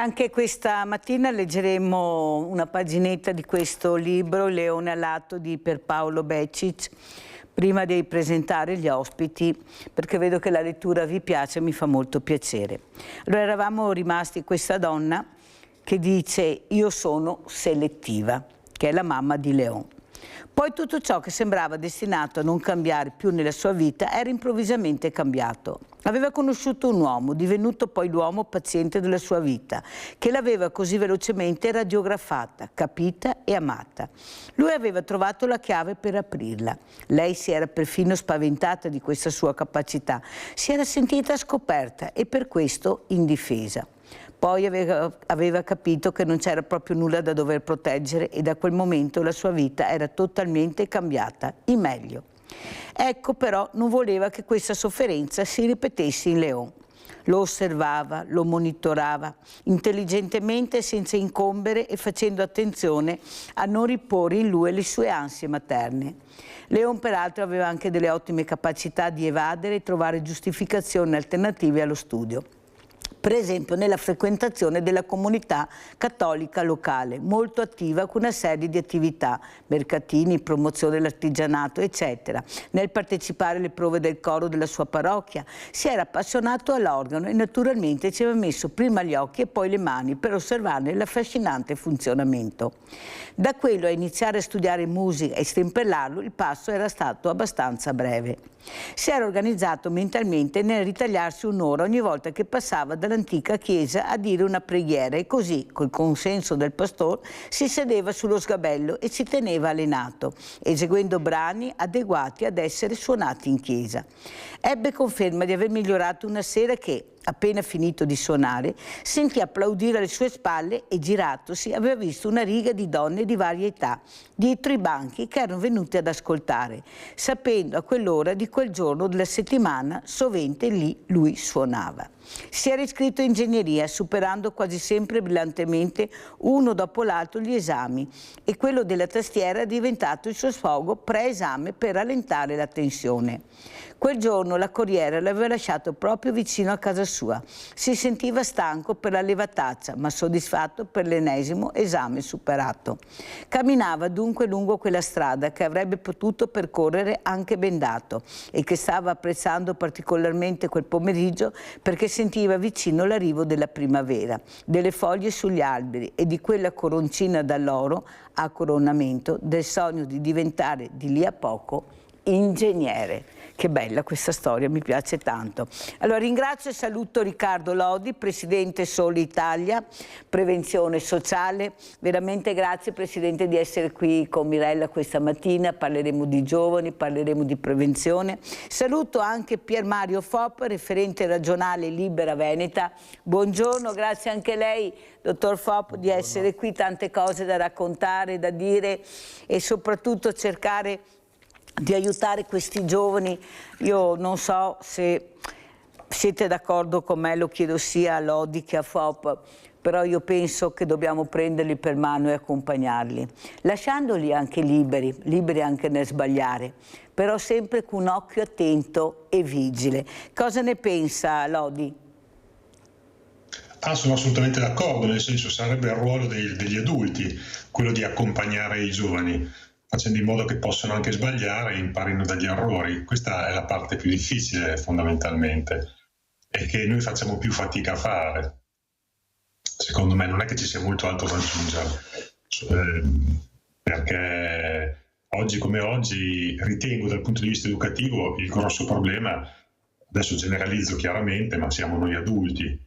anche questa mattina leggeremo una paginetta di questo libro, Leone alato di Pierpaolo Becic, prima di presentare gli ospiti, perché vedo che la lettura vi piace e mi fa molto piacere. Allora eravamo rimasti questa donna che dice io sono selettiva, che è la mamma di Leon. Poi tutto ciò che sembrava destinato a non cambiare più nella sua vita era improvvisamente cambiato. Aveva conosciuto un uomo, divenuto poi l'uomo paziente della sua vita, che l'aveva così velocemente radiografata, capita e amata. Lui aveva trovato la chiave per aprirla. Lei si era perfino spaventata di questa sua capacità, si era sentita scoperta e per questo indifesa. Poi aveva capito che non c'era proprio nulla da dover proteggere e da quel momento la sua vita era totalmente cambiata, in meglio. Ecco però non voleva che questa sofferenza si ripetesse in Leon. Lo osservava, lo monitorava, intelligentemente senza incombere e facendo attenzione a non riporre in lui le sue ansie materne. Leon peraltro aveva anche delle ottime capacità di evadere e trovare giustificazioni alternative allo studio. Per esempio nella frequentazione della comunità cattolica locale, molto attiva con una serie di attività, mercatini, promozione dell'artigianato, eccetera. Nel partecipare alle prove del coro della sua parrocchia, si era appassionato all'organo e naturalmente ci aveva messo prima gli occhi e poi le mani per osservarne l'affascinante funzionamento. Da quello a iniziare a studiare musica e strimpellarlo, il passo era stato abbastanza breve. Si era organizzato mentalmente nel ritagliarsi un'ora ogni volta che passava dall'antica chiesa a dire una preghiera e così, col consenso del pastore, si sedeva sullo sgabello e si teneva allenato, eseguendo brani adeguati ad essere suonati in chiesa. Ebbe conferma di aver migliorato una sera che, appena finito di suonare, sentì applaudire alle sue spalle e giratosi aveva visto una riga di donne di varia età dietro i banchi che erano venute ad ascoltare, sapendo a quell'ora di quel giorno della settimana sovente lì lui suonava. Si era iscritto in ingegneria, superando quasi sempre brillantemente uno dopo l'altro gli esami e quello della tastiera è diventato il suo sfogo pre-esame per rallentare la tensione. Quel giorno la corriera l'aveva lasciato proprio vicino a casa sua. Si sentiva stanco per la levataccia, ma soddisfatto per l'ennesimo esame superato. Camminava dunque lungo quella strada che avrebbe potuto percorrere anche bendato e che stava apprezzando particolarmente quel pomeriggio perché sentiva vicino l'arrivo della primavera, delle foglie sugli alberi e di quella coroncina d'alloro a coronamento del sogno di diventare di lì a poco ingegnere. Che bella questa storia, mi piace tanto. Allora ringrazio e saluto Riccardo Lodi, Presidente Sole Italia, Prevenzione Sociale. Veramente grazie Presidente di essere qui con Mirella questa mattina, parleremo di giovani, parleremo di prevenzione. Saluto anche Pier Mario Fop, referente regionale Libera Veneta. Buongiorno, grazie anche a lei, dottor Fop, di essere qui, tante cose da raccontare, da dire e soprattutto cercare di aiutare questi giovani. Io non so se siete d'accordo con me, lo chiedo sia a Lodi che a Fop, però io penso che dobbiamo prenderli per mano e accompagnarli, lasciandoli anche liberi anche nel sbagliare, però sempre con un occhio attento e vigile. Cosa ne pensa Lodi? Ah, sono assolutamente d'accordo, nel senso sarebbe il ruolo degli adulti, quello di accompagnare i giovani, facendo in modo che possano anche sbagliare e imparino dagli errori. Questa è la parte più difficile fondamentalmente e che noi facciamo più fatica a fare. Secondo me non è che ci sia molto altro da aggiungere, perché oggi come oggi ritengo dal punto di vista educativo il grosso problema, adesso generalizzo chiaramente, ma siamo noi adulti,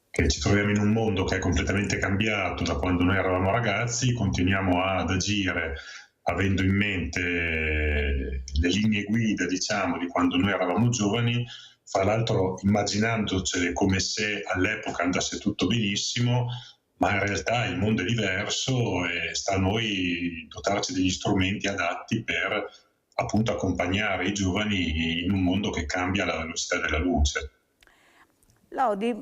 che ci troviamo in un mondo che è completamente cambiato da quando noi eravamo ragazzi, continuiamo ad agire avendo in mente le linee guida, diciamo, di quando noi eravamo giovani, fra l'altro immaginandocele come se all'epoca andasse tutto benissimo, ma in realtà il mondo è diverso e sta a noi dotarci degli strumenti adatti per appunto accompagnare i giovani in un mondo che cambia alla velocità della luce. Lodi,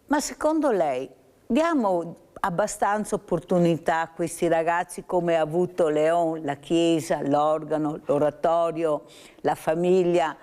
ma secondo lei diamo abbastanza opportunità a questi ragazzi come ha avuto Leon, la chiesa, l'organo, l'oratorio, la famiglia,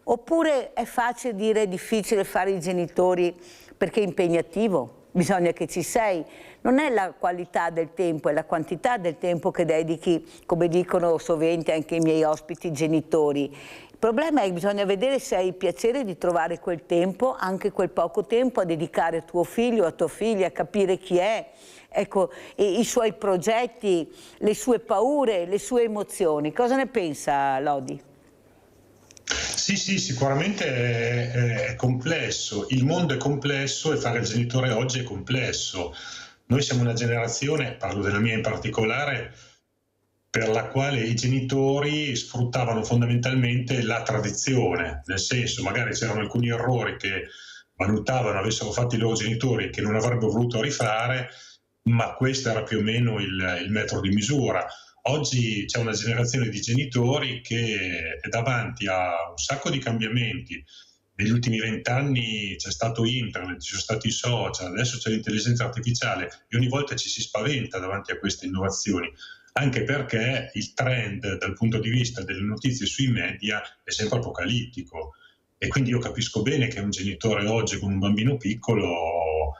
oppure è facile dire, è difficile fare i genitori perché è impegnativo? bisogna che ci sei. Non è la qualità del tempo, è la quantità del tempo che dedichi, come dicono sovente anche i miei ospiti genitori. Il problema è che bisogna vedere se hai il piacere di trovare quel tempo, anche quel poco tempo, a dedicare a tuo figlio, a tua figlia, a capire chi è, ecco, i suoi progetti, le sue paure, le sue emozioni. Cosa ne pensa Lodi? Sì, sì, sicuramente è complesso, il mondo è complesso e fare il genitore oggi è complesso. Noi siamo una generazione, parlo della mia in particolare, per la quale i genitori sfruttavano fondamentalmente la tradizione, nel senso magari c'erano alcuni errori che valutavano avessero fatto i loro genitori che non avrebbero voluto rifare, ma questo era più o meno il metro di misura. Oggi c'è una generazione di genitori che è davanti a un sacco di cambiamenti. Negli ultimi 20 anni c'è stato internet, ci sono stati i social, adesso c'è l'intelligenza artificiale e ogni volta ci si spaventa davanti a queste innovazioni, anche perché il trend dal punto di vista delle notizie sui media è sempre apocalittico. E quindi io capisco bene che un genitore oggi con un bambino piccolo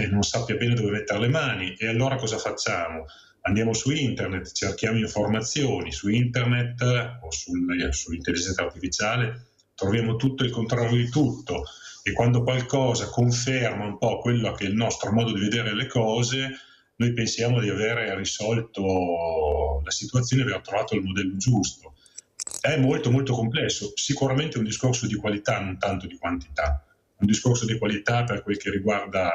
non sappia bene dove mettere le mani. E allora cosa facciamo? Andiamo su internet, cerchiamo informazioni su internet o sull'intelligenza artificiale, troviamo tutto il contrario di tutto, e quando qualcosa conferma un po' quello che è il nostro modo di vedere le cose, noi pensiamo di aver risolto la situazione, aver trovato il modello giusto. È molto molto complesso, sicuramente è un discorso di qualità, non tanto di quantità. Un discorso di qualità per quel che riguarda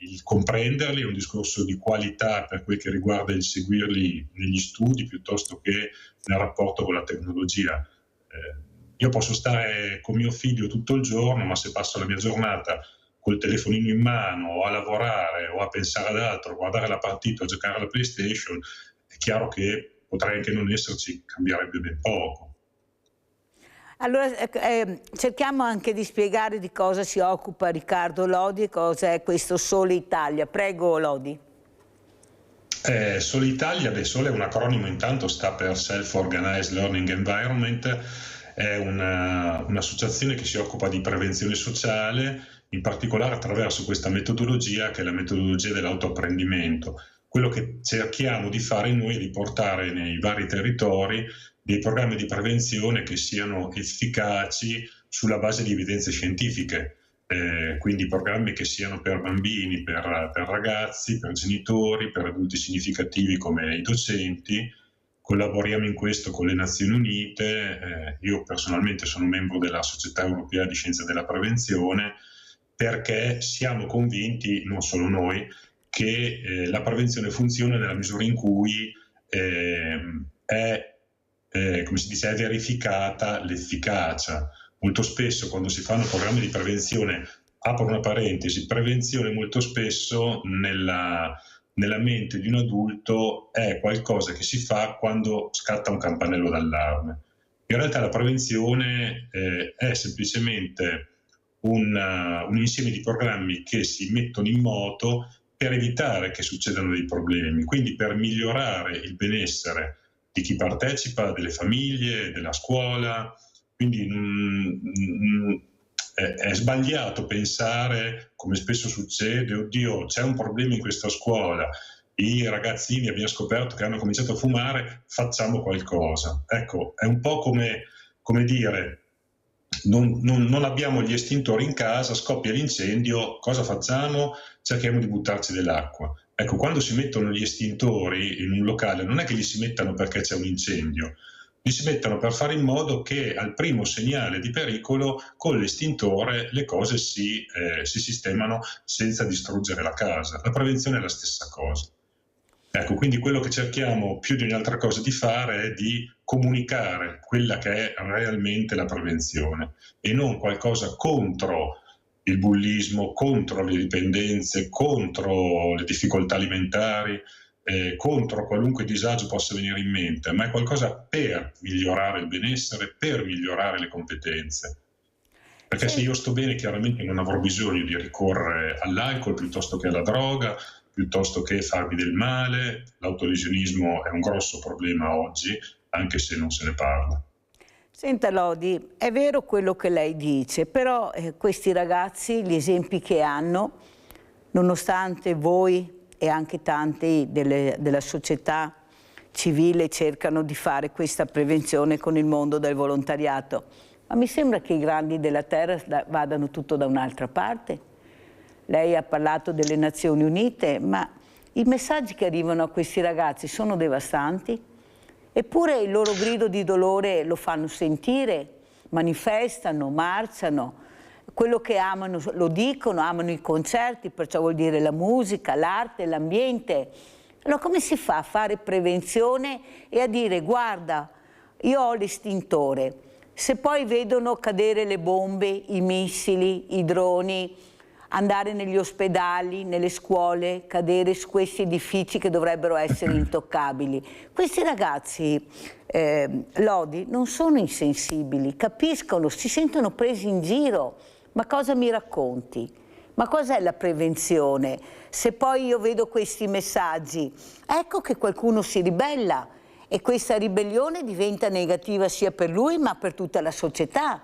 il comprenderli, è un discorso di qualità per quel che riguarda il seguirli negli studi piuttosto che nel rapporto con la tecnologia. Io posso stare con mio figlio tutto il giorno, ma se passo la mia giornata col telefonino in mano o a lavorare o a pensare ad altro, a guardare la partita o a giocare alla PlayStation, è chiaro che potrei anche non esserci, cambierebbe ben poco. Allora, cerchiamo anche di spiegare di cosa si occupa Riccardo Lodi e cosa è questo Sole Italia. Prego, Lodi. Sole Italia, beh, Sole è un acronimo, intanto sta per Self-Organized Learning Environment, è un'associazione che si occupa di prevenzione sociale, in particolare attraverso questa metodologia che è la metodologia dell'autoapprendimento. Quello che cerchiamo di fare noi è di portare nei vari territori dei programmi di prevenzione che siano efficaci sulla base di evidenze scientifiche, quindi programmi che siano per bambini, per ragazzi, per genitori, per adulti significativi come i docenti. Collaboriamo in questo con le Nazioni Unite, io personalmente sono membro della Società Europea di Scienza della Prevenzione, perché siamo convinti, non solo noi, che la prevenzione funziona nella misura in cui come si dice, è verificata l'efficacia. Molto spesso quando si fanno programmi di prevenzione, apro una parentesi, prevenzione molto spesso nella mente di un adulto è qualcosa che si fa quando scatta un campanello d'allarme. In realtà la prevenzione è semplicemente un insieme di programmi che si mettono in moto per evitare che succedano dei problemi, quindi per migliorare il benessere di chi partecipa, delle famiglie, della scuola. Quindi è sbagliato pensare, come spesso succede, oddio, c'è un problema in questa scuola, i ragazzini abbiamo scoperto che hanno cominciato a fumare, facciamo qualcosa. Ecco, è un po' come dire, non abbiamo gli estintori in casa, scoppia l'incendio, cosa facciamo? Cerchiamo di buttarci dell'acqua. Ecco, quando si mettono gli estintori in un locale non è che li si mettano perché c'è un incendio, li si mettono per fare in modo che al primo segnale di pericolo con l'estintore le cose si sistemano senza distruggere la casa. La prevenzione è la stessa cosa. Ecco, quindi quello che cerchiamo più di ogni altra cosa di fare è di comunicare quella che è realmente la prevenzione e non qualcosa contro il bullismo, contro le dipendenze, contro le difficoltà alimentari, contro qualunque disagio possa venire in mente, ma è qualcosa per migliorare il benessere, per migliorare le competenze. Perché se io sto bene, chiaramente non avrò bisogno di ricorrere all'alcol piuttosto che alla droga, piuttosto che farmi del male. L'autolesionismo è un grosso problema oggi, anche se non se ne parla. Senta Lodi, è vero quello che lei dice, però questi ragazzi, gli esempi che hanno, nonostante voi e anche tanti della società civile cercano di fare questa prevenzione con il mondo del volontariato. Ma mi sembra che i grandi della terra vadano tutto da un'altra parte. Lei ha parlato delle Nazioni Unite, ma i messaggi che arrivano a questi ragazzi sono devastanti, eppure il loro grido di dolore lo fanno sentire, manifestano, marciano, quello che amano lo dicono, amano i concerti, perciò vuol dire la musica, l'arte, l'ambiente. Allora come si fa a fare prevenzione e a dire guarda, io ho l'estintore, se poi vedono cadere le bombe, i missili, i droni, andare negli ospedali, nelle scuole, cadere su questi edifici che dovrebbero essere intoccabili. Questi ragazzi, Lodi, non sono insensibili, capiscono, si sentono presi in giro. Ma cosa mi racconti? Ma cos'è la prevenzione? Se poi io vedo questi messaggi, ecco che qualcuno si ribella e questa ribellione diventa negativa sia per lui ma per tutta la società.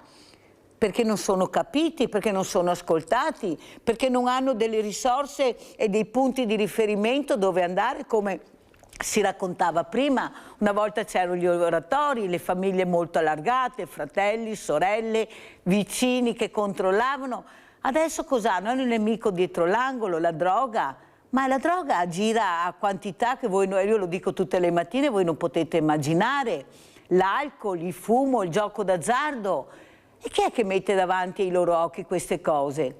Perché non sono capiti, perché non sono ascoltati, perché non hanno delle risorse e dei punti di riferimento dove andare, come si raccontava prima. Una volta c'erano gli oratori, le famiglie molto allargate, fratelli, sorelle, vicini che controllavano. Adesso cos'hanno? Hanno il nemico dietro l'angolo, la droga. Ma la droga gira a quantità che voi, io lo dico tutte le mattine, voi non potete immaginare. L'alcol, il fumo, il gioco d'azzardo. E chi è che mette davanti ai loro occhi queste cose?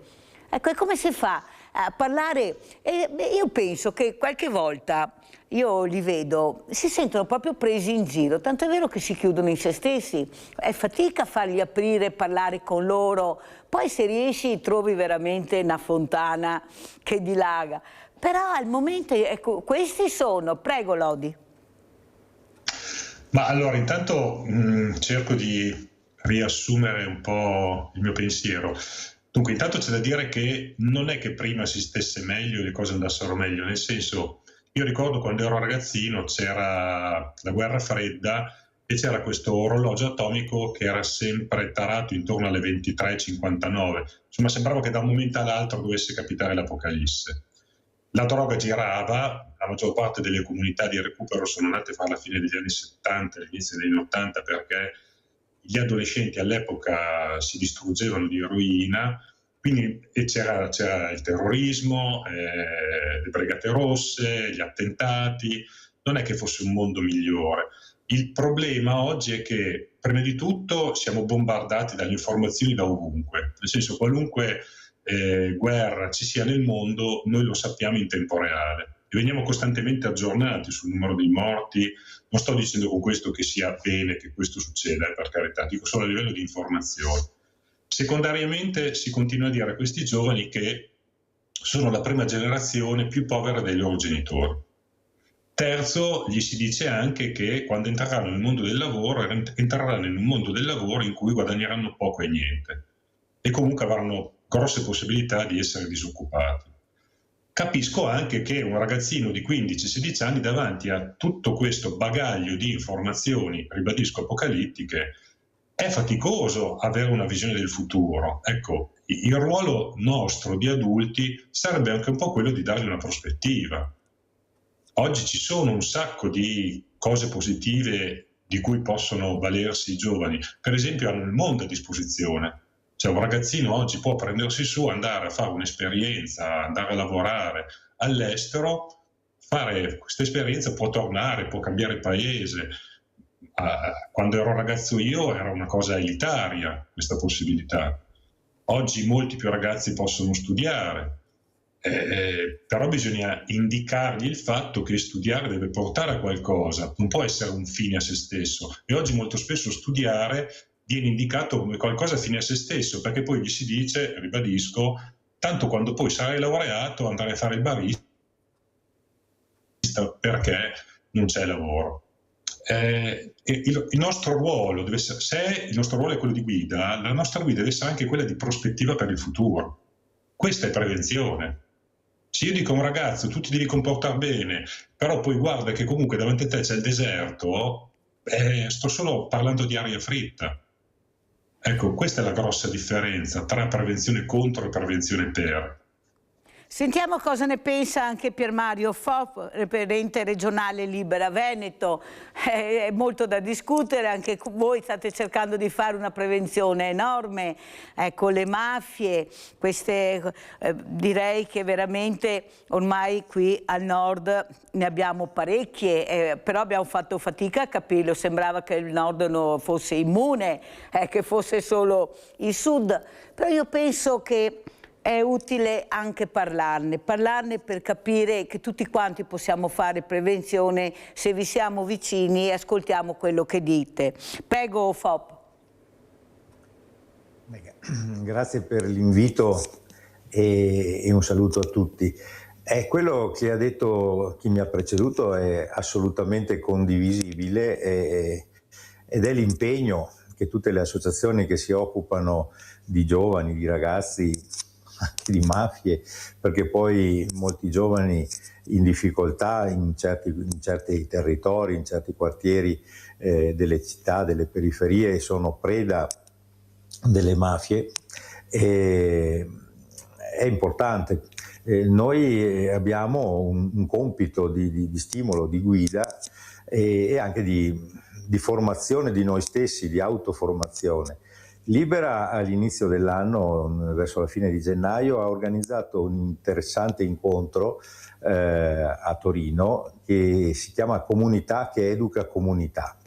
Ecco, e come si fa a parlare? Io penso che qualche volta, io li vedo, si sentono proprio presi in giro, tanto è vero che si chiudono in se stessi. È fatica a farli aprire, parlare con loro. Poi se riesci trovi veramente una fontana che dilaga. Però al momento, ecco, questi sono. Prego, Lodi. Ma allora, intanto cerco di riassumere un po' il mio pensiero. Dunque, intanto c'è da dire che non è che prima si stesse meglio e le cose andassero meglio, nel senso, io ricordo quando ero ragazzino c'era la guerra fredda e c'era questo orologio atomico che era sempre tarato intorno alle 23:59. Insomma, sembrava che da un momento all'altro dovesse capitare l'apocalisse. La droga girava, la maggior parte delle comunità di recupero sono nate a la fine degli anni 70, all'inizio degli anni 80, perché gli adolescenti all'epoca si distruggevano di eroina, quindi c'era il terrorismo, le brigate rosse, gli attentati, non è che fosse un mondo migliore. Il problema oggi è che, prima di tutto, siamo bombardati dalle informazioni da ovunque, nel senso qualunque guerra ci sia nel mondo, noi lo sappiamo in tempo reale e veniamo costantemente aggiornati sul numero dei morti. Non sto dicendo con questo che sia bene che questo succeda, per carità, dico solo a livello di informazioni. Secondariamente si continua a dire a questi giovani che sono la prima generazione più povera dei loro genitori. Terzo, gli si dice anche che quando entreranno nel mondo del lavoro, entreranno in un mondo del lavoro in cui guadagneranno poco e niente e comunque avranno grosse possibilità di essere disoccupati. Capisco anche che un ragazzino di 15-16 anni davanti a tutto questo bagaglio di informazioni, ribadisco, apocalittiche, è faticoso avere una visione del futuro. Ecco, il ruolo nostro di adulti sarebbe anche un po' quello di dargli una prospettiva. Oggi ci sono un sacco di cose positive di cui possono valersi i giovani. Per esempio hanno il mondo a disposizione. Cioè un ragazzino oggi può prendersi su, andare a fare un'esperienza, andare a lavorare all'estero, fare questa esperienza, può tornare, può cambiare paese. Quando ero ragazzo io era una cosa elitaria questa possibilità. Oggi molti più ragazzi possono studiare, però bisogna indicargli il fatto che studiare deve portare a qualcosa, non può essere un fine a se stesso. E oggi molto spesso studiare viene indicato come qualcosa fine a se stesso, perché poi gli si dice, ribadisco, tanto quando poi sarai laureato andrai a fare il barista perché non c'è lavoro. Il nostro ruolo deve essere, se il nostro ruolo è quello di guida, la nostra guida deve essere anche quella di prospettiva per il futuro. Questa è prevenzione. Se io dico a un ragazzo tu ti devi comportare bene, però poi guarda che comunque davanti a te c'è il deserto, sto solo parlando di aria fritta. Ecco, questa è la grossa differenza tra prevenzione contro e prevenzione per. Sentiamo cosa ne pensa anche Pier Mario Fop, referente regionale Libera Veneto. È molto da discutere, anche voi state cercando di fare una prevenzione enorme. Ecco, le mafie, queste direi che veramente ormai qui al nord ne abbiamo parecchie, però abbiamo fatto fatica a capirlo, sembrava che il nord non fosse immune, che fosse solo il sud, però io penso che è utile anche parlarne per capire che tutti quanti possiamo fare prevenzione se vi siamo vicini e ascoltiamo quello che dite. Prego, Fop. Grazie per l'invito e un saluto a tutti. Quello che ha detto chi mi ha preceduto è assolutamente condivisibile ed è l'impegno che tutte le associazioni che si occupano di giovani, di ragazzi, anche di mafie, perché poi molti giovani in difficoltà in certi territori, in certi quartieri delle città, delle periferie, sono preda delle mafie. È importante. Noi abbiamo un compito di stimolo, di guida e anche di formazione di noi stessi, di autoformazione. Libera all'inizio dell'anno, verso la fine di gennaio, ha organizzato un interessante incontro a Torino che si chiama Comunità che educa comunità.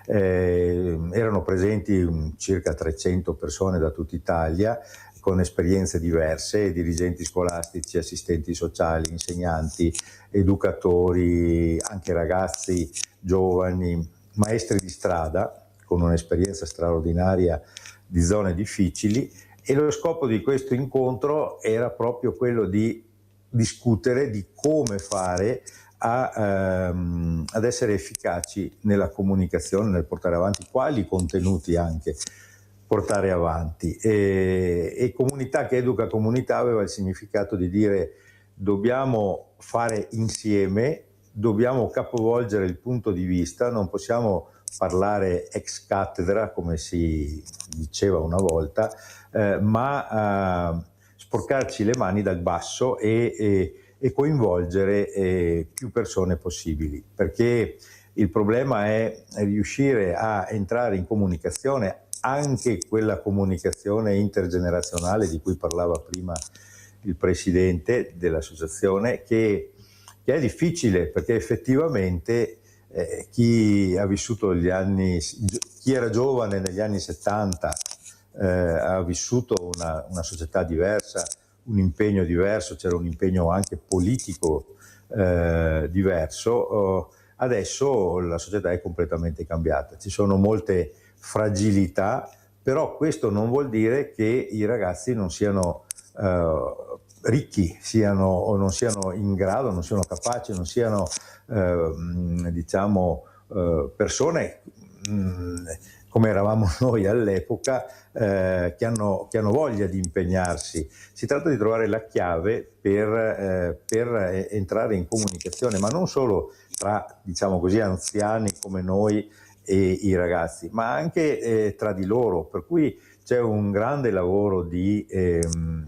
Erano presenti circa 300 persone da tutta Italia con esperienze diverse, dirigenti scolastici, assistenti sociali, insegnanti, educatori, anche ragazzi giovani, maestri di strada con un'esperienza straordinaria di zone difficili, e lo scopo di questo incontro era proprio quello di discutere di come fare ad essere efficaci nella comunicazione, nel portare avanti, quali contenuti anche portare avanti. E comunità che educa comunità aveva il significato di dire: dobbiamo fare insieme, dobbiamo capovolgere il punto di vista, non possiamo parlare ex cattedra come si diceva una volta, ma sporcarci le mani dal basso e coinvolgere più persone possibili, perché il problema è riuscire a entrare in comunicazione, anche quella comunicazione intergenerazionale di cui parlava prima il presidente dell'associazione, che è difficile, perché effettivamente chi ha vissuto gli anni, chi era giovane negli anni 70 ha vissuto una società diversa, un impegno diverso, c'era un impegno anche politico diverso. Adesso la società è completamente cambiata, ci sono molte fragilità, però questo non vuol dire che i ragazzi non siano ricchi, o non siano in grado, non siano capaci, non siano persone come eravamo noi all'epoca, che hanno voglia di impegnarsi. Si tratta di trovare la chiave per entrare in comunicazione, ma non solo tra, diciamo così, anziani come noi e i ragazzi, ma anche tra di loro, per cui c'è un grande lavoro di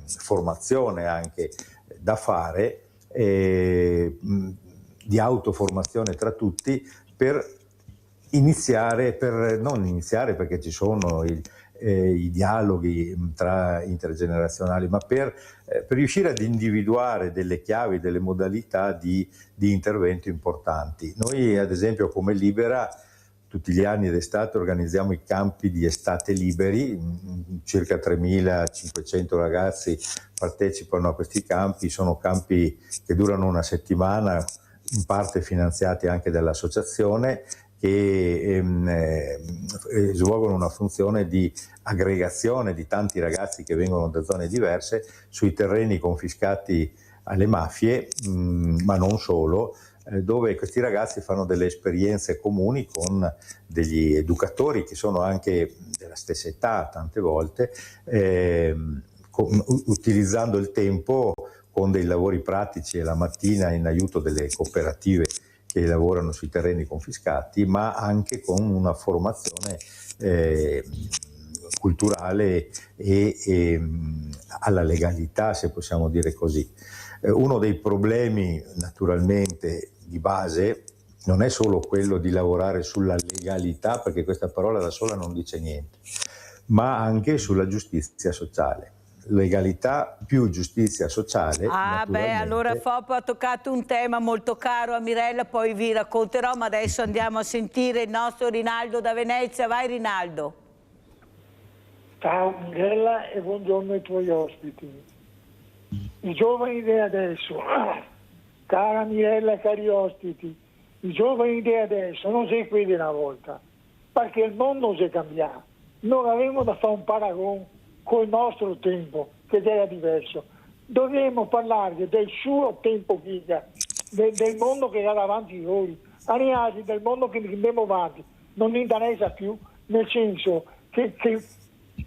formazione anche da fare, di autoformazione tra tutti, per non iniziare perché ci sono i dialoghi intergenerazionali, ma per riuscire ad individuare delle chiavi, delle modalità di intervento importanti. Noi ad esempio come Libera tutti gli anni d'estate organizziamo i campi di estate liberi, circa 3.500 ragazzi partecipano a questi campi, sono campi che durano una settimana, in parte finanziati anche dall'associazione, che svolgono una funzione di aggregazione di tanti ragazzi che vengono da zone diverse sui terreni confiscati alle mafie, ma non solo, dove questi ragazzi fanno delle esperienze comuni con degli educatori che sono anche della stessa età tante volte, utilizzando il tempo con dei lavori pratici e la mattina in aiuto delle cooperative che lavorano sui terreni confiscati, ma anche con una formazione culturale e alla legalità, se possiamo dire così. Uno dei problemi naturalmente di base non è solo quello di lavorare sulla legalità, perché questa parola da sola non dice niente, ma anche sulla giustizia sociale. Legalità più giustizia sociale. Ah beh, allora Foppo ha toccato un tema molto caro a Mirella, poi vi racconterò, ma adesso andiamo a sentire il nostro Rinaldo da Venezia. Vai Rinaldo. Ciao Mirella e buongiorno ai tuoi ospiti. I giovani di adesso, cara Mirella e cari ospiti, i giovani di adesso non si quelli una volta, perché il mondo si è cambiato. Non avremo da fare un paragone col nostro tempo, che era diverso. Dovremmo parlare del suo tempo, del mondo che era davanti a noi, anzi del mondo che andiamo avanti. Non interessa più, nel senso che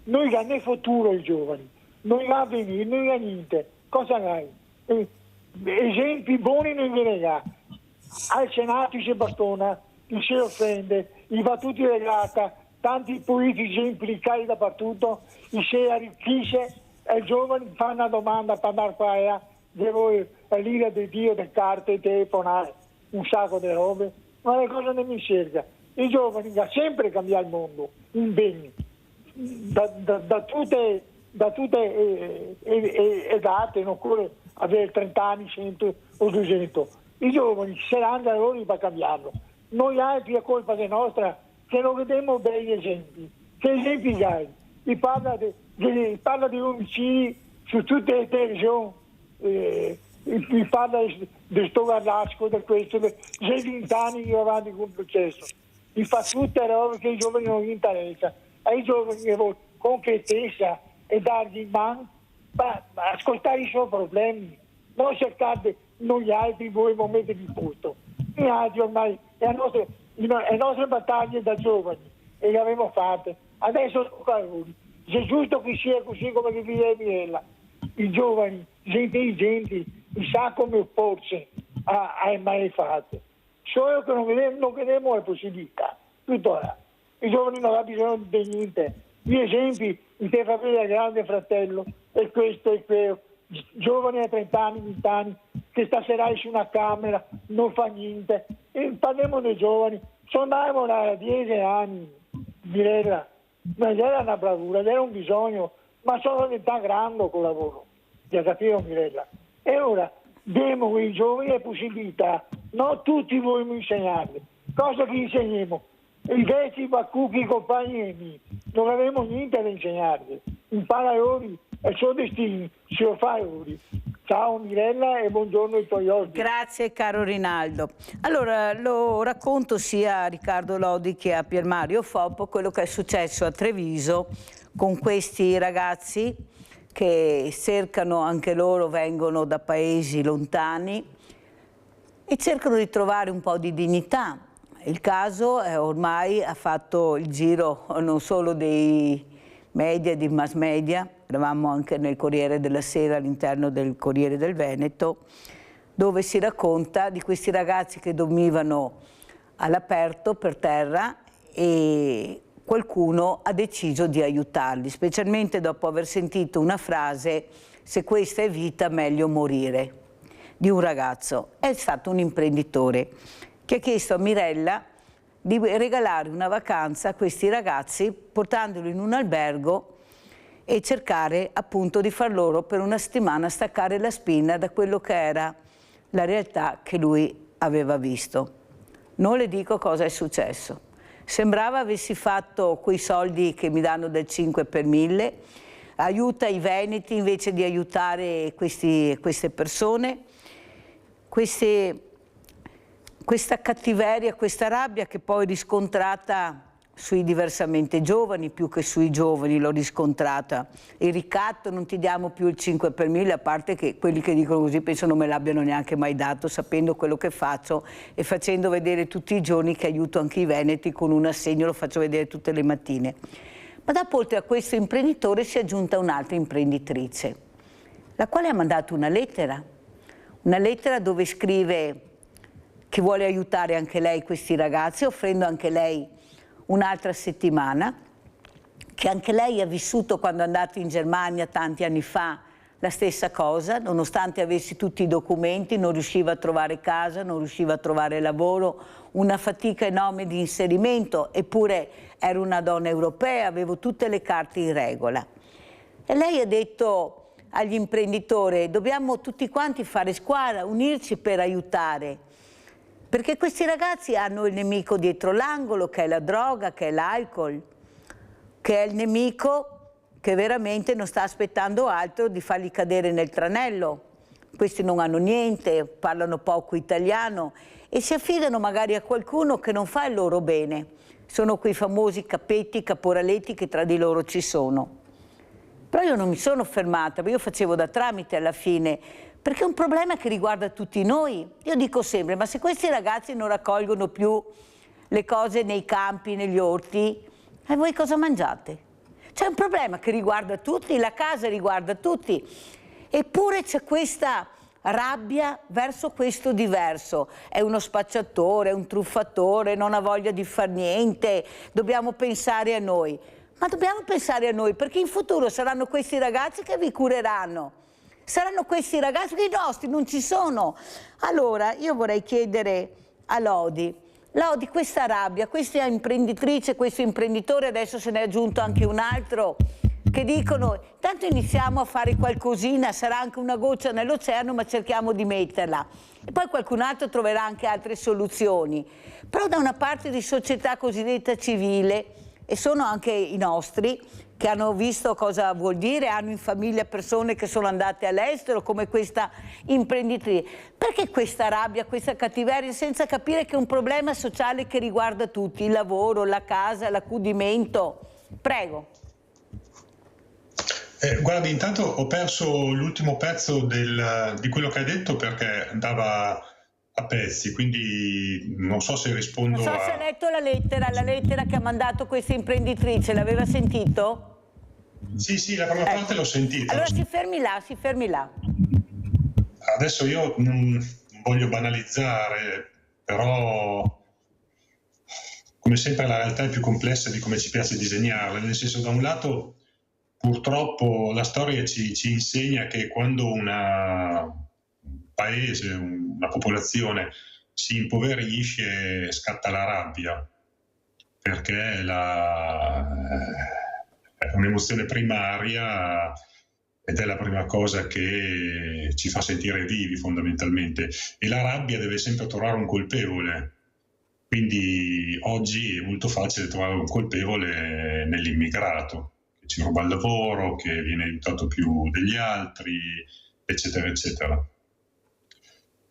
noi abbiamo il futuro i giovani, noi abbiamo venire, noi abbiamo niente. Cosa hai? Esempi buoni non ve ne ha. Al Senato si bastona, si offende, gli va tutti regata, tanti politici implicati dappertutto, si arricchisce e i giovani fanno una domanda per andare qua devo l'ira di Dio, le carte, telefonare, un sacco di robe, ma le cose non mi servono. I giovani hanno sempre cambiato il mondo, in bene, da tutte date, non occorre avere 30 anni, 100 o 200. I giovani saranno da loro per cambiarlo. Noi altri è colpa nostra che non vediamo bei esempi. Che esempi hai? Si parla di omicidi su tutte le televisioni, si parla di sto Garlasco, di questo, di 20 anni che avanti con il processo. Si fa tutte robe che ai giovani non gli interessa. Ai giovani che concretezza e dargli in mano, ma ascoltare i suoi problemi, non cercare noi altri voi momenti di posto. Noi altri ormai le nostre battaglie da giovani e le abbiamo fatte, adesso tocca a voi. Se è giusto che sia così come che vive Mirella, i giovani, gli intelligenti, sa come opporsi ai mai fatte. Solo che non vediamo le possibilità. Tuttora. I giovani non hanno bisogno di niente. Gli esempi di te famiglia grande fratello, e questo e quello, giovani a 30 anni, 20 anni, che stasera su una camera, non fa niente. E parliamo dei giovani, sono andati a 10 anni, Mirella, ma era una bravura, era un bisogno, ma sono diventato grande col lavoro, ti ha capito Mirella? E ora diamo ai giovani le possibilità, non tutti vogliamo insegnarli, cosa che insegniamo? I vecchi baccucchi, i compagni miei, non avevamo niente da insegnarli, impara loro, è il suo destino, se lo fa loro. Ciao Mirella e buongiorno ai tuoi ospiti. Grazie caro Rinaldo. Allora lo racconto sia a Riccardo Lodi che a Pier Mario Foppo quello che è successo a Treviso con questi ragazzi che cercano, anche loro vengono da paesi lontani e cercano di trovare un po' di dignità. Il caso ormai ha fatto il giro non solo dei media, di mass media, eravamo anche nel Corriere della Sera, all'interno del Corriere del Veneto, dove si racconta di questi ragazzi che dormivano all'aperto per terra e qualcuno ha deciso di aiutarli, specialmente dopo aver sentito una frase: se questa è vita meglio morire, di un ragazzo. È stato un imprenditore che ha chiesto a Mirella di regalare una vacanza a questi ragazzi portandoli in un albergo e cercare appunto di far loro per una settimana staccare la spina da quello che era la realtà che lui aveva visto. Non le dico cosa è successo. Sembrava avessi fatto quei soldi che mi danno del 5 per 1000, aiuta i veneti invece di aiutare queste persone, questa cattiveria, questa rabbia che poi riscontrata sui diversamente giovani, più che sui giovani l'ho riscontrata. Il ricatto, non ti diamo più il 5 per 1000, a parte che quelli che dicono così penso non me l'abbiano neanche mai dato, sapendo quello che faccio e facendo vedere tutti i giorni che aiuto anche i veneti con un assegno, lo faccio vedere tutte le mattine. Ma dopo, oltre a questo imprenditore, si è aggiunta un'altra imprenditrice, la quale ha mandato una lettera dove scrive che vuole aiutare anche lei questi ragazzi, offrendo anche lei un'altra settimana, che anche lei ha vissuto quando è andata in Germania tanti anni fa, la stessa cosa, nonostante avessi tutti i documenti, non riusciva a trovare casa, non riusciva a trovare lavoro, una fatica enorme di inserimento, eppure ero una donna europea, avevo tutte le carte in regola. E lei ha detto agli imprenditori: dobbiamo tutti quanti fare squadra, unirci per aiutare, perché questi ragazzi hanno il nemico dietro l'angolo, che è la droga, che è l'alcol, che è il nemico che veramente non sta aspettando altro di farli cadere nel tranello. Questi non hanno niente, parlano poco italiano e si affidano magari a qualcuno che non fa il loro bene. Sono quei famosi cappetti, caporaletti che tra di loro ci sono. Però io non mi sono fermata, io facevo da tramite alla fine, perché è un problema che riguarda tutti noi. Io dico sempre, ma se questi ragazzi non raccolgono più le cose nei campi, negli orti, e voi cosa mangiate? C'è un problema che riguarda tutti, la casa riguarda tutti, eppure c'è questa rabbia verso questo diverso. È uno spacciatore, è un truffatore, non ha voglia di far niente, dobbiamo pensare a noi. Ma dobbiamo pensare a noi perché in futuro saranno questi ragazzi che vi cureranno, saranno questi ragazzi che i nostri non ci sono. Allora io vorrei chiedere a Lodi, questa rabbia, questa imprenditrice, questo imprenditore, adesso se ne è aggiunto anche un altro, che dicono tanto iniziamo a fare qualcosina, sarà anche una goccia nell'oceano, ma cerchiamo di metterla. E poi qualcun altro troverà anche altre soluzioni. Però da una parte di società cosiddetta civile, e sono anche i nostri, che hanno visto cosa vuol dire, hanno in famiglia persone che sono andate all'estero, come questa imprenditrice. Perché questa rabbia, questa cattiveria, senza capire che è un problema sociale che riguarda tutti, il lavoro, la casa, l'accudimento? Prego. Guardi, intanto ho perso l'ultimo pezzo di quello che hai detto perché andava a pezzi, quindi non so se rispondo Non so se ha letto la lettera che ha mandato questa imprenditrice, l'aveva sentito? Sì, la prima parte l'ho sentita. Allora si fermi là. Adesso io non voglio banalizzare, però come sempre la realtà è più complessa di come ci piace disegnarla, nel senso, da un lato purtroppo la storia ci insegna che quando un paese, una popolazione si impoverisce, scatta la rabbia, perché è un'emozione primaria ed è la prima cosa che ci fa sentire vivi fondamentalmente, e la rabbia deve sempre trovare un colpevole. Quindi oggi è molto facile trovare un colpevole nell'immigrato, che ci ruba il lavoro, che viene aiutato più degli altri, eccetera, eccetera.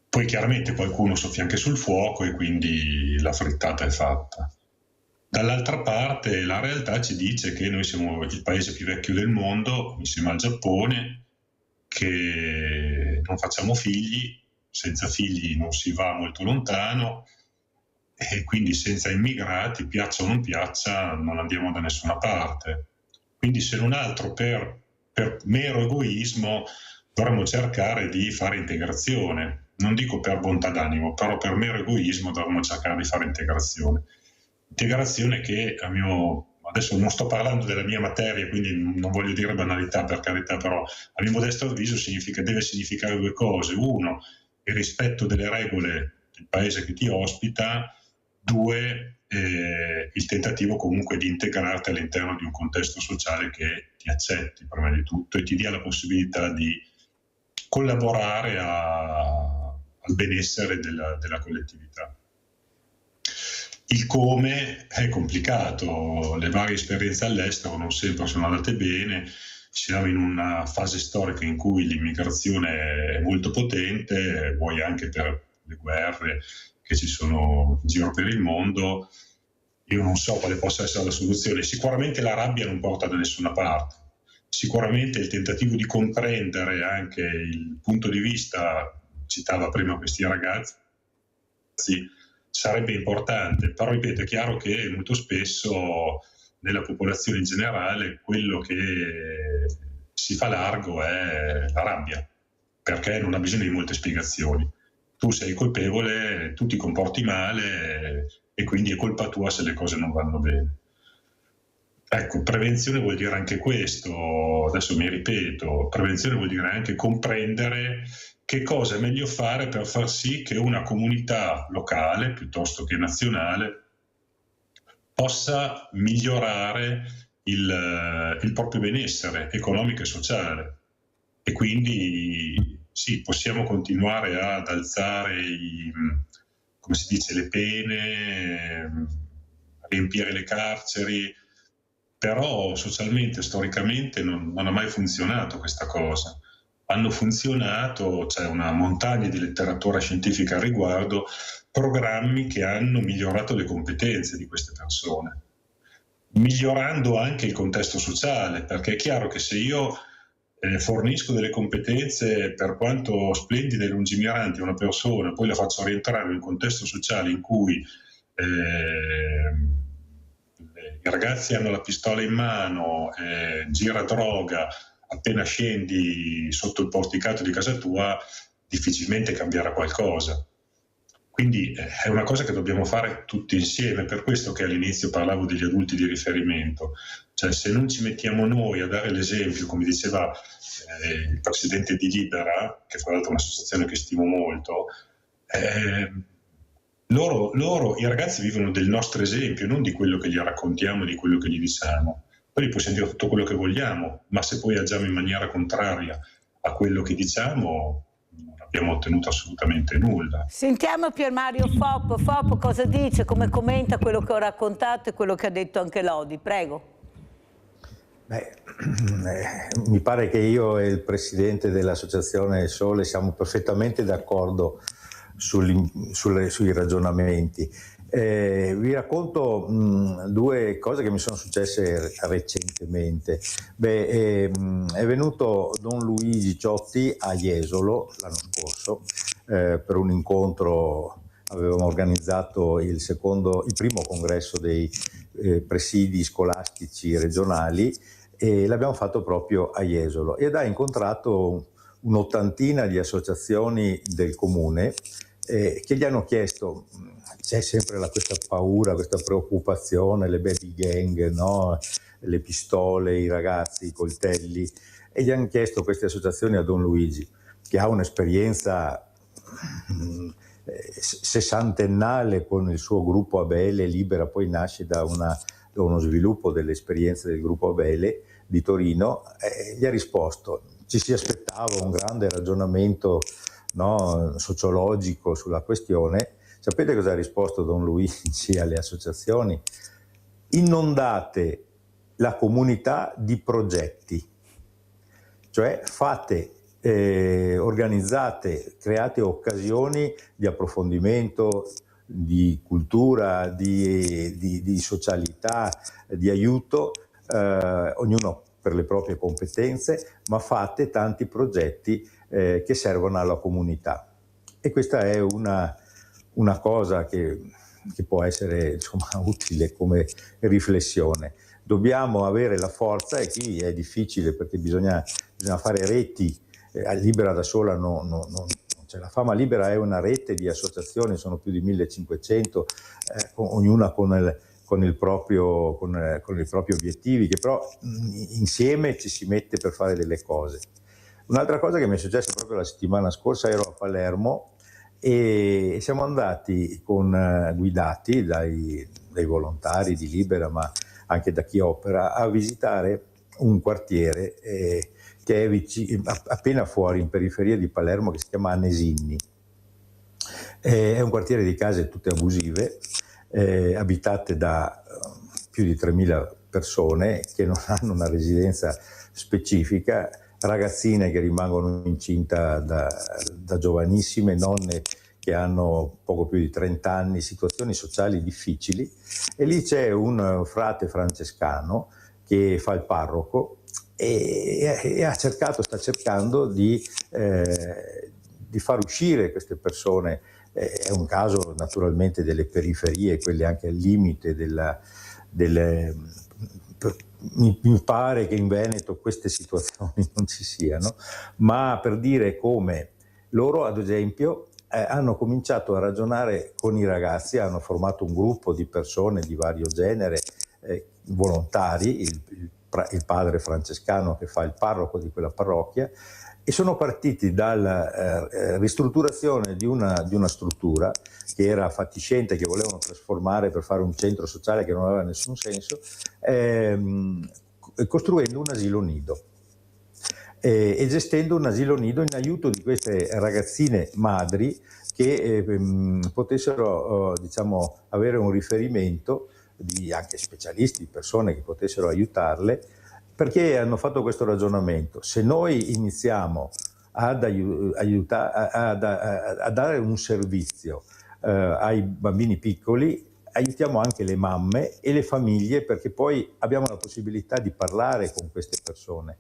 Poi chiaramente qualcuno soffia anche sul fuoco e quindi la frittata è fatta. Dall'altra parte la realtà ci dice che noi siamo il paese più vecchio del mondo, insieme al Giappone, che non facciamo figli, senza figli non si va molto lontano, e quindi senza immigrati, piaccia o non piaccia, non andiamo da nessuna parte. Quindi se non altro per mero egoismo dovremmo cercare di fare integrazione. Non dico per bontà d'animo, però per mero egoismo dovremmo cercare di fare integrazione. Integrazione che adesso non sto parlando della mia materia, quindi non voglio dire banalità, per carità, però a mio modesto avviso deve significare due cose. Uno, il rispetto delle regole del paese che ti ospita. Due, il tentativo comunque di integrarti all'interno di un contesto sociale che ti accetti prima di tutto e ti dia la possibilità di collaborare al benessere della collettività. Il come è complicato, le varie esperienze all'estero non sempre sono andate bene, siamo in una fase storica in cui l'immigrazione è molto potente, vuoi anche per le guerre che ci sono in giro per il mondo. Io non so quale possa essere la soluzione. Sicuramente la rabbia non porta da nessuna parte, sicuramente il tentativo di comprendere anche il punto di vista, citava prima questi ragazzi, sarebbe importante, però ripeto, è chiaro che molto spesso nella popolazione in generale quello che si fa largo è la rabbia, perché non ha bisogno di molte spiegazioni. Tu sei colpevole, tu ti comporti male e quindi è colpa tua se le cose non vanno bene. Ecco, prevenzione vuol dire anche questo, adesso mi ripeto, prevenzione vuol dire anche comprendere che cosa è meglio fare per far sì che una comunità locale, piuttosto che nazionale, possa migliorare il proprio benessere economico e sociale. E quindi sì, possiamo continuare ad alzare come si dice, le pene, riempire le carceri, però socialmente, storicamente non ha mai funzionato questa cosa. Hanno funzionato, c'è una montagna di letteratura scientifica al riguardo, programmi che hanno migliorato le competenze di queste persone, migliorando anche il contesto sociale, perché è chiaro che se io fornisco delle competenze, per quanto splendide e lungimiranti, a una persona, poi la faccio rientrare in un contesto sociale in cui i ragazzi hanno la pistola in mano, gira droga, appena scendi sotto il porticato di casa tua, difficilmente cambierà qualcosa. Quindi è una cosa che dobbiamo fare tutti insieme, per questo che all'inizio parlavo degli adulti di riferimento. Cioè, se non ci mettiamo noi a dare l'esempio, come diceva il presidente di Libera, che fra l'altro è un'associazione che stimo molto, i ragazzi vivono del nostro esempio, non di quello che gli raccontiamo, di quello che gli diciamo. Poi possiamo dire tutto quello che vogliamo, ma se poi agiamo in maniera contraria a quello che diciamo, non abbiamo ottenuto assolutamente nulla. Sentiamo Pier Mario Foppo. Foppo cosa dice, come commenta quello che ho raccontato e quello che ha detto anche Lodi, prego. Mi pare che io e il presidente dell'Associazione Sole siamo perfettamente d'accordo sui ragionamenti. Vi racconto due cose che mi sono successe recentemente. È venuto Don Luigi Ciotti a Jesolo l'anno scorso per un incontro. Avevamo organizzato il primo congresso dei presidi scolastici regionali e l'abbiamo fatto proprio a Jesolo ed ha incontrato un'ottantina di associazioni del comune che gli hanno chiesto, c'è sempre questa paura, questa preoccupazione, le baby gang, no? Le pistole, i ragazzi, i coltelli, e gli hanno chiesto queste associazioni a Don Luigi, che ha un'esperienza sessantennale con il suo gruppo Abele. Libera poi nasce da uno sviluppo delle esperienze del gruppo Abele di Torino. Gli ha risposto, ci si aspettava un grande ragionamento, no, sociologico sulla questione. Sapete cosa ha risposto Don Luigi alle associazioni? Inondate la comunità di progetti, cioè organizzate, create occasioni di approfondimento, di cultura, di socialità, di aiuto, ognuno per le proprie competenze, ma fate tanti progetti che servono alla comunità. E questa è una cosa che può essere, insomma, utile come riflessione. Dobbiamo avere la forza, e qui è difficile perché bisogna fare reti. Libera da sola cioè, la Fama Libera è una rete di associazioni, sono più di 1500, ognuna con i propri obiettivi, che però insieme ci si mette per fare delle cose. Un'altra cosa che mi è successa proprio la settimana scorsa, ero a Palermo e siamo andati guidati dai volontari di Libera, ma anche da chi opera, a visitare un quartiere che è appena fuori, in periferia di Palermo, che si chiama Anesinni. È un quartiere di case tutte abusive, abitate da più di 3.000 persone che non hanno una residenza specifica, ragazzine che rimangono incinta da giovanissime, nonne che hanno poco più di 30 anni, situazioni sociali difficili. E lì c'è un frate francescano che fa il parroco e sta cercando di far uscire queste persone. È un caso naturalmente delle periferie, quelle anche al limite mi pare che in Veneto queste situazioni non ci siano, ma per dire come loro, ad esempio, hanno cominciato a ragionare con i ragazzi, hanno formato un gruppo di persone di vario genere volontari, il padre francescano che fa il parroco di quella parrocchia, e sono partiti dalla ristrutturazione di una struttura che era fatiscente, che volevano trasformare per fare un centro sociale che non aveva nessun senso, costruendo un asilo nido e gestendo un asilo nido in aiuto di queste ragazzine madri che potessero diciamo, avere un riferimento di anche specialisti, persone che potessero aiutarle, perché hanno fatto questo ragionamento: se noi iniziamo a dare un servizio ai bambini piccoli, aiutiamo anche le mamme e le famiglie, perché poi abbiamo la possibilità di parlare con queste persone.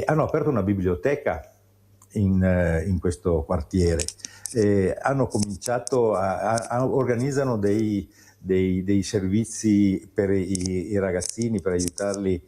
Hanno aperto una biblioteca in questo quartiere, hanno cominciato organizzano dei servizi per i ragazzini, per aiutarli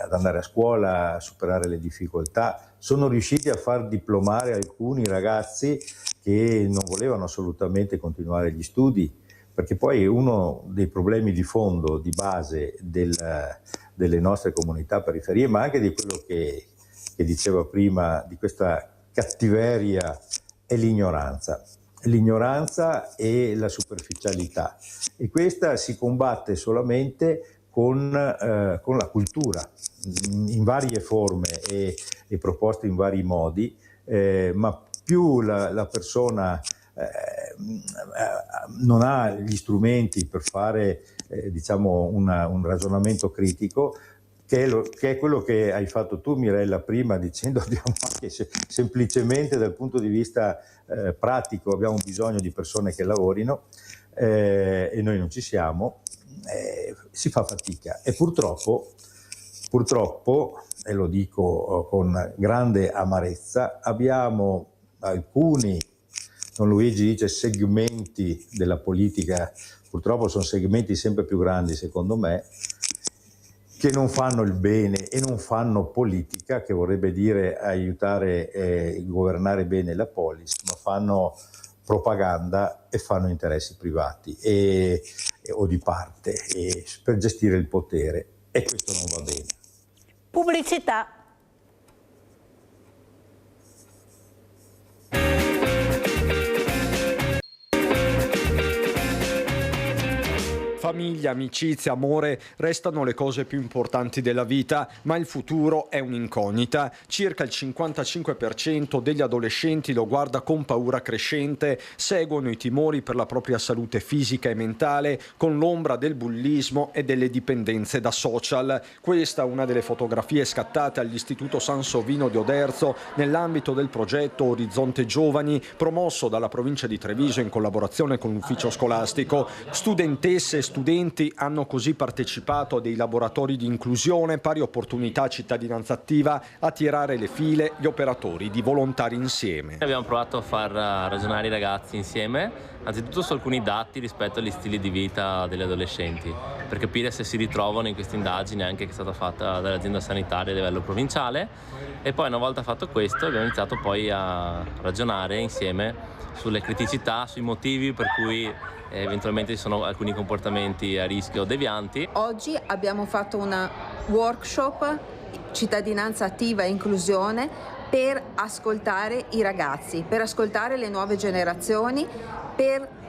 ad andare a scuola, a superare le difficoltà. Sono riusciti a far diplomare alcuni ragazzi che non volevano assolutamente continuare gli studi, perché poi uno dei problemi di fondo, di base delle nostre comunità periferie, ma anche di quello che diceva prima, di questa cattiveria, è l'ignoranza. L'ignoranza e la superficialità, e questa si combatte solamente con la cultura, in varie forme e proposte in vari modi, ma più la persona non ha gli strumenti per fare diciamo un ragionamento critico, che è quello che hai fatto tu, Mirella, prima, dicendo abbiamo anche semplicemente dal punto di vista pratico abbiamo bisogno di persone che lavorino, e noi non ci siamo, si fa fatica, e purtroppo, e lo dico con grande amarezza, abbiamo alcuni, Don Luigi dice segmenti della politica, purtroppo sono segmenti sempre più grandi secondo me, che non fanno il bene e non fanno politica, che vorrebbe dire aiutare e governare bene la polis, ma fanno propaganda e fanno interessi privati o di parte per gestire il potere, e questo non va bene. Pubblicità. Famiglia, amicizia, amore restano le cose più importanti della vita, ma il futuro è un'incognita. Circa il 55% degli adolescenti lo guarda con paura crescente, seguono i timori per la propria salute fisica e mentale, con l'ombra del bullismo e delle dipendenze da social. Questa è una delle fotografie scattate all'Istituto Sansovino di Oderzo nell'ambito del progetto Orizzonte Giovani, promosso dalla provincia di Treviso in collaborazione con l'ufficio scolastico. Studentesse e studenti hanno così partecipato a dei laboratori di inclusione, pari opportunità, cittadinanza attiva, a tirare le file gli operatori di Volontari Insieme. Abbiamo provato a far ragionare i ragazzi insieme, anzitutto su alcuni dati rispetto agli stili di vita degli adolescenti, per capire se si ritrovano in questa indagine anche che è stata fatta dall'azienda sanitaria a livello provinciale, e poi una volta fatto questo abbiamo iniziato poi a ragionare insieme sulle criticità, sui motivi per cui eventualmente ci sono alcuni comportamenti a rischio devianti. Oggi abbiamo fatto una workshop cittadinanza attiva e inclusione per ascoltare i ragazzi, per ascoltare le nuove generazioni, per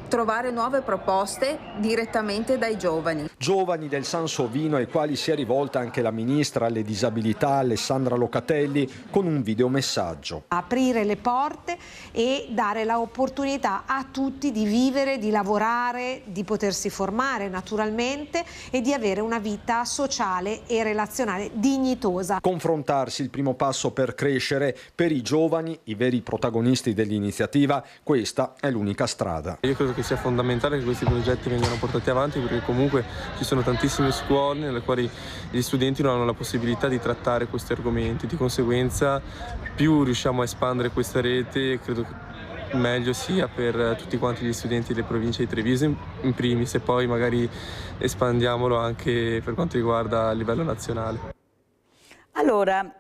trovare nuove proposte direttamente dai giovani. Giovani del Sansovino ai quali si è rivolta anche la ministra alle disabilità Alessandra Locatelli con un videomessaggio. Aprire le porte e dare l'opportunità a tutti di vivere, di lavorare, di potersi formare naturalmente e di avere una vita sociale e relazionale dignitosa. Confrontarsi, il primo passo per crescere, per i giovani, i veri protagonisti dell'iniziativa, questa è l'unica strada. Io credo che sia fondamentale che questi progetti vengano portati avanti, perché comunque ci sono tantissime scuole nelle quali gli studenti non hanno la possibilità di trattare questi argomenti, di conseguenza più riusciamo a espandere questa rete, credo che meglio sia per tutti quanti gli studenti delle province di Treviso in primis, e poi magari espandiamolo anche per quanto riguarda il livello nazionale. Allora,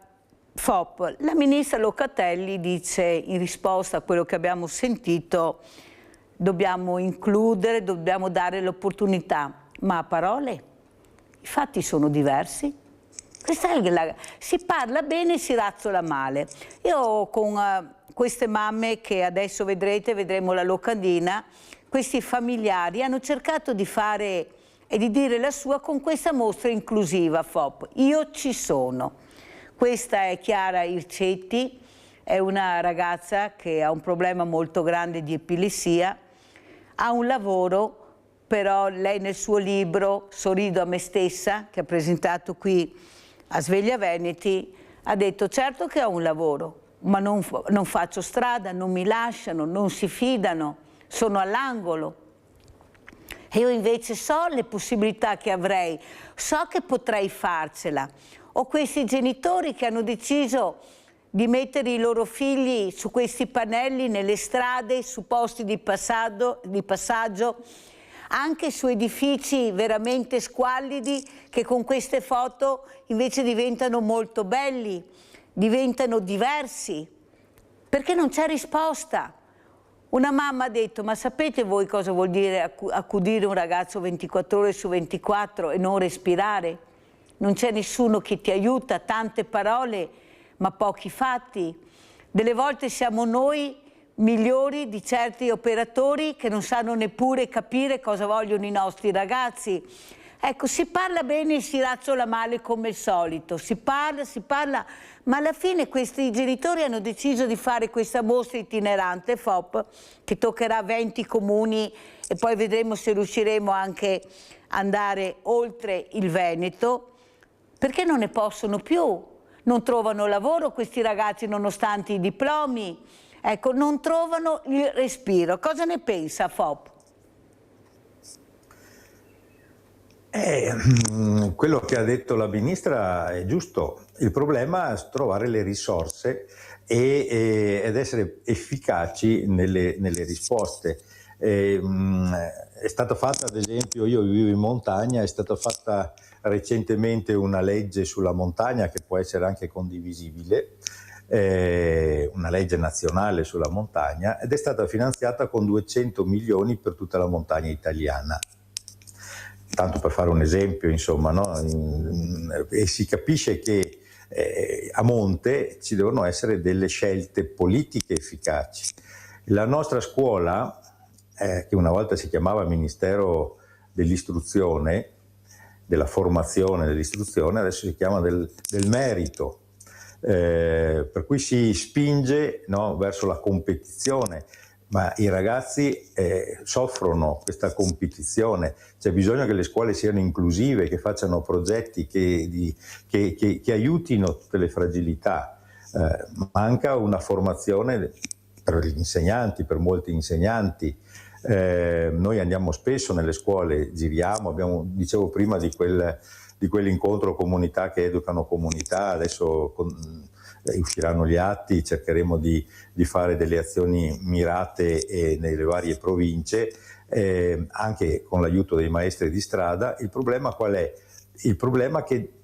FOP, la ministra Locatelli dice in risposta a quello che abbiamo sentito: dobbiamo includere, dobbiamo dare l'opportunità, ma a parole? I fatti sono diversi. Si parla bene e si razzola male. Io con queste mamme che adesso vedremo la locandina, questi familiari hanno cercato di fare e di dire la sua con questa mostra inclusiva FOP. Io ci sono. Questa è Chiara Ircetti, è una ragazza che ha un problema molto grande di epilessia, ha un lavoro, però lei nel suo libro Sorrido a me stessa, che ha presentato qui a Sveglia Veneti, ha detto: certo che ho un lavoro, ma non faccio strada, non mi lasciano, non si fidano, sono all'angolo. E io invece so le possibilità che avrei, so che potrei farcela. Ho questi genitori che hanno deciso di mettere i loro figli su questi pannelli nelle strade, su posti di passaggio, anche su edifici veramente squallidi che con queste foto invece diventano molto belli, diventano diversi, perché non c'è risposta. Una mamma ha detto: ma sapete voi cosa vuol dire accudire un ragazzo 24 ore su 24 e non respirare? Non c'è nessuno che ti aiuta, tante parole ma pochi fatti. Delle volte siamo noi migliori di certi operatori che non sanno neppure capire cosa vogliono i nostri ragazzi. Ecco, si parla bene e si razzola male come il solito, si parla, ma alla fine questi genitori hanno deciso di fare questa mostra itinerante FOP che toccherà 20 comuni e poi vedremo se riusciremo anche ad andare oltre il Veneto, perché non ne possono più, non trovano lavoro questi ragazzi nonostante i diplomi, ecco, non trovano il respiro. Cosa ne pensa FOP? Quello che ha detto la ministra è giusto. Il problema è trovare le risorse ed essere efficaci nelle risposte. È stata fatta, ad esempio, io vivo in montagna, è stata fatta recentemente una legge sulla montagna che può essere anche condivisibile, una legge nazionale sulla montagna, ed è stata finanziata con 200 milioni per tutta la montagna italiana. Tanto per fare un esempio, insomma, no? E si capisce che a monte ci devono essere delle scelte politiche efficaci. La nostra scuola, che una volta si chiamava Ministero dell'Istruzione, della formazione dell'istruzione, adesso si chiama del merito, per cui si spinge, no, verso la competizione. Ma i ragazzi soffrono questa competizione, c'è bisogno che le scuole siano inclusive, che facciano progetti che aiutino tutte le fragilità. Manca una formazione per gli insegnanti, per molti insegnanti. Noi andiamo spesso nelle scuole, giriamo, dicevo prima di quell'incontro comunità che educano comunità, adesso usciranno gli atti, cercheremo di fare delle azioni mirate nelle varie province, anche con l'aiuto dei maestri di strada. Il problema qual è? Il problema è che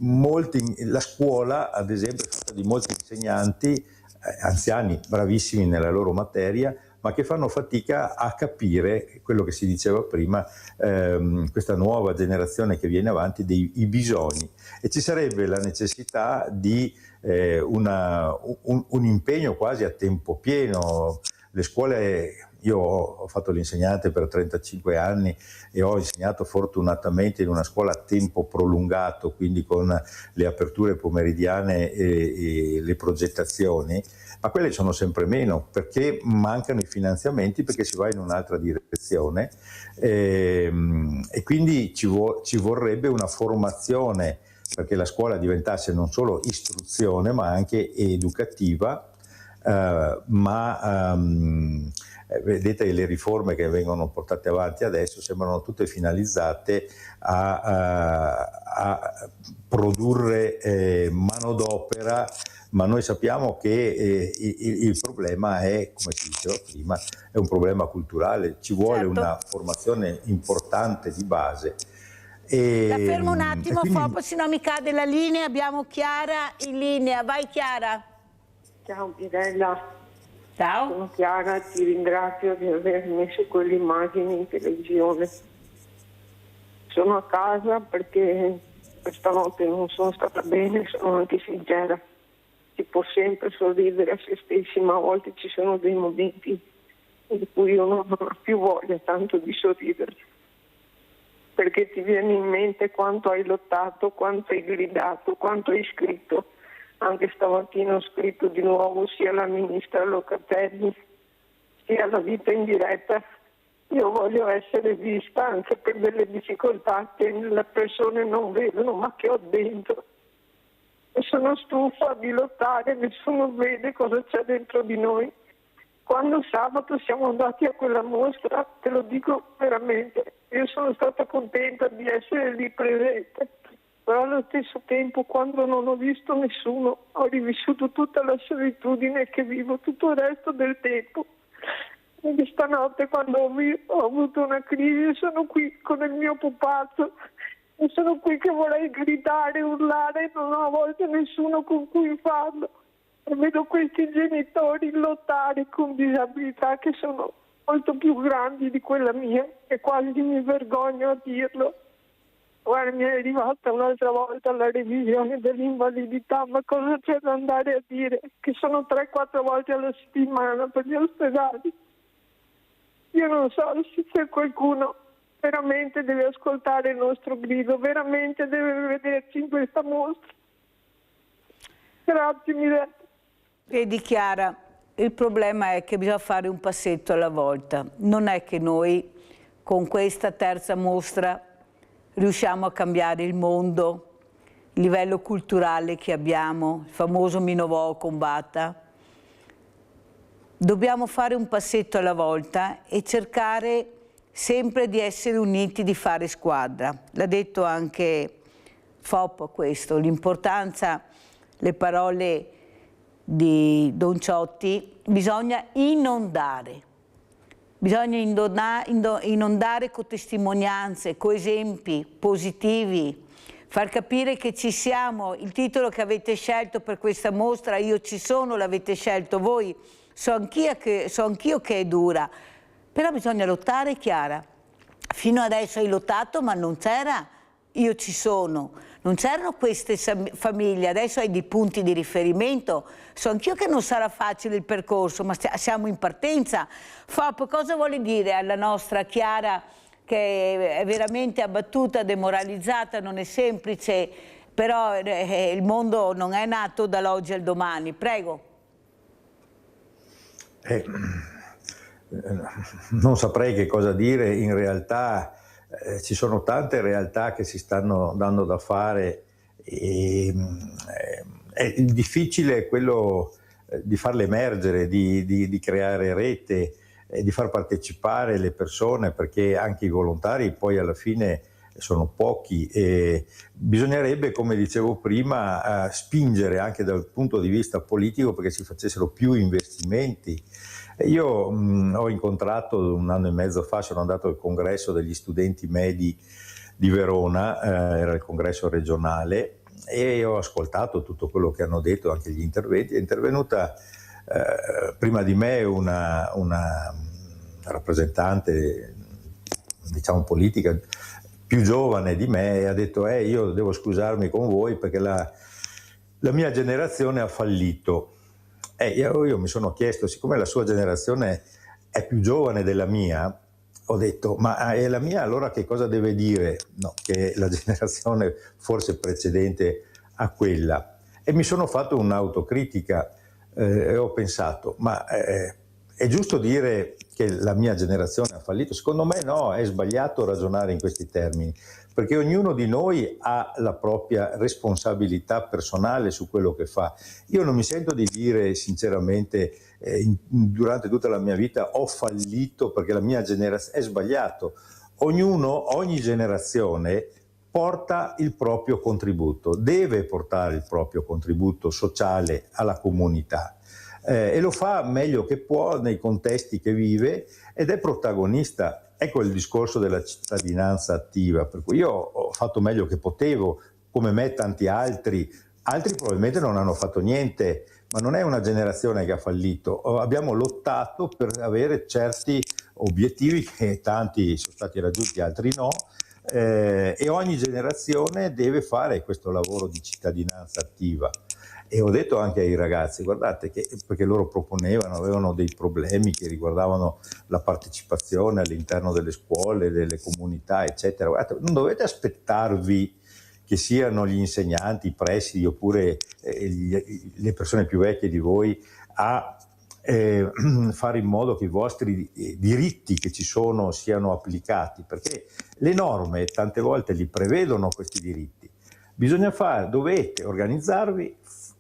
la scuola, ad esempio, è fatta di molti insegnanti, anziani, bravissimi nella loro materia, ma che fanno fatica a capire quello che si diceva prima, questa nuova generazione che viene avanti, i bisogni. E ci sarebbe la necessità di un impegno quasi a tempo pieno. Le scuole, io ho fatto l'insegnante per 35 anni e ho insegnato fortunatamente in una scuola a tempo prolungato, quindi con le aperture pomeridiane e le progettazioni, ma quelle sono sempre meno perché mancano i finanziamenti, perché si va in un'altra direzione e quindi ci vorrebbe una formazione perché la scuola diventasse non solo istruzione ma anche educativa, vedete le riforme che vengono portate avanti adesso sembrano tutte finalizzate a produrre manodopera, ma noi sappiamo che il problema è, come si diceva prima, è un problema culturale, ci vuole una formazione importante di base. La fermo un attimo, quindi... se no mi cade la linea. Abbiamo Chiara in linea. Vai Chiara. Ciao Pirella. Ciao. Sono Chiara, ti ringrazio di aver messo quelle immagini in televisione. Sono a casa perché questa notte non sono stata bene, sono anche sincera. Si può sempre sorridere a se stessi, ma a volte ci sono dei momenti in cui io non ho più voglia tanto di sorridere, perché ti viene in mente quanto hai lottato, quanto hai gridato, quanto hai scritto. Anche stamattina ho scritto di nuovo sia alla ministra Locatelli sia alla Vita in Diretta. Io voglio essere vista anche per delle difficoltà che le persone non vedono ma che ho dentro. E sono stufa di lottare, nessuno vede cosa c'è dentro di noi. Quando sabato siamo andati a quella mostra, te lo dico veramente, io sono stata contenta di essere lì presente, però allo stesso tempo quando non ho visto nessuno ho rivissuto tutta la solitudine che vivo tutto il resto del tempo. E stanotte quando ho avuto una crisi sono qui con il mio pupazzo e sono qui che vorrei gridare, urlare e non ho a volte nessuno con cui farlo. E vedo questi genitori lottare con disabilità che sono molto più grandi di quella mia e quasi mi vergogno a dirlo. Guarda, mi è arrivata un'altra volta la revisione dell'invalidità, ma cosa c'è da andare a dire? Che sono 3-4 volte alla settimana per gli ospedali. Io non so se c'è qualcuno veramente deve ascoltare il nostro grido, veramente deve vederci in questa mostra. Grazie mille. Vedi Chiara, il problema è che bisogna fare un passetto alla volta. Non è che noi con questa terza mostra riusciamo a cambiare il mondo, il livello culturale che abbiamo, il famoso Minovò Combatta. Dobbiamo fare un passetto alla volta e cercare sempre di essere uniti, di fare squadra. L'ha detto anche Foppo questo, l'importanza, le parole di Don Ciotti, bisogna inondare con testimonianze, con esempi positivi, far capire che ci siamo. Il titolo che avete scelto per questa mostra, Io ci sono, l'avete scelto voi, so anch'io che è dura, però bisogna lottare, Chiara. Fino adesso hai lottato, ma non c'era Io ci sono, non c'erano queste famiglie, adesso hai dei punti di riferimento. So anch'io che non sarà facile il percorso, ma siamo in partenza. Fop, cosa vuole dire alla nostra Chiara che è veramente abbattuta, demoralizzata, non è semplice, però il mondo non è nato dall'oggi al domani. Prego. Non saprei che cosa dire, in realtà ci sono tante realtà che si stanno dando da fare e il difficile è quello di farle emergere, di creare rete, di far partecipare le persone, perché anche i volontari poi alla fine sono pochi e bisognerebbe, come dicevo prima, spingere anche dal punto di vista politico perché si facessero più investimenti. Io ho incontrato 1 anno e mezzo fa, sono andato al congresso degli studenti medi di Verona, era il congresso regionale, e ho ascoltato tutto quello che hanno detto, anche gli interventi. È intervenuta prima di me una rappresentante, diciamo politica, più giovane di me, e ha detto io devo scusarmi con voi perché la mia generazione ha fallito. Io mi sono chiesto, siccome la sua generazione è più giovane della mia, ho detto, ma è la mia allora che cosa deve dire? No, che la generazione forse precedente a quella. E mi sono fatto un'autocritica e ho pensato, ma è giusto dire che la mia generazione ha fallito? Secondo me no, è sbagliato ragionare in questi termini, perché ognuno di noi ha la propria responsabilità personale su quello che fa. Io non mi sento di dire sinceramente durante tutta la mia vita ho fallito perché la mia generazione è sbagliato. Ogni generazione porta il proprio contributo, deve portare il proprio contributo sociale alla comunità. E lo fa meglio che può nei contesti che vive ed è protagonista. Ecco il discorso della cittadinanza attiva, per cui io ho fatto meglio che potevo, come me tanti altri probabilmente non hanno fatto niente, ma non è una generazione che ha fallito. Abbiamo lottato per avere certi obiettivi che tanti sono stati raggiunti, altri no, e ogni generazione deve fare questo lavoro di cittadinanza attiva. E ho detto anche ai ragazzi, guardate, che, perché loro proponevano, avevano dei problemi che riguardavano la partecipazione all'interno delle scuole, delle comunità, eccetera. Guardate, non dovete aspettarvi che siano gli insegnanti, i presidi oppure le persone più vecchie di voi a fare in modo che i vostri diritti che ci sono siano applicati, perché le norme tante volte li prevedono questi diritti. Bisogna dovete organizzarvi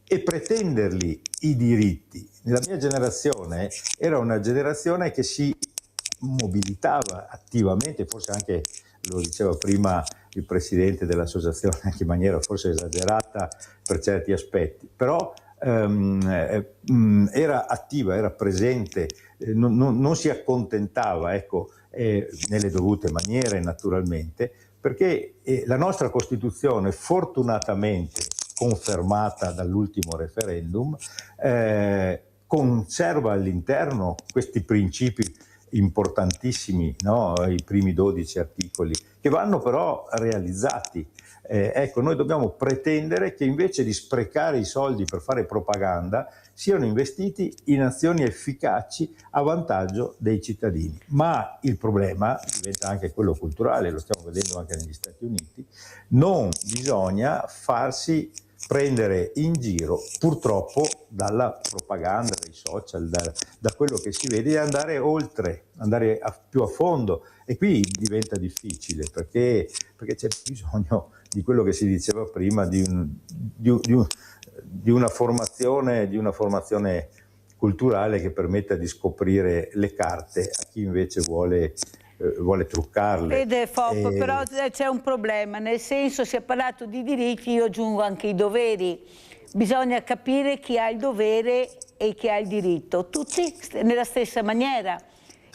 e pretenderli i diritti. Nella mia generazione era una generazione che si mobilitava attivamente, forse anche, lo diceva prima il presidente dell'associazione, anche in maniera forse esagerata per certi aspetti, però era attiva, era presente, non si accontentava, ecco, nelle dovute maniere naturalmente, perché la nostra Costituzione, fortunatamente confermata dall'ultimo referendum, conserva all'interno questi principi importantissimi, no? I primi 12 articoli, che vanno però realizzati. Ecco, noi dobbiamo pretendere che invece di sprecare i soldi per fare propaganda siano investiti in azioni efficaci a vantaggio dei cittadini. Ma il problema diventa anche quello culturale, lo stiamo vedendo anche negli Stati Uniti, non bisogna farsi prendere in giro purtroppo dalla propaganda, dai social, da quello che si vede, e andare oltre, andare più a fondo, e qui diventa difficile perché c'è bisogno di quello che si diceva prima, di una formazione culturale che permetta di scoprire le carte a chi invece vuole truccarle. Vede Foppo, però c'è un problema, nel senso, si è parlato di diritti, io aggiungo anche i doveri. Bisogna capire chi ha il dovere e chi ha il diritto, tutti nella stessa maniera.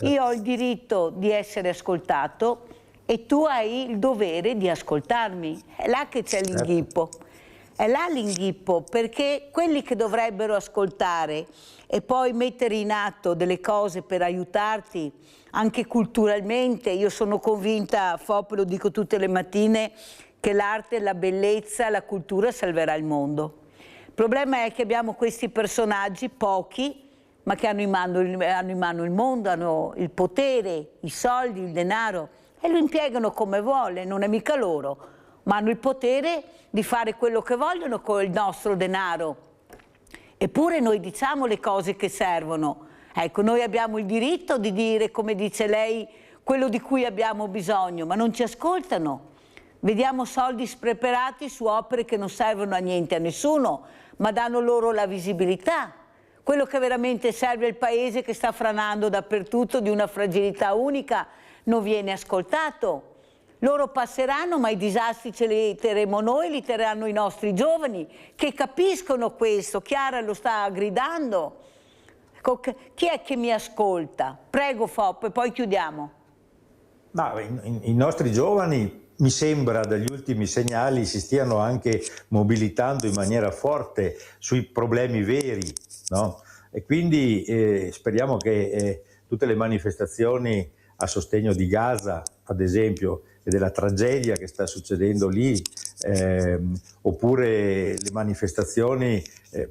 Io ho il diritto di essere ascoltato e tu hai il dovere di ascoltarmi. È là che c'è l'inghippo. È là l'inghippo, perché quelli che dovrebbero ascoltare e poi mettere in atto delle cose per aiutarti anche culturalmente, io sono convinta, Fop, lo dico tutte le mattine, che l'arte, la bellezza, la cultura salverà il mondo. Il problema è che abbiamo questi personaggi, pochi, ma che hanno in mano il mondo, hanno il potere, i soldi, il denaro, e lo impiegano come vuole, non è mica loro, ma hanno il potere di fare quello che vogliono con il nostro denaro. Eppure noi diciamo le cose che servono. Ecco, noi abbiamo il diritto di dire, come dice lei, quello di cui abbiamo bisogno, ma non ci ascoltano. Vediamo soldi spreparati su opere che non servono a niente, a nessuno, ma danno loro la visibilità. Quello che veramente serve al paese, che sta franando dappertutto, di una fragilità unica, non viene ascoltato. Loro passeranno, ma i disastri ce li terremo noi, li terranno i nostri giovani, che capiscono questo. Chiara lo sta gridando. Ecco, chi è che mi ascolta? Prego Fop, e poi chiudiamo. I nostri giovani, mi sembra dagli ultimi segnali, si stiano anche mobilitando in maniera forte sui problemi veri, no? E quindi speriamo che tutte le manifestazioni a sostegno di Gaza, ad esempio, e della tragedia che sta succedendo lì, oppure le manifestazioni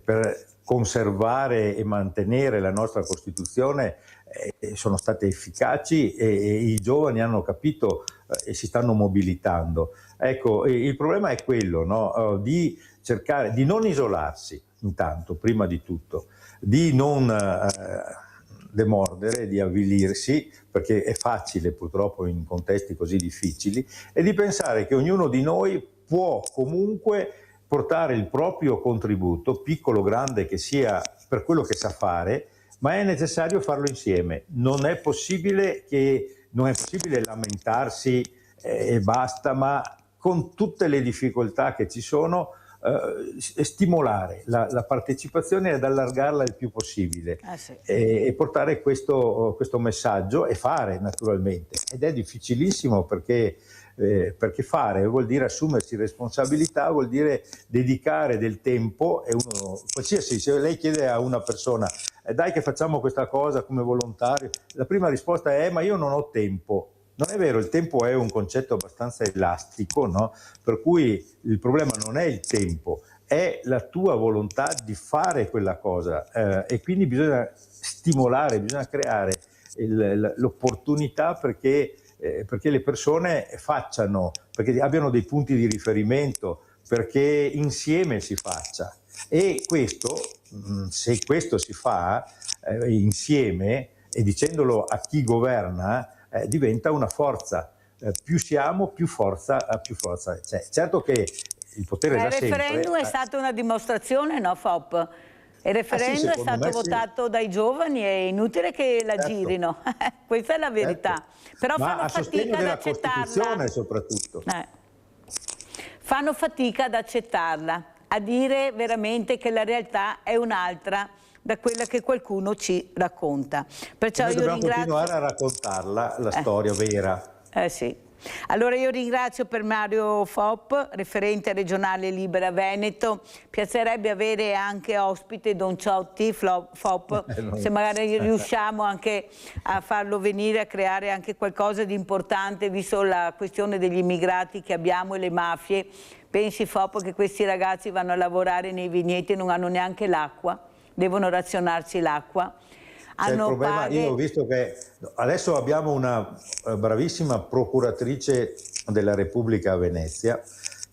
per conservare e mantenere la nostra Costituzione, sono state efficaci e i giovani hanno capito e si stanno mobilitando. Ecco, il problema è quello, no? Di cercare di non isolarsi, intanto, prima di tutto, di non demordere, di avvilirsi, perché è facile purtroppo in contesti così difficili, e di pensare che ognuno di noi può comunque portare il proprio contributo, piccolo o grande che sia, per quello che sa fare, ma è necessario farlo insieme. Non è possibile lamentarsi e basta, ma con tutte le difficoltà che ci sono, stimolare la partecipazione ad allargarla il più possibile, sì. e portare questo messaggio, e fare naturalmente. Ed è difficilissimo perché fare vuol dire assumersi responsabilità, vuol dire dedicare del tempo, e uno qualsiasi, se lei chiede a una persona dai che facciamo questa cosa come volontario, la prima risposta è ma io non ho tempo. Non è vero, il tempo è un concetto abbastanza elastico, no? Per cui il problema non è il tempo, è la tua volontà di fare quella cosa, e quindi bisogna stimolare, bisogna creare l'opportunità perché le persone facciano, perché abbiano dei punti di riferimento, perché insieme si faccia. E questo, se questo si fa insieme e dicendolo a chi governa, diventa una forza. Più siamo, più forza c'è. Certo che il potere da sempre... Il referendum è stata una dimostrazione, no, Fop? Il referendum è stato votato dai giovani, è inutile che la girino, questa è la verità. Però fanno fatica ad accettarla. Soprattutto. Fanno fatica ad accettarla, a dire veramente che la realtà è un'altra da quella che qualcuno ci racconta. Perciò noi dobbiamo continuare a raccontarla, la storia vera. Sì. Allora io ringrazio Piermario Fop, referente regionale Libera Veneto. Piacerebbe avere anche ospite Don Ciotti, Fop, se magari riusciamo anche a farlo venire, a creare anche qualcosa di importante, visto la questione degli immigrati che abbiamo e le mafie. Pensi, Fop, che questi ragazzi vanno a lavorare nei vigneti e non hanno neanche l'acqua, devono razionarsi l'acqua. C'è il problema, io ho visto che adesso abbiamo una bravissima procuratrice della Repubblica a Venezia,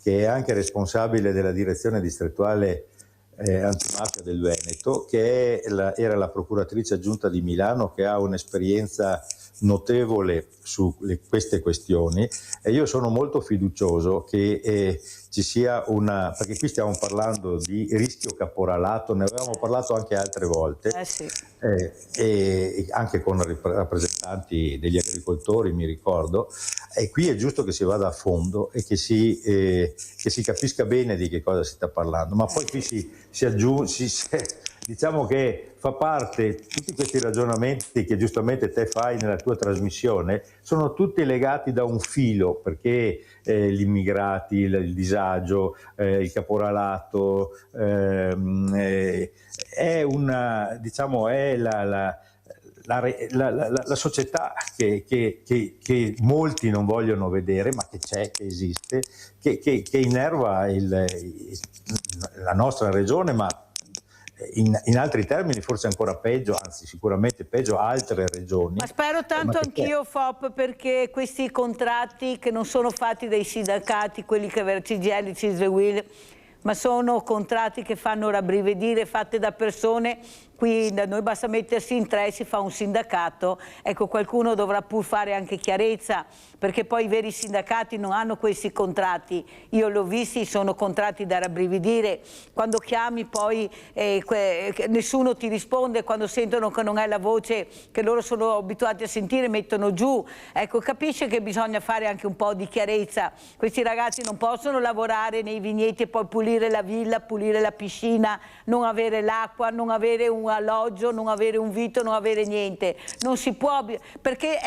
che è anche responsabile della direzione distrettuale antimafia del Veneto, che era la procuratrice aggiunta di Milano, che ha un'esperienza notevole su queste questioni, e io sono molto fiducioso che ci sia perché qui stiamo parlando di rischio caporalato, ne avevamo parlato anche altre volte, e anche con rappresentanti degli agricoltori, mi ricordo, e qui è giusto che si vada a fondo e che si capisca bene di che cosa si sta parlando, ma poi qui si aggiunge, diciamo che fa parte, tutti questi ragionamenti che giustamente te fai nella tua trasmissione, sono tutti legati da un filo, perché gli immigrati, il disagio, il caporalato, è la società che molti non vogliono vedere, ma che c'è, che esiste, che innerva la nostra regione, ma in altri termini forse ancora peggio, anzi sicuramente peggio altre regioni. Ma spero tanto anch'io, Fop, perché questi contratti che non sono fatti dai sindacati, quelli che CGIL, CISL e UIL, ma sono contratti che fanno rabbrividire, fatte da persone. Qui da noi basta mettersi in tre, si fa un sindacato. Ecco, qualcuno dovrà pur fare anche chiarezza, perché poi i veri sindacati non hanno questi contratti. Io li ho visti, sono contratti da rabbrividire. Quando chiami poi nessuno ti risponde, quando sentono che non è la voce che loro sono abituati a sentire, mettono giù. Ecco, capisce che bisogna fare anche un po' di chiarezza. Questi ragazzi non possono lavorare nei vigneti e poi pulire la villa, pulire la piscina, non avere l'acqua, non avere un alloggio, non avere un vitto, non avere niente. Non si può, perché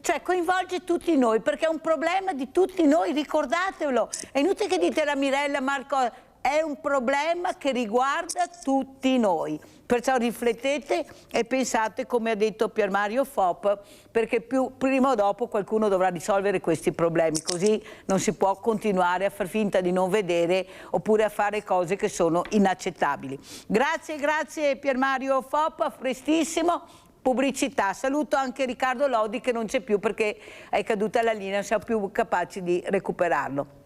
cioè coinvolge tutti noi, perché è un problema di tutti noi, ricordatevelo. È inutile che dite la Mirella, Marco, è un problema che riguarda tutti noi. Perciò riflettete e pensate, come ha detto Piermario Fop, perché prima o dopo qualcuno dovrà risolvere questi problemi, così non si può continuare a far finta di non vedere oppure a fare cose che sono inaccettabili. Grazie Piermario Fop, a prestissimo. Pubblicità, saluto anche Riccardo Lodi che non c'è più perché è caduta la linea, non siamo più capaci di recuperarlo.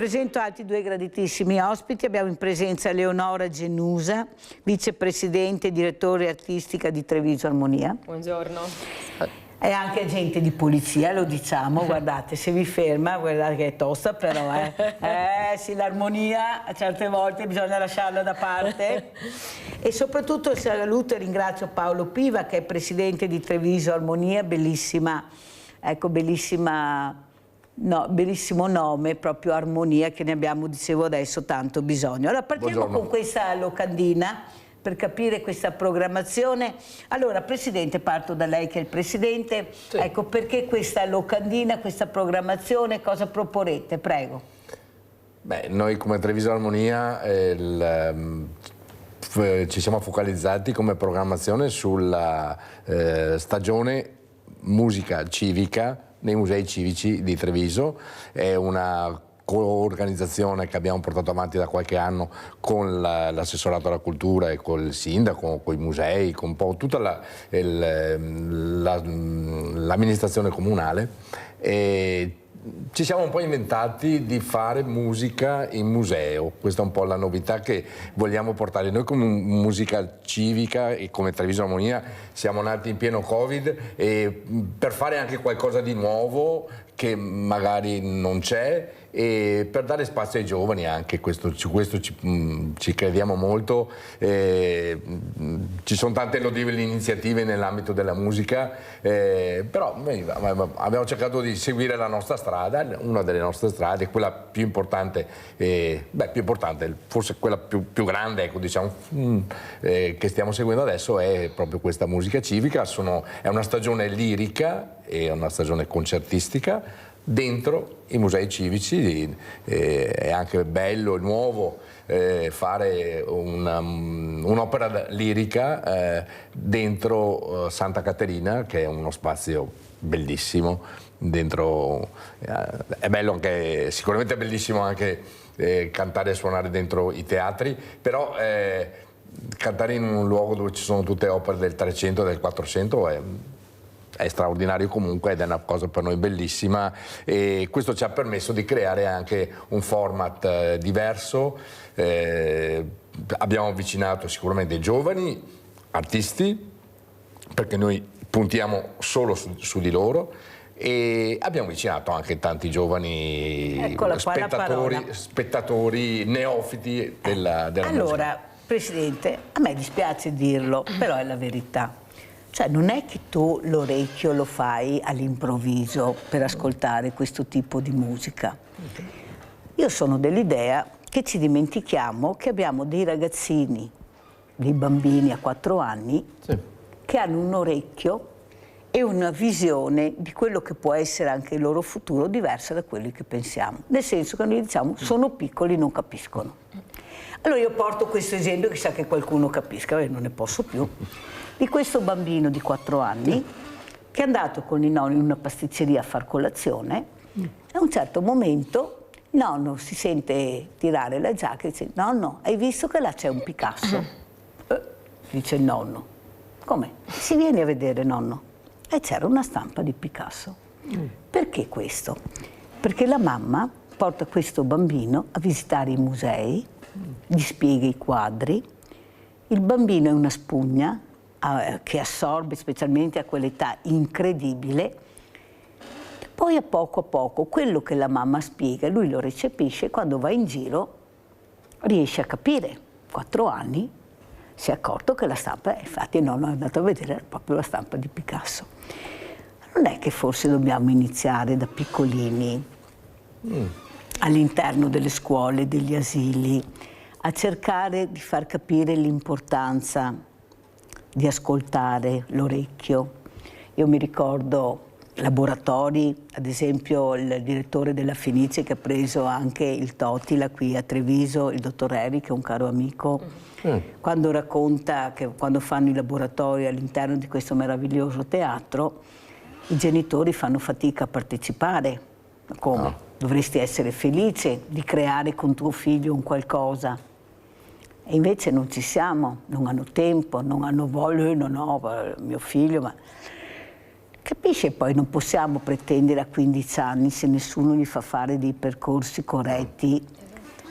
Presento altri due graditissimi ospiti. Abbiamo in presenza Leonora Genusa, vicepresidente e direttore artistica di Treviso Armonia. Buongiorno. È anche agente di polizia, lo diciamo, guardate, se vi ferma, guardate che è tosta però, sì, l'armonia certe volte bisogna lasciarla da parte. E soprattutto saluto e ringrazio Paolo Piva, che è presidente di Treviso Armonia, bellissima, ecco, bellissima No, bellissimo nome, proprio armonia, che ne abbiamo, dicevo adesso, tanto bisogno. Allora partiamo con questa locandina per capire questa programmazione. Allora, Presidente, parto da lei che è il Presidente. Sì. Ecco, perché questa locandina, questa programmazione, cosa proporrete? Prego. Beh, noi come Treviso Armonia ci siamo focalizzati come programmazione sulla stagione musica civica nei musei civici di Treviso. È una co-organizzazione che abbiamo portato avanti da qualche anno con l'assessorato alla cultura e col sindaco, con i musei, con un po' tutta l'amministrazione comunale. E ci siamo un po' inventati di fare musica in museo. Questa è un po' la novità che vogliamo portare. Noi come musica civica e come Treviso Armonia siamo nati in pieno Covid, e per fare anche qualcosa di nuovo che magari non c'è, e per dare spazio ai giovani anche, questo ci crediamo molto. Ci sono tante lodevoli iniziative nell'ambito della musica, però abbiamo cercato di seguire la nostra strada, una delle nostre strade, quella più importante, forse quella più grande, ecco, diciamo, che stiamo seguendo adesso è proprio questa musica civica. È una stagione lirica e una stagione concertistica dentro i musei civici. È anche bello e nuovo fare un'opera lirica dentro Santa Caterina, che è uno spazio bellissimo. Dentro è bello anche, sicuramente è bellissimo anche cantare e suonare dentro i teatri, però cantare in un luogo dove ci sono tutte opere del 300 e del 400 è straordinario comunque, ed è una cosa per noi bellissima, e questo ci ha permesso di creare anche un format diverso. Abbiamo avvicinato sicuramente i giovani artisti, perché noi puntiamo solo su di loro, e abbiamo avvicinato anche tanti giovani spettatori neofiti della allora, musica. Presidente, a me dispiace dirlo, però è la verità. Cioè, non è che tu l'orecchio lo fai all'improvviso per ascoltare questo tipo di musica. Io sono dell'idea che ci dimentichiamo che abbiamo dei ragazzini, dei bambini a 4 anni, che hanno un orecchio e una visione di quello che può essere anche il loro futuro diversa da quelli che pensiamo. Nel senso che noi diciamo, sono piccoli, non capiscono. Allora io porto questo esempio, chissà che qualcuno capisca, non ne posso più, di questo bambino di 4 anni che è andato con i nonni in una pasticceria a far colazione, e a un certo momento il nonno si sente tirare la giacca e dice: nonno, hai visto che là c'è un Picasso? Dice il nonno: come? Si vieni a vedere, nonno. E c'era una stampa di Picasso. Perché questo? Perché la mamma porta questo bambino a visitare i musei, gli spiega i quadri, il bambino è una spugna che assorbe, specialmente a quell'età incredibile, e poi a poco quello che la mamma spiega lui lo recepisce, e quando va in giro riesce a capire. 4 anni si è accorto che la stampa, infatti il nonno è andato a vedere proprio la stampa di Picasso. Non è che forse dobbiamo iniziare da piccolini, all'interno delle scuole, degli asili, a cercare di far capire l'importanza di ascoltare l'orecchio. Io mi ricordo laboratori, ad esempio il direttore della Fenice, che ha preso anche il Totila qui a Treviso, il dottor Eri, che è un caro amico, quando racconta che quando fanno i laboratori all'interno di questo meraviglioso teatro, i genitori fanno fatica a partecipare. Come? Dovresti essere felice di creare con tuo figlio un qualcosa. E invece non ci siamo, non hanno tempo, non hanno voglia, mio figlio, ma capisce? Poi non possiamo pretendere a 15 anni, se nessuno gli fa fare dei percorsi corretti,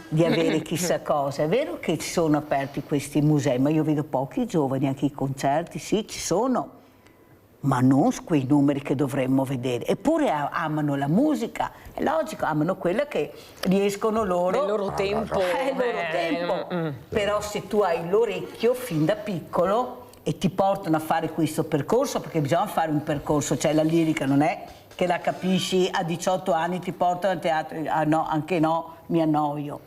di avere chissà cosa. È vero che ci sono aperti questi musei, ma io vedo pochi giovani, anche i concerti, sì, ci sono, ma non quei numeri che dovremmo vedere. Eppure amano la musica, è logico, amano quella che riescono loro. Nel loro tempo. È il loro tempo. Però se tu hai l'orecchio fin da piccolo e ti portano a fare questo percorso, perché bisogna fare un percorso, cioè la lirica non è che la capisci, a 18 anni ti portano al teatro, ah no, anche no, mi annoio.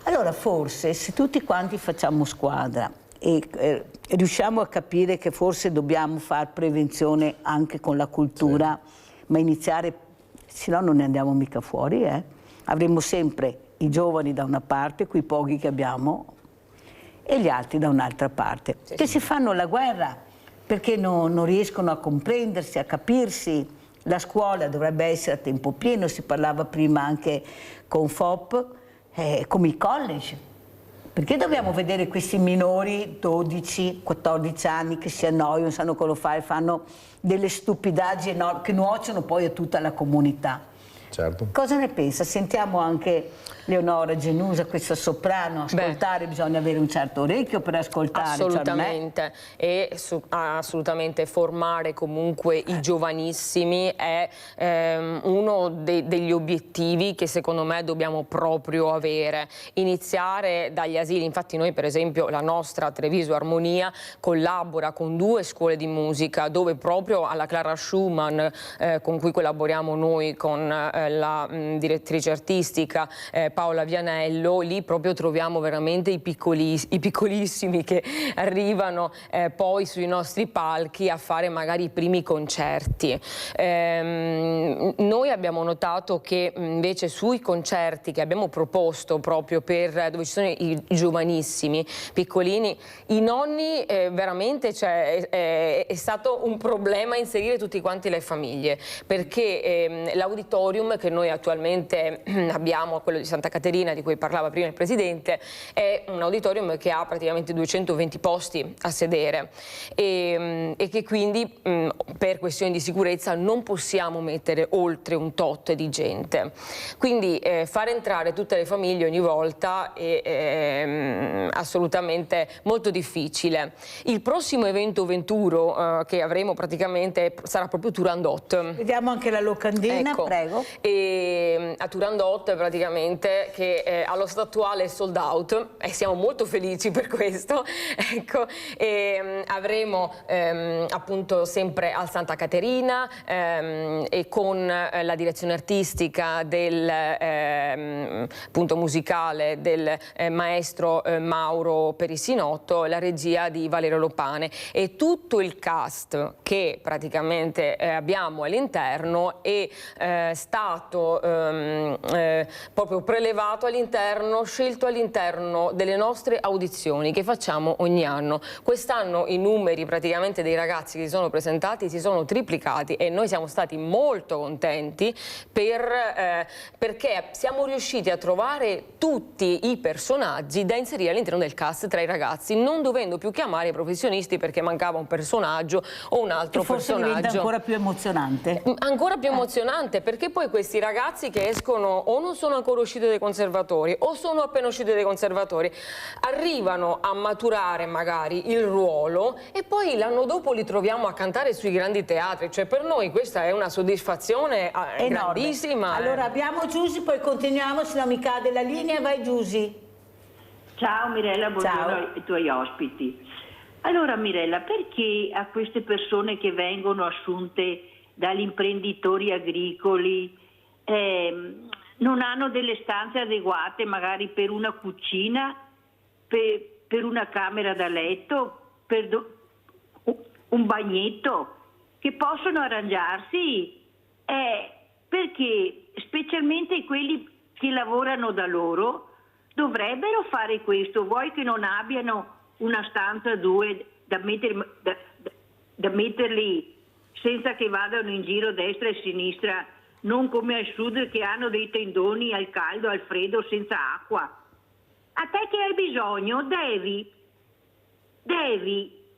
Allora forse se tutti quanti facciamo squadra e riusciamo a capire che forse dobbiamo fare prevenzione anche con la cultura, ma iniziare, se no non ne andiamo mica fuori, avremo sempre i giovani da una parte, quei pochi che abbiamo, e gli altri da un'altra parte, che si fanno la guerra perché non riescono a comprendersi, a capirsi. La scuola dovrebbe essere a tempo pieno, si parlava prima anche con FOP, come i college. Perché dobbiamo vedere questi minori, 12, 14 anni, che si annoiano, sanno cosa fare, fanno delle stupidaggini che nuociono poi a tutta la comunità? Certo. Cosa ne pensa? Sentiamo anche Leonora Genusa, questa soprano. Ascoltare, bisogna avere un certo orecchio per ascoltare. Assolutamente, e assolutamente formare comunque i giovanissimi è uno degli obiettivi che secondo me dobbiamo proprio avere. Iniziare dagli asili, infatti noi per esempio la nostra Treviso Armonia collabora con 2 scuole di musica dove proprio alla Clara Schumann, con cui collaboriamo noi con la direttrice artistica Paola Vianello, lì proprio troviamo veramente i piccolissimi che arrivano poi sui nostri palchi a fare magari i primi concerti. Noi abbiamo notato che invece sui concerti che abbiamo proposto proprio per dove ci sono i giovanissimi, piccolini, i nonni veramente è stato un problema inserire tutti quanti le famiglie, perché l'auditorium che noi attualmente abbiamo, quello di Santa Caterina di cui parlava prima il Presidente, è un auditorium che ha praticamente 220 posti a sedere e che quindi per questioni di sicurezza non possiamo mettere oltre un tot di gente. Quindi far entrare tutte le famiglie ogni volta è assolutamente molto difficile. Il prossimo evento Venturo che avremo praticamente sarà proprio Turandot. Vediamo anche la locandina, ecco. Prego. E a Turandot praticamente che allo stato attuale è sold out e siamo molto felici per questo, ecco, e avremo appunto sempre al Santa Caterina e con la direzione artistica del appunto musicale del maestro Mauro Perissinotto, la regia di Valerio Lopane e tutto il cast che praticamente abbiamo all'interno è stato proprio prelevato all'interno, scelto all'interno delle nostre audizioni che facciamo ogni anno. Quest'anno i numeri praticamente dei ragazzi che si sono presentati si sono triplicati e noi siamo stati molto contenti perché siamo riusciti a trovare tutti i personaggi da inserire all'interno del cast tra i ragazzi, non dovendo più chiamare i professionisti perché mancava un personaggio o un altro forse personaggio. Diventa ancora più emozionante. Ancora più emozionante, perché poi questi ragazzi che escono o non sono ancora usciti dai conservatori o sono appena usciti dai conservatori arrivano a maturare magari il ruolo e poi l'anno dopo li troviamo a cantare sui grandi teatri, cioè per noi questa è una soddisfazione grandissima. Allora abbiamo Giusy, poi continuiamo, se no mi cade la linea. Vai Giusy. Ciao Mirella, buongiorno ai tuoi ospiti. Allora Mirella, perché a queste persone che vengono assunte dagli imprenditori agricoli non hanno delle stanze adeguate magari per una cucina, per una camera da letto, per un bagnetto, che possono arrangiarsi? Perché specialmente quelli che lavorano da loro dovrebbero fare questo, vuoi che non abbiano una stanza o due da metterli senza che vadano in giro a destra e a sinistra, non come al sud che hanno dei tendoni al caldo, al freddo, senza acqua. A te che hai bisogno devi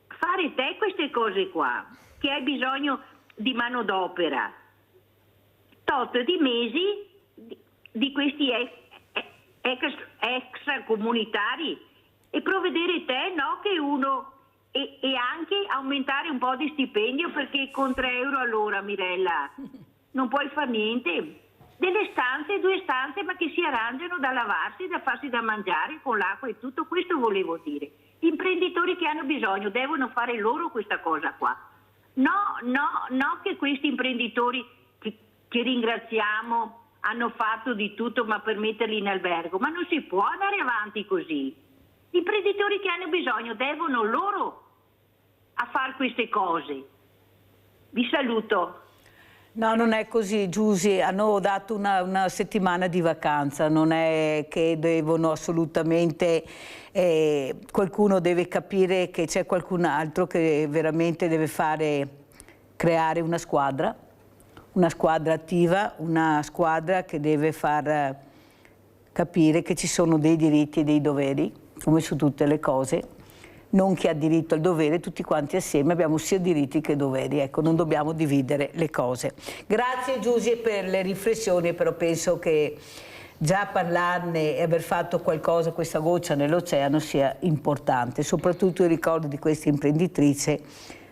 fare te queste cose qua, che hai bisogno di manodopera, tot di mesi di questi extracomunitari e provvedere te, no, che uno e anche aumentare un po' di stipendio, perché con 3 euro all'ora, Mirella, non puoi fare niente. Delle stanze, 2 stanze, ma che si arrangiano da lavarsi, da farsi da mangiare con l'acqua e tutto questo volevo dire. Gli imprenditori che hanno bisogno devono fare loro questa cosa qua. No, che questi imprenditori che ringraziamo, hanno fatto di tutto ma per metterli in albergo, ma non si può andare avanti così. Gli imprenditori che hanno bisogno devono loro a fare queste cose. Vi saluto. No, non è così, Giusy, hanno dato una settimana di vacanza, non è che devono assolutamente, qualcuno deve capire che c'è qualcun altro che veramente deve creare una squadra attiva, una squadra che deve far capire che ci sono dei diritti e dei doveri, come su tutte le cose. Non chi ha diritto al dovere, tutti quanti assieme abbiamo sia diritti che doveri, ecco, non dobbiamo dividere le cose. Grazie Giusy per le riflessioni, però penso che già parlarne e aver fatto qualcosa, questa goccia nell'oceano, sia importante, soprattutto il ricordo di questa imprenditrice.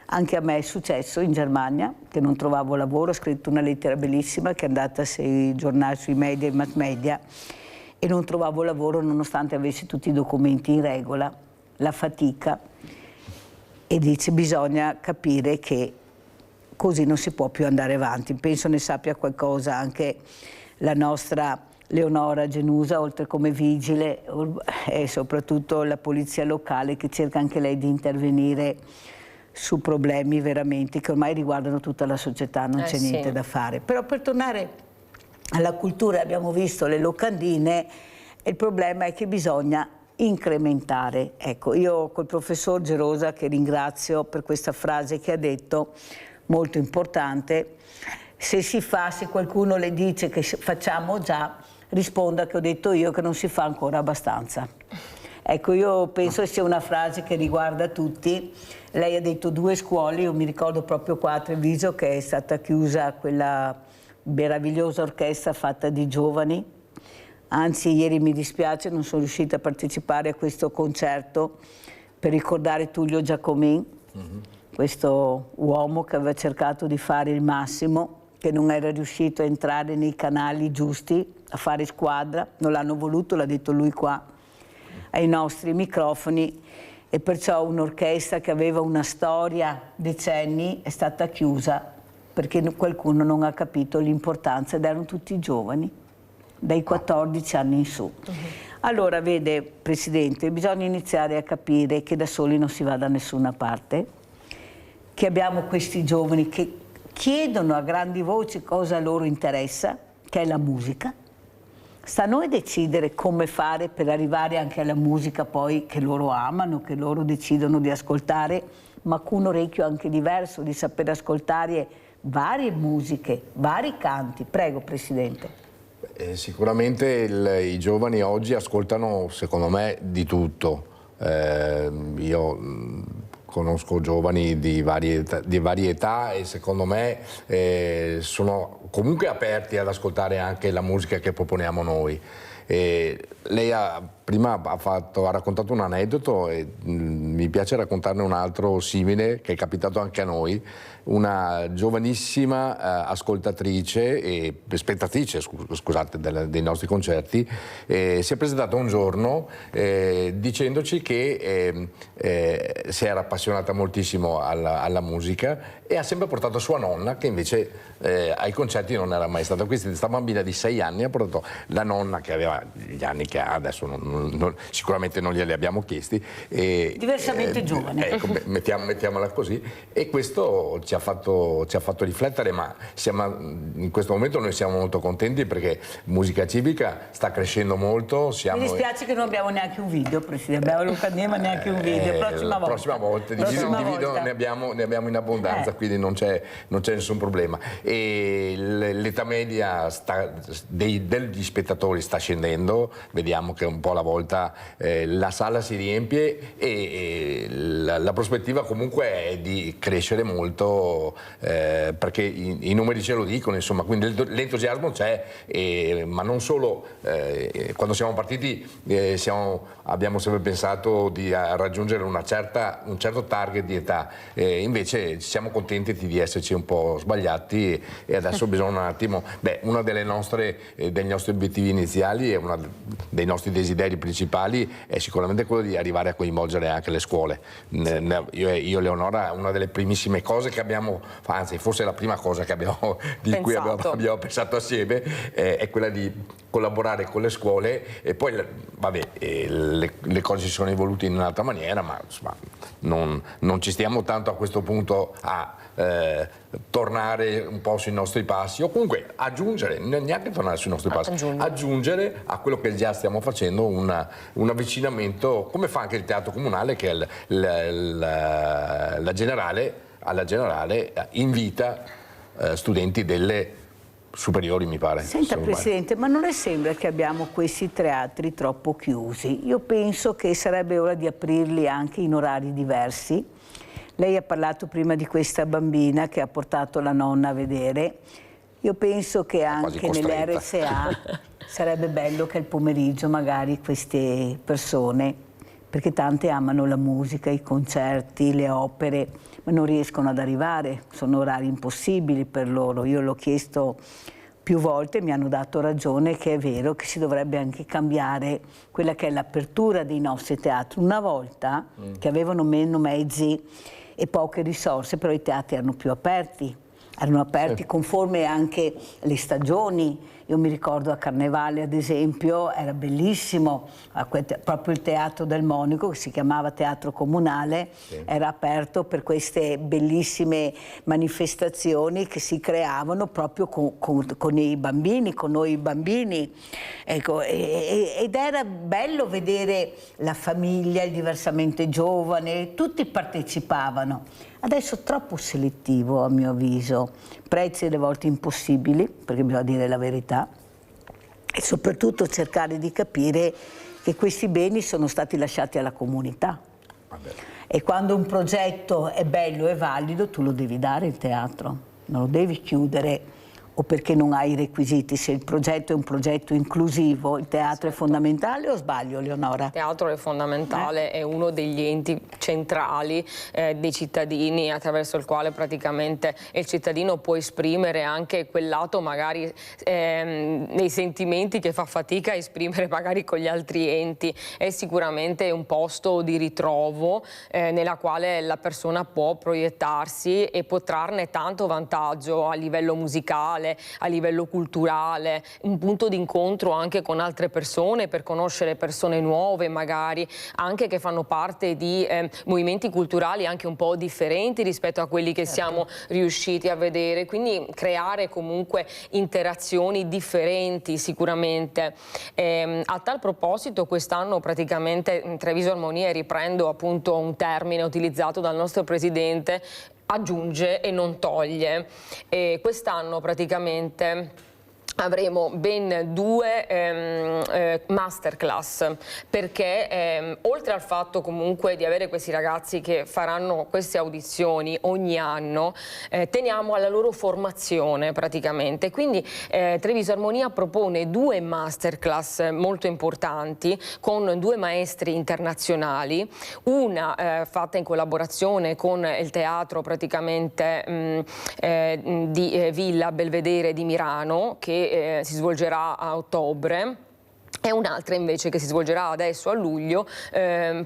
Anche a me è successo in Germania, che non trovavo lavoro, ho scritto una lettera bellissima che è andata sui giornali, sui media, in mass media, e non trovavo lavoro nonostante avessi tutti i documenti in regola. La fatica, e dice bisogna capire che così non si può più andare avanti. Penso ne sappia qualcosa anche la nostra Leonora Genusa, oltre come vigile, e soprattutto la polizia locale che cerca anche lei di intervenire su problemi veramente che ormai riguardano tutta la società, non c'è niente da fare. Però per tornare alla cultura, abbiamo visto le locandine, e il problema è che bisogna incrementare. Ecco, io col professor Gerosa, che ringrazio per questa frase che ha detto, molto importante, se qualcuno le dice che facciamo già, risponda che ho detto io che non si fa ancora abbastanza. Ecco, io penso che sia una frase che riguarda tutti. Lei ha detto 2 scuole, io mi ricordo proprio qua a Treviso che è stata chiusa quella meravigliosa orchestra fatta di giovani. Anzi, ieri mi dispiace, non sono riuscita a partecipare a questo concerto per ricordare Tullio Giacomin, questo uomo che aveva cercato di fare il massimo, che non era riuscito a entrare nei canali giusti, a fare squadra, non l'hanno voluto, l'ha detto lui qua ai nostri microfoni, e perciò un'orchestra che aveva una storia decenni è stata chiusa perché qualcuno non ha capito l'importanza, ed erano tutti giovani, dai 14 anni in su. Allora, vede, Presidente, bisogna iniziare a capire che da soli non si va da nessuna parte, che abbiamo questi giovani che chiedono a grandi voci cosa loro interessa, che è la musica. Sta a noi decidere come fare per arrivare anche alla musica poi che loro amano, che loro decidono di ascoltare, ma con un orecchio anche diverso, di saper ascoltare varie musiche, vari canti. Prego, Presidente. Sicuramente i giovani oggi ascoltano, secondo me, di tutto. Io conosco giovani di varie età e secondo me sono comunque aperti ad ascoltare anche la musica che proponiamo noi. Lei prima ha raccontato un aneddoto e mi piace raccontarne un altro simile che è capitato anche a noi. Una giovanissima ascoltatrice e spettatrice, scusate, dei nostri concerti, si è presentata un giorno dicendoci che si era appassionata moltissimo alla musica e ha sempre portato sua nonna, che invece ai concerti non era mai stata. Questa bambina di 6 anni ha portato la nonna, che aveva gli anni che ha, adesso sicuramente non glieli abbiamo chiesti. Diversamente giovane. Ecco, mettiamola così. E questo ci ha fatto riflettere, ma in questo momento noi siamo molto contenti perché Musica Civica sta crescendo molto. Mi dispiace che non abbiamo neanche un video, Presidente, abbiamo locandine ma neanche un video. Prossima volta. Di video ne abbiamo in abbondanza, quindi non c'è nessun problema. E l'età media degli spettatori sta scendendo, vediamo che un po' alla volta la sala si riempie e la prospettiva comunque è di crescere molto, perché i numeri ce lo dicono, insomma, quindi l'entusiasmo c'è, ma non solo. Quando siamo partiti abbiamo sempre pensato di raggiungere un certo target di età, invece siamo contenti di esserci un po' sbagliati e adesso bisogna un attimo, uno dei nostri obiettivi iniziali e uno dei nostri desideri principali è sicuramente quello di arrivare a coinvolgere anche le scuole. Io e Eleonora, una delle primissime cose che abbiamo, anzi forse la prima cosa che cui abbiamo pensato assieme, è quella di collaborare con le scuole, e poi le cose si sono evolute in un'altra maniera, ma insomma, non ci stiamo tanto a questo punto a tornare un po' sui nostri passi, o comunque aggiungere, neanche tornare sui nostri passi, aggiungere a quello che già stiamo facendo un avvicinamento, come fa anche il Teatro Comunale, che alla Generale invita studenti delle superiori, mi pare. Senta Presidente, ma non le sembra che abbiamo questi teatri troppo chiusi? Io penso che sarebbe ora di aprirli anche in orari diversi. Lei ha parlato prima di questa bambina che ha portato la nonna a vedere. Io penso che anche nelle RSA sarebbe bello che al pomeriggio magari queste persone, perché tante amano la musica, i concerti, le opere, ma non riescono ad arrivare, sono orari impossibili per loro. Io l'ho chiesto più volte, mi hanno dato ragione che è vero che si dovrebbe anche cambiare quella che è l'apertura dei nostri teatri. Una volta che avevano meno mezzi e poche risorse, però i teatri erano più aperti. Erano aperti conforme anche le stagioni. Io mi ricordo a Carnevale, ad esempio, era bellissimo, proprio il Teatro del Monico, che si chiamava Teatro Comunale, era aperto per queste bellissime manifestazioni che si creavano proprio con i bambini, con noi bambini. Ecco, ed era bello vedere la famiglia, il diversamente giovane, tutti partecipavano. Adesso troppo selettivo, a mio avviso, prezzi delle volte impossibili, perché bisogna dire la verità, e soprattutto cercare di capire che questi beni sono stati lasciati alla comunità. E quando un progetto è bello e valido, tu lo devi dare il teatro, non lo devi chiudere o perché non hai i requisiti. Se il progetto è un progetto inclusivo, il teatro è fondamentale, o sbaglio, Leonora? Il teatro è fondamentale, è uno degli enti centrali dei cittadini, attraverso il quale praticamente il cittadino può esprimere anche quel lato magari nei sentimenti che fa fatica a esprimere magari con gli altri enti. È sicuramente un posto di ritrovo nella quale la persona può proiettarsi e può trarne tanto vantaggio a livello musicale, a livello culturale, un punto d'incontro anche con altre persone, per conoscere persone nuove magari, anche che fanno parte di movimenti culturali anche un po' differenti rispetto a quelli che siamo riusciti a vedere, quindi creare comunque interazioni differenti sicuramente. A tal proposito quest'anno praticamente Treviso Armonia, riprendo appunto un termine utilizzato dal nostro Presidente, aggiunge e non toglie, e quest'anno praticamente avremo ben 2 masterclass, perché oltre al fatto comunque di avere questi ragazzi che faranno queste audizioni ogni anno, teniamo alla loro formazione praticamente. Quindi Treviso Armonia propone 2 masterclass molto importanti con 2 maestri internazionali, una fatta in collaborazione con il teatro praticamente di Villa Belvedere di Milano, che si svolgerà a ottobre, e un'altra invece che si svolgerà adesso a luglio,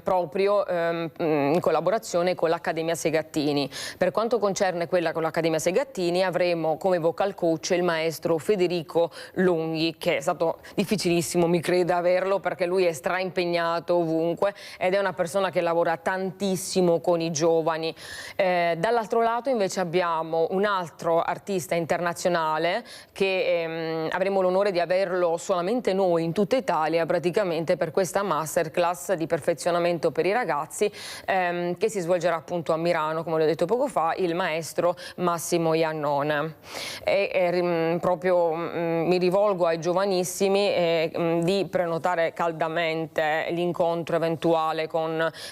proprio in collaborazione con l'Accademia Segattini. Per quanto concerne quella con l'Accademia Segattini, avremo come vocal coach il maestro Federico Longhi, che è stato difficilissimo, mi creda, averlo, perché lui è straimpegnato ovunque ed è una persona che lavora tantissimo con i giovani. Dall'altro lato invece abbiamo un altro artista internazionale che avremo l'onore di averlo solamente noi in tutta Italia, praticamente, per questa masterclass di perfezionamento per i ragazzi che si svolgerà appunto a Milano, come ho detto poco fa, il maestro Massimo Iannone. Proprio mi rivolgo ai giovanissimi di prenotare caldamente l'incontro eventuale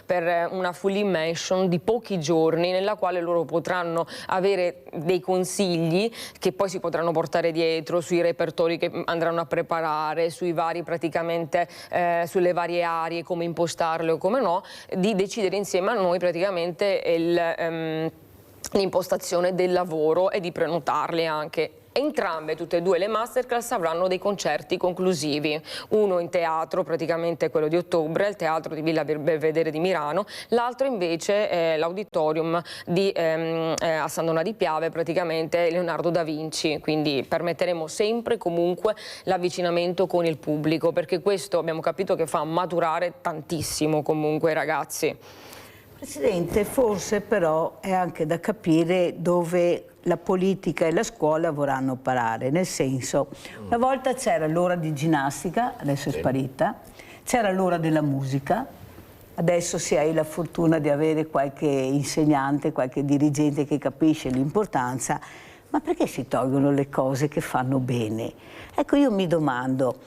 per una full immersion di pochi giorni, nella quale loro potranno avere dei consigli che poi si potranno portare dietro sui repertori che andranno a preparare, sui vari praticamente sulle varie aree, come impostarle o come no, di decidere insieme a noi praticamente l'impostazione del lavoro e di prenotarle anche Entrambe, tutte e due le masterclass, avranno dei concerti conclusivi, uno in teatro, praticamente quello di ottobre, il teatro di Villa Belvedere di Milano, l'altro invece è l'auditorium a San Donà di Piave, praticamente Leonardo da Vinci, quindi permetteremo sempre e comunque l'avvicinamento con il pubblico, perché questo abbiamo capito che fa maturare tantissimo comunque i ragazzi. Presidente, forse però è anche da capire dove la politica e la scuola vorranno parare, nel senso, una volta c'era l'ora di ginnastica, adesso è sparita, c'era l'ora della musica, adesso se hai la fortuna di avere qualche insegnante, qualche dirigente che capisce l'importanza, ma perché si tolgono le cose che fanno bene? Ecco, io mi domando,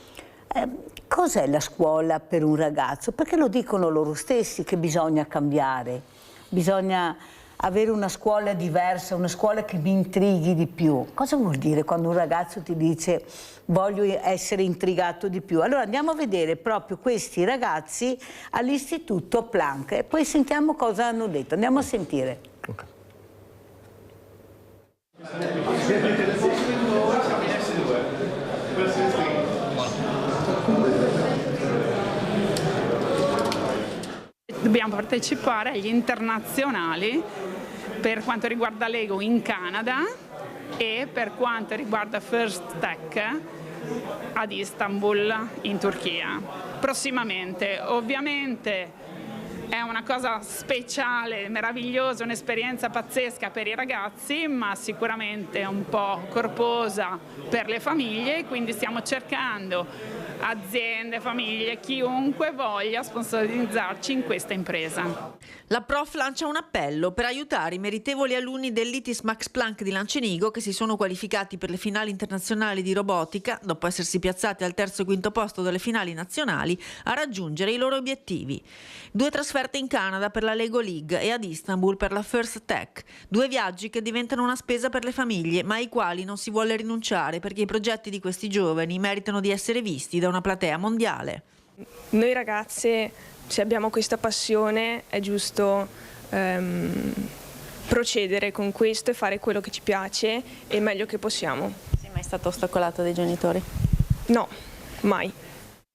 cos'è la scuola per un ragazzo? Perché lo dicono loro stessi che bisogna cambiare, bisogna avere una scuola diversa, una scuola che mi intrighi di più. Cosa vuol dire quando un ragazzo ti dice voglio essere intrigato di più? Allora andiamo a vedere proprio questi ragazzi all'Istituto Planck e poi sentiamo cosa hanno detto. Andiamo a sentire. Dobbiamo partecipare agli internazionali per quanto riguarda Lego in Canada e per quanto riguarda First Tech ad Istanbul in Turchia. Prossimamente, ovviamente è una cosa speciale, meravigliosa, un'esperienza pazzesca per i ragazzi, ma sicuramente un po' corposa per le famiglie, quindi stiamo cercando aziende, famiglie, chiunque voglia sponsorizzarci in questa impresa. La prof lancia un appello per aiutare i meritevoli alunni dell'ITIS Max Planck di Lancenigo che si sono qualificati per le finali internazionali di robotica, dopo essersi piazzati al terzo e quinto posto delle finali nazionali, a raggiungere i loro obiettivi. 2 trasferte in Canada per la Lego League e ad Istanbul per la First Tech, 2 viaggi che diventano una spesa per le famiglie, ma ai quali non si vuole rinunciare perché i progetti di questi giovani meritano di essere visti da una platea mondiale. Noi ragazze, se abbiamo questa passione, è giusto procedere con questo e fare quello che ci piace e meglio che possiamo. Sei mai stato ostacolato dai genitori? No, mai.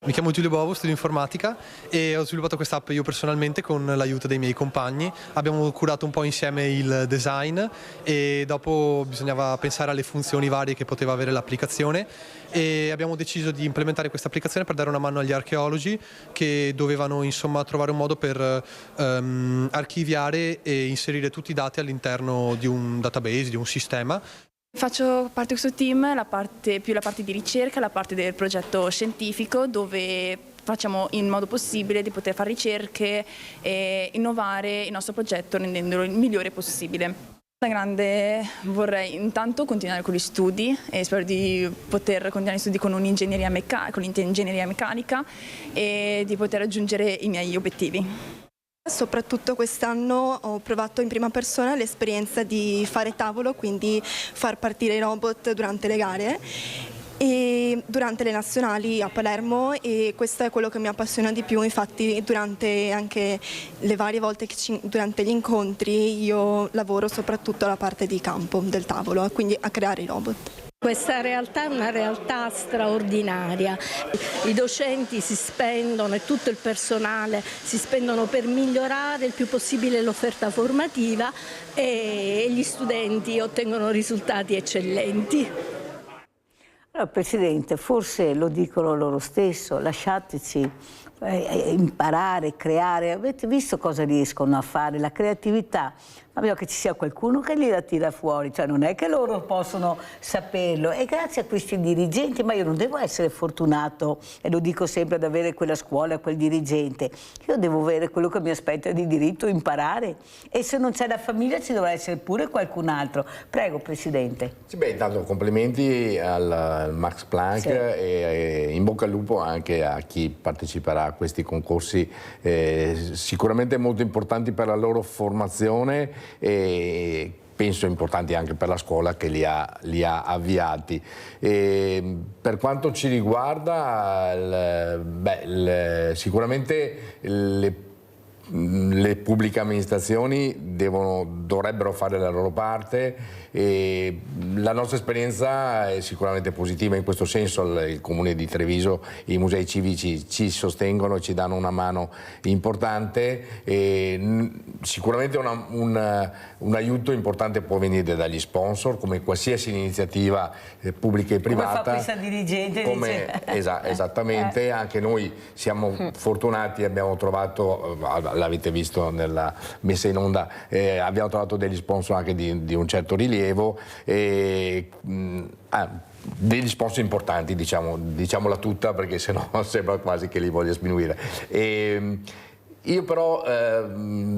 Mi chiamo Giulio Bovo, studio informatica e ho sviluppato quest'app io personalmente con l'aiuto dei miei compagni. Abbiamo curato un po' insieme il design e dopo bisognava pensare alle funzioni varie che poteva avere l'applicazione e abbiamo deciso di implementare questa applicazione per dare una mano agli archeologi che dovevano insomma trovare un modo per archiviare e inserire tutti i dati all'interno di un database, di un sistema. Faccio parte di questo team, più la parte di ricerca, la parte del progetto scientifico, dove facciamo in modo possibile di poter fare ricerche e innovare il nostro progetto rendendolo il migliore possibile. Da grande vorrei intanto continuare con gli studi e spero di poter continuare gli studi con l'ingegneria meccanica e di poter raggiungere i miei obiettivi. Soprattutto quest'anno ho provato in prima persona l'esperienza di fare tavolo, quindi far partire i robot durante le gare e durante le nazionali a Palermo, e questo è quello che mi appassiona di più. Infatti durante anche le varie volte durante gli incontri io lavoro soprattutto alla parte di campo del tavolo, quindi a creare i robot. Questa realtà è una realtà straordinaria, i docenti si spendono e tutto il personale si spendono per migliorare il più possibile l'offerta formativa e gli studenti ottengono risultati eccellenti. Allora, Presidente, forse lo dicono loro stesso, lasciateci imparare, creare. Avete visto cosa riescono a fare? La creatività, ma bisogna che ci sia qualcuno che li la tira fuori, cioè non è che loro possono saperlo, e grazie a questi dirigenti, ma io non devo essere fortunato, e lo dico sempre, ad avere quella scuola, quel dirigente, io devo avere quello che mi aspetta di diritto, imparare, e se non c'è la famiglia ci dovrà essere pure qualcun altro. Prego, Presidente. Sì, beh, intanto complimenti al Max Planck, sì, e in bocca al lupo anche a chi parteciperà a questi concorsi sicuramente molto importanti per la loro formazione e penso importanti anche per la scuola che li ha avviati. Per quanto ci riguarda, sicuramente le pubbliche amministrazioni dovrebbero fare la loro parte, e la nostra esperienza è sicuramente positiva in questo senso. Il Comune di Treviso, i musei civici ci sostengono e ci danno una mano importante, e sicuramente un aiuto importante può venire dagli sponsor, come qualsiasi iniziativa pubblica e privata. Come fa questa dirigente? Esattamente, anche noi siamo fortunati, abbiamo trovato, l'avete visto nella messa in onda, abbiamo trovato degli sponsor anche di un certo rilievo, degli sponsor importanti, diciamola tutta, perché sennò sembra quasi che li voglia sminuire. Io però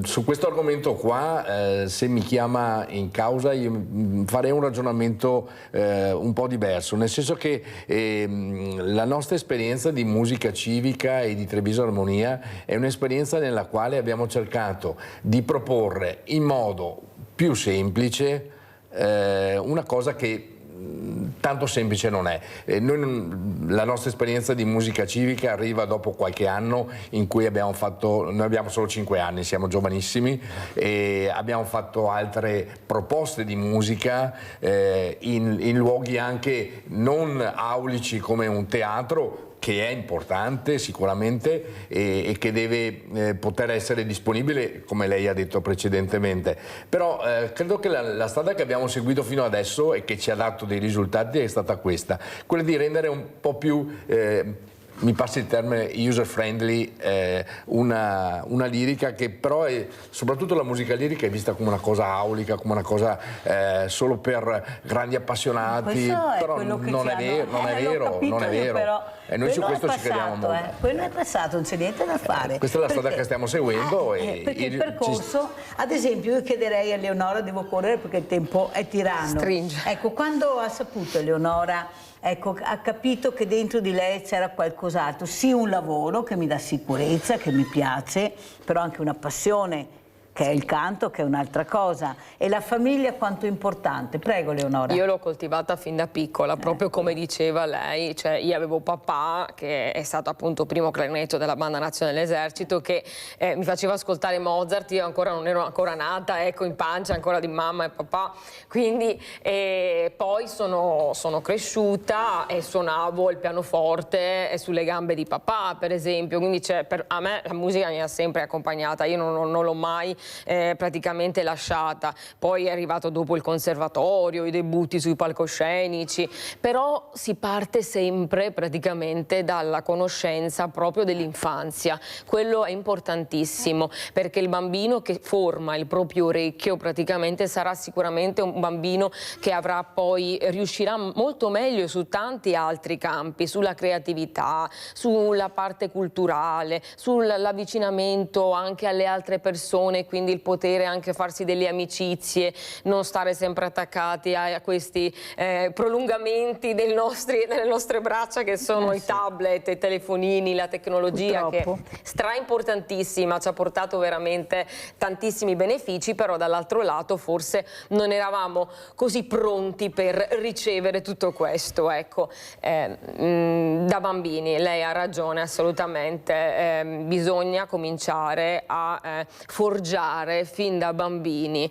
su questo argomento qua, se mi chiama in causa, io farei un ragionamento un po' diverso, nel senso che la nostra esperienza di musica civica e di Treviso Armonia è un'esperienza nella quale abbiamo cercato di proporre in modo più semplice una cosa che tanto semplice non è. La nostra esperienza di musica civica arriva dopo qualche anno in cui noi abbiamo solo 5 anni, siamo giovanissimi, e abbiamo fatto altre proposte di musica in luoghi anche non aulici come un teatro, che è importante sicuramente e che deve poter essere disponibile, come lei ha detto precedentemente. Però credo che la strada che abbiamo seguito fino adesso e che ci ha dato dei risultati è stata questa, quella di rendere un po' più mi passi il termine user friendly, una lirica che però soprattutto la musica lirica è vista come una cosa aulica, come una cosa solo per grandi appassionati, però non è vero. Però e noi su questo ci crediamo molto. Quello è passato, non c'è niente da fare. Questa è la strada che stiamo seguendo. Perché il percorso, ad esempio, io chiederei a Eleonora, devo correre perché il tempo è tiranno. Stringe. Ecco, quando ha saputo Eleonora, ha capito che dentro di lei c'era qualcos'altro, sì, un lavoro che mi dà sicurezza, che mi piace, però anche una passione, che è il canto, che è un'altra cosa. E la famiglia quanto è importante? Prego, Leonora. Io l'ho coltivata fin da piccola, proprio come diceva lei, cioè io avevo papà che è stato appunto primo clarinetto della Banda Nazionale dell'Esercito, che mi faceva ascoltare Mozart, io ancora non ero ancora nata, ecco, in pancia ancora di mamma e papà, quindi poi sono cresciuta e suonavo il pianoforte sulle gambe di papà, per esempio, quindi a me la musica mi ha sempre accompagnata, io non l'ho mai praticamente lasciata. Poi è arrivato dopo il conservatorio, i debutti sui palcoscenici, però si parte sempre praticamente dalla conoscenza proprio dell'infanzia. Quello è importantissimo, perché il bambino che forma il proprio orecchio praticamente sarà sicuramente un bambino che riuscirà molto meglio su tanti altri campi, sulla creatività, sulla parte culturale, sull'avvicinamento anche alle altre persone, quindi il potere anche farsi delle amicizie, non stare sempre attaccati a questi prolungamenti delle nostre braccia che sono i tablet, i telefonini, la tecnologia, purtroppo, che è stra importantissima, ci ha portato veramente tantissimi benefici, però dall'altro lato forse non eravamo così pronti per ricevere tutto questo, ecco. Da bambini, lei ha ragione assolutamente, bisogna cominciare a forgiare fin da bambini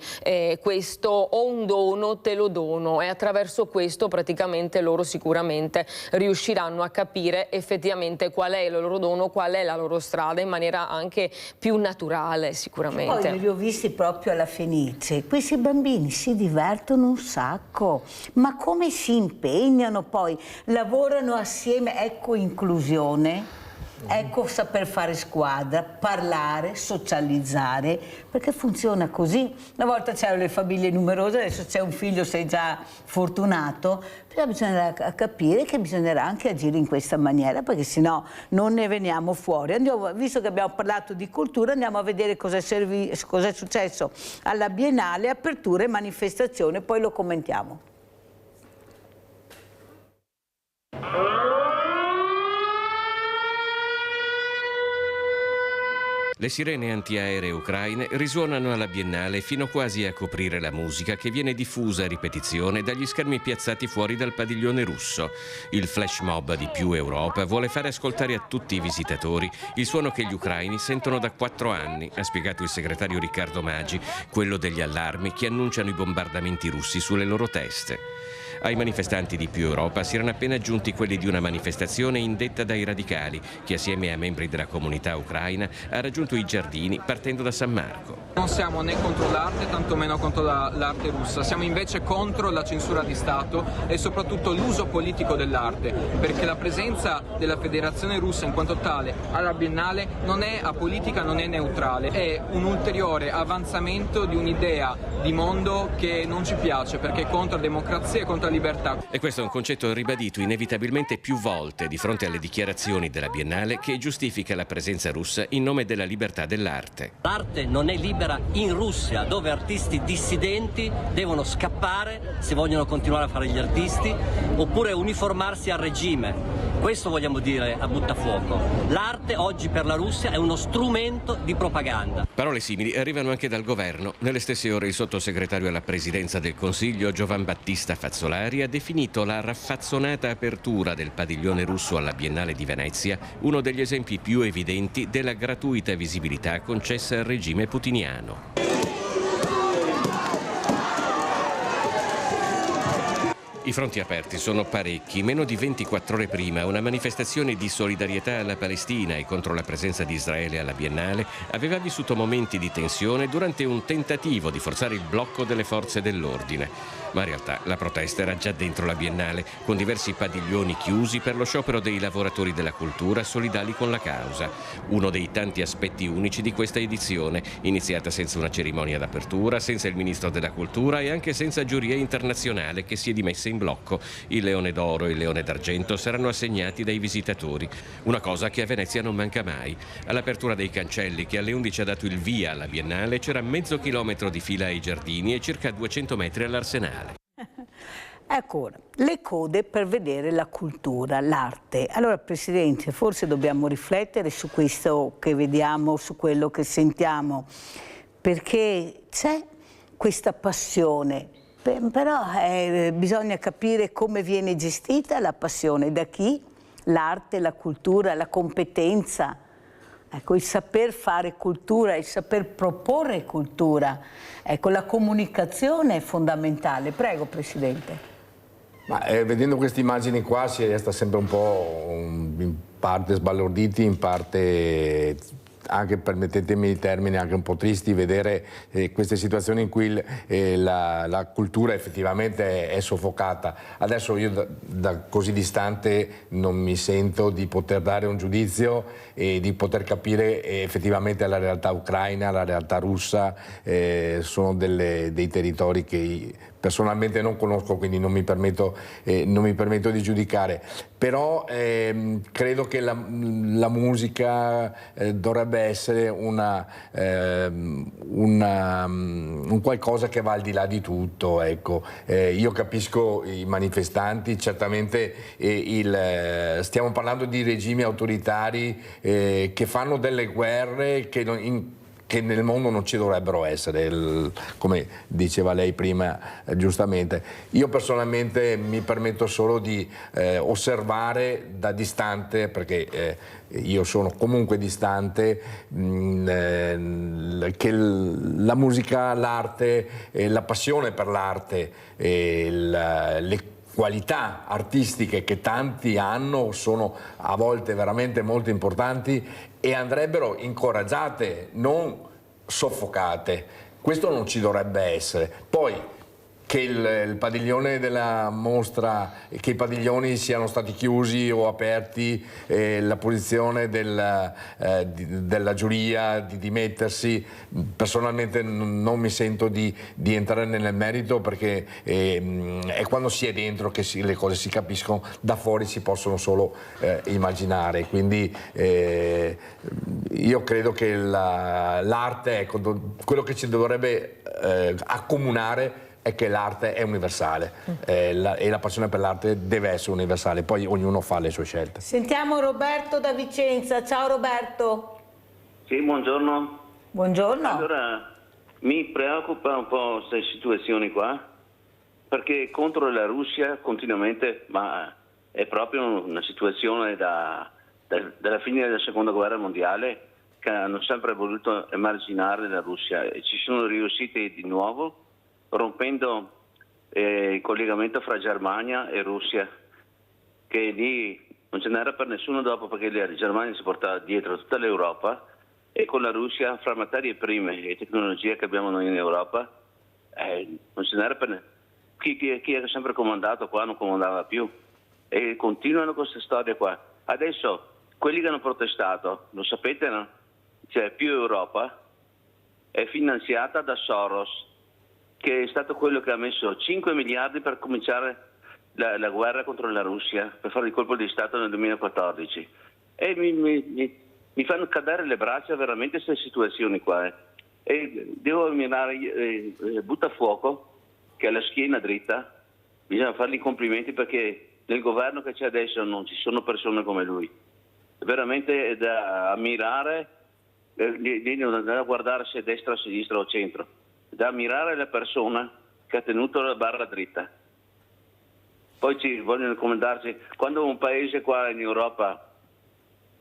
questo ho un dono, te lo dono, e attraverso questo praticamente loro sicuramente riusciranno a capire effettivamente qual è il loro dono, qual è la loro strada in maniera anche più naturale sicuramente. Poi li ho visti proprio alla Fenice, questi bambini si divertono un sacco, ma come si impegnano, poi lavorano assieme, ecco inclusione. Ecco saper fare squadra, parlare, socializzare, perché funziona così. Una volta c'erano le famiglie numerose, adesso c'è un figlio, sei già fortunato, però bisognerà capire che bisognerà anche agire in questa maniera, perché sennò non ne veniamo fuori. Visto che abbiamo parlato di cultura, andiamo a vedere cosa è successo alla Biennale, apertura e manifestazione, poi lo commentiamo. Le sirene antiaeree ucraine risuonano alla Biennale fino quasi a coprire la musica che viene diffusa a ripetizione dagli schermi piazzati fuori dal padiglione russo. Il flash mob di Più Europa vuole fare ascoltare a tutti i visitatori il suono che gli ucraini sentono da 4 anni, ha spiegato il segretario Riccardo Maggi, quello degli allarmi che annunciano i bombardamenti russi sulle loro teste. Ai manifestanti di Più Europa si erano appena aggiunti quelli di una manifestazione indetta dai radicali, che assieme a membri della comunità ucraina ha raggiunto i giardini partendo da San Marco. Non siamo né contro l'arte, tantomeno contro l'arte russa, siamo invece contro la censura di Stato e soprattutto l'uso politico dell'arte, perché la presenza della Federazione Russa in quanto tale alla Biennale non è apolitica, non è neutrale, è un ulteriore avanzamento di un'idea di mondo che non ci piace, perché è contro la democrazia e contro la libertà. E questo è un concetto ribadito inevitabilmente più volte di fronte alle dichiarazioni della Biennale che giustifica la presenza russa in nome della libertà dell'arte. L'arte non è libera in Russia, dove artisti dissidenti devono scappare se vogliono continuare a fare gli artisti, oppure uniformarsi al regime. Questo vogliamo dire a buttafuoco. L'arte oggi per la Russia è uno strumento di propaganda. Parole simili arrivano anche dal governo. Nelle stesse ore il sottosegretario alla presidenza del Consiglio Giovan Battista Fazzolari ha definito la raffazzonata apertura del padiglione russo alla Biennale di Venezia uno degli esempi più evidenti della gratuita visibilità concessa al regime putiniano. I fronti aperti sono parecchi. Meno di 24 ore prima, una manifestazione di solidarietà alla Palestina e contro la presenza di Israele alla Biennale aveva vissuto momenti di tensione durante un tentativo di forzare il blocco delle forze dell'ordine. Ma in realtà la protesta era già dentro la Biennale, con diversi padiglioni chiusi per lo sciopero dei lavoratori della cultura solidali con la causa. Uno dei tanti aspetti unici di questa edizione, iniziata senza una cerimonia d'apertura, senza il ministro della cultura e anche senza giuria internazionale che si è dimessa in blocco. Il Leone d'Oro e il Leone d'Argento saranno assegnati dai visitatori, una cosa che a Venezia non manca mai. All'apertura dei cancelli, che alle 11 ha dato il via alla Biennale, c'era mezzo chilometro di fila ai giardini e circa 200 metri all'Arsenale. Ecco ora, le code per vedere la cultura, l'arte. Allora, Presidente, forse dobbiamo riflettere su questo che vediamo, su quello che sentiamo, perché c'è questa passione, però bisogna capire come viene gestita la passione, da chi, l'arte, la cultura, la competenza. Ecco, il saper fare cultura, il saper proporre cultura. Ecco, la comunicazione è fondamentale. Prego, Presidente. Ma, vedendo queste immagini qua si resta sempre un po' in parte sbalorditi, in parte anche, permettetemi il termine, anche un po' tristi vedere queste situazioni in cui la cultura effettivamente è soffocata. Adesso io da così distante non mi sento di poter dare un giudizio e di poter capire effettivamente la realtà ucraina, la realtà russa, sono dei territori che personalmente non conosco, quindi non mi permetto di giudicare, però credo che la musica dovrebbe essere un qualcosa che va al di là di tutto. Ecco. Io capisco i manifestanti, certamente stiamo parlando di regimi autoritari che fanno delle guerre che nel mondo non ci dovrebbero essere, come diceva lei prima giustamente. Io personalmente mi permetto solo di osservare da distante, perché io sono comunque distante, che la musica, l'arte, la passione per l'arte, le qualità artistiche che tanti hanno sono a volte veramente molto importanti e andrebbero incoraggiate, non soffocate. Questo non ci dovrebbe essere. Poi che il padiglione della mostra, che i padiglioni siano stati chiusi o aperti, la posizione della giuria di dimettersi, personalmente non mi sento di entrare nel merito, perché è quando si è dentro che le cose si capiscono, da fuori si possono solo immaginare. Quindi io credo che l'arte, ecco, quello che ci dovrebbe accomunare è che l'arte è universale e la passione per l'arte deve essere universale, poi ognuno fa le sue scelte. Sentiamo Roberto da Vicenza. Ciao Roberto. Sì, buongiorno. Buongiorno. Allora, mi preoccupa un po' queste situazioni qua, perché contro la Russia continuamente, ma è proprio una situazione dalla fine della seconda guerra mondiale, che hanno sempre voluto emarginare la Russia e ci sono riusciti di nuovo, rompendo il collegamento fra Germania e Russia, che lì non ce n'era per nessuno dopo, perché la Germania si portava dietro tutta l'Europa, e con la Russia, fra materie prime e tecnologie che abbiamo noi in Europa, non ce n'era per nessuno. Chi era sempre comandato qua non comandava più, e continuano queste storie qua. Adesso quelli che hanno protestato, lo sapete, no? C'è più Europa, è finanziata da Soros, che è stato quello che ha messo 5 miliardi per cominciare la guerra contro la Russia, per fare il colpo di Stato nel 2014. E mi fanno cadere le braccia veramente queste situazioni qua. E devo ammirare Buttafuoco, che ha la schiena dritta, bisogna fargli i complimenti, perché nel governo che c'è adesso non ci sono persone come lui. Veramente è da ammirare, non da guardare se è destra o sinistra o centro, da ammirare la persona che ha tenuto la barra dritta. Poi ci vogliono comandarci, quando un paese qua in Europa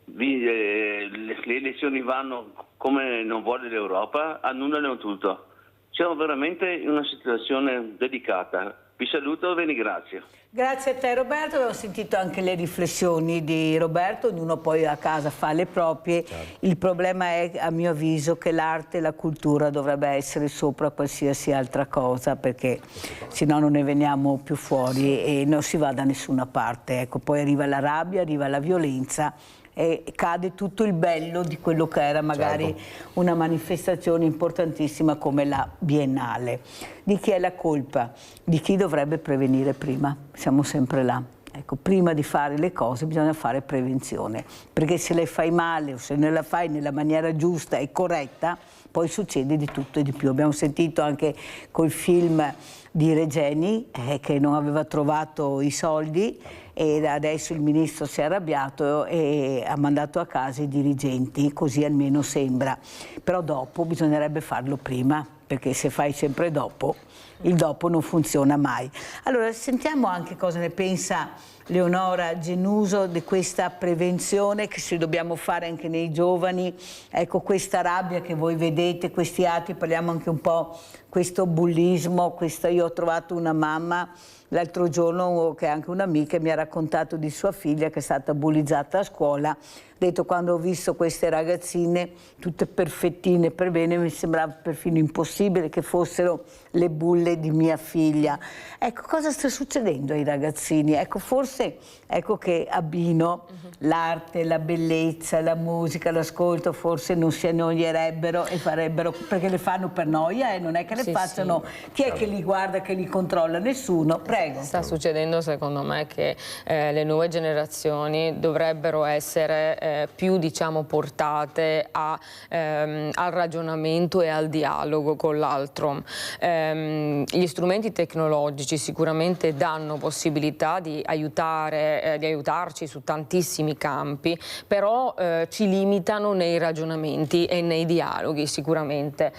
le elezioni vanno come non vuole l'Europa, annullano tutto. Siamo veramente in una situazione delicata. Vi saluto e vi ringrazio. Grazie a te Roberto, abbiamo sentito anche le riflessioni di Roberto, ognuno poi a casa fa le proprie. Il problema è, a mio avviso, che l'arte e la cultura dovrebbe essere sopra qualsiasi altra cosa, perché sennò non ne veniamo più fuori e non si va da nessuna parte. Ecco, poi arriva la rabbia, arriva la violenza e cade tutto il bello di quello che era magari una manifestazione importantissima come la Biennale. Di chi è la colpa? Di chi dovrebbe prevenire prima? Siamo sempre là. Ecco, prima di fare le cose bisogna fare prevenzione, perché se le fai male o se non la fai nella maniera giusta e corretta, poi succede di tutto e di più. Abbiamo sentito anche col film di Regeni che non aveva trovato i soldi, e adesso il ministro si è arrabbiato e ha mandato a casa i dirigenti, così almeno sembra. Però dopo bisognerebbe farlo prima, perché se fai sempre dopo, il dopo non funziona mai. Allora sentiamo anche cosa ne pensa Leonora Genuso di questa prevenzione che si dobbiamo fare anche nei giovani. Ecco, questa rabbia che voi vedete, questi atti, parliamo anche un po' questo bullismo, io ho trovato una mamma l'altro giorno che è anche un'amica, mi ha raccontato di sua figlia che è stata bullizzata a scuola. Ha detto, quando ho visto queste ragazzine tutte perfettine per bene, mi sembrava perfino impossibile che fossero le bulle di mia figlia. Ecco, cosa sta succedendo ai ragazzini? Ecco, forse ecco che abbino l'arte, la bellezza, la musica, l'ascolto, forse non si annoierebbero e farebbero, perché le fanno per noia e non è che le facciano. Chi è che li guarda, che li controlla? Nessuno. Prego. Sta succedendo secondo me che le nuove generazioni dovrebbero essere più, diciamo, portate al ragionamento e al dialogo con l'altro. Gli strumenti tecnologici sicuramente danno possibilità di aiutarci su tantissimi campi, però ci limitano nei ragionamenti e nei dialoghi sicuramente.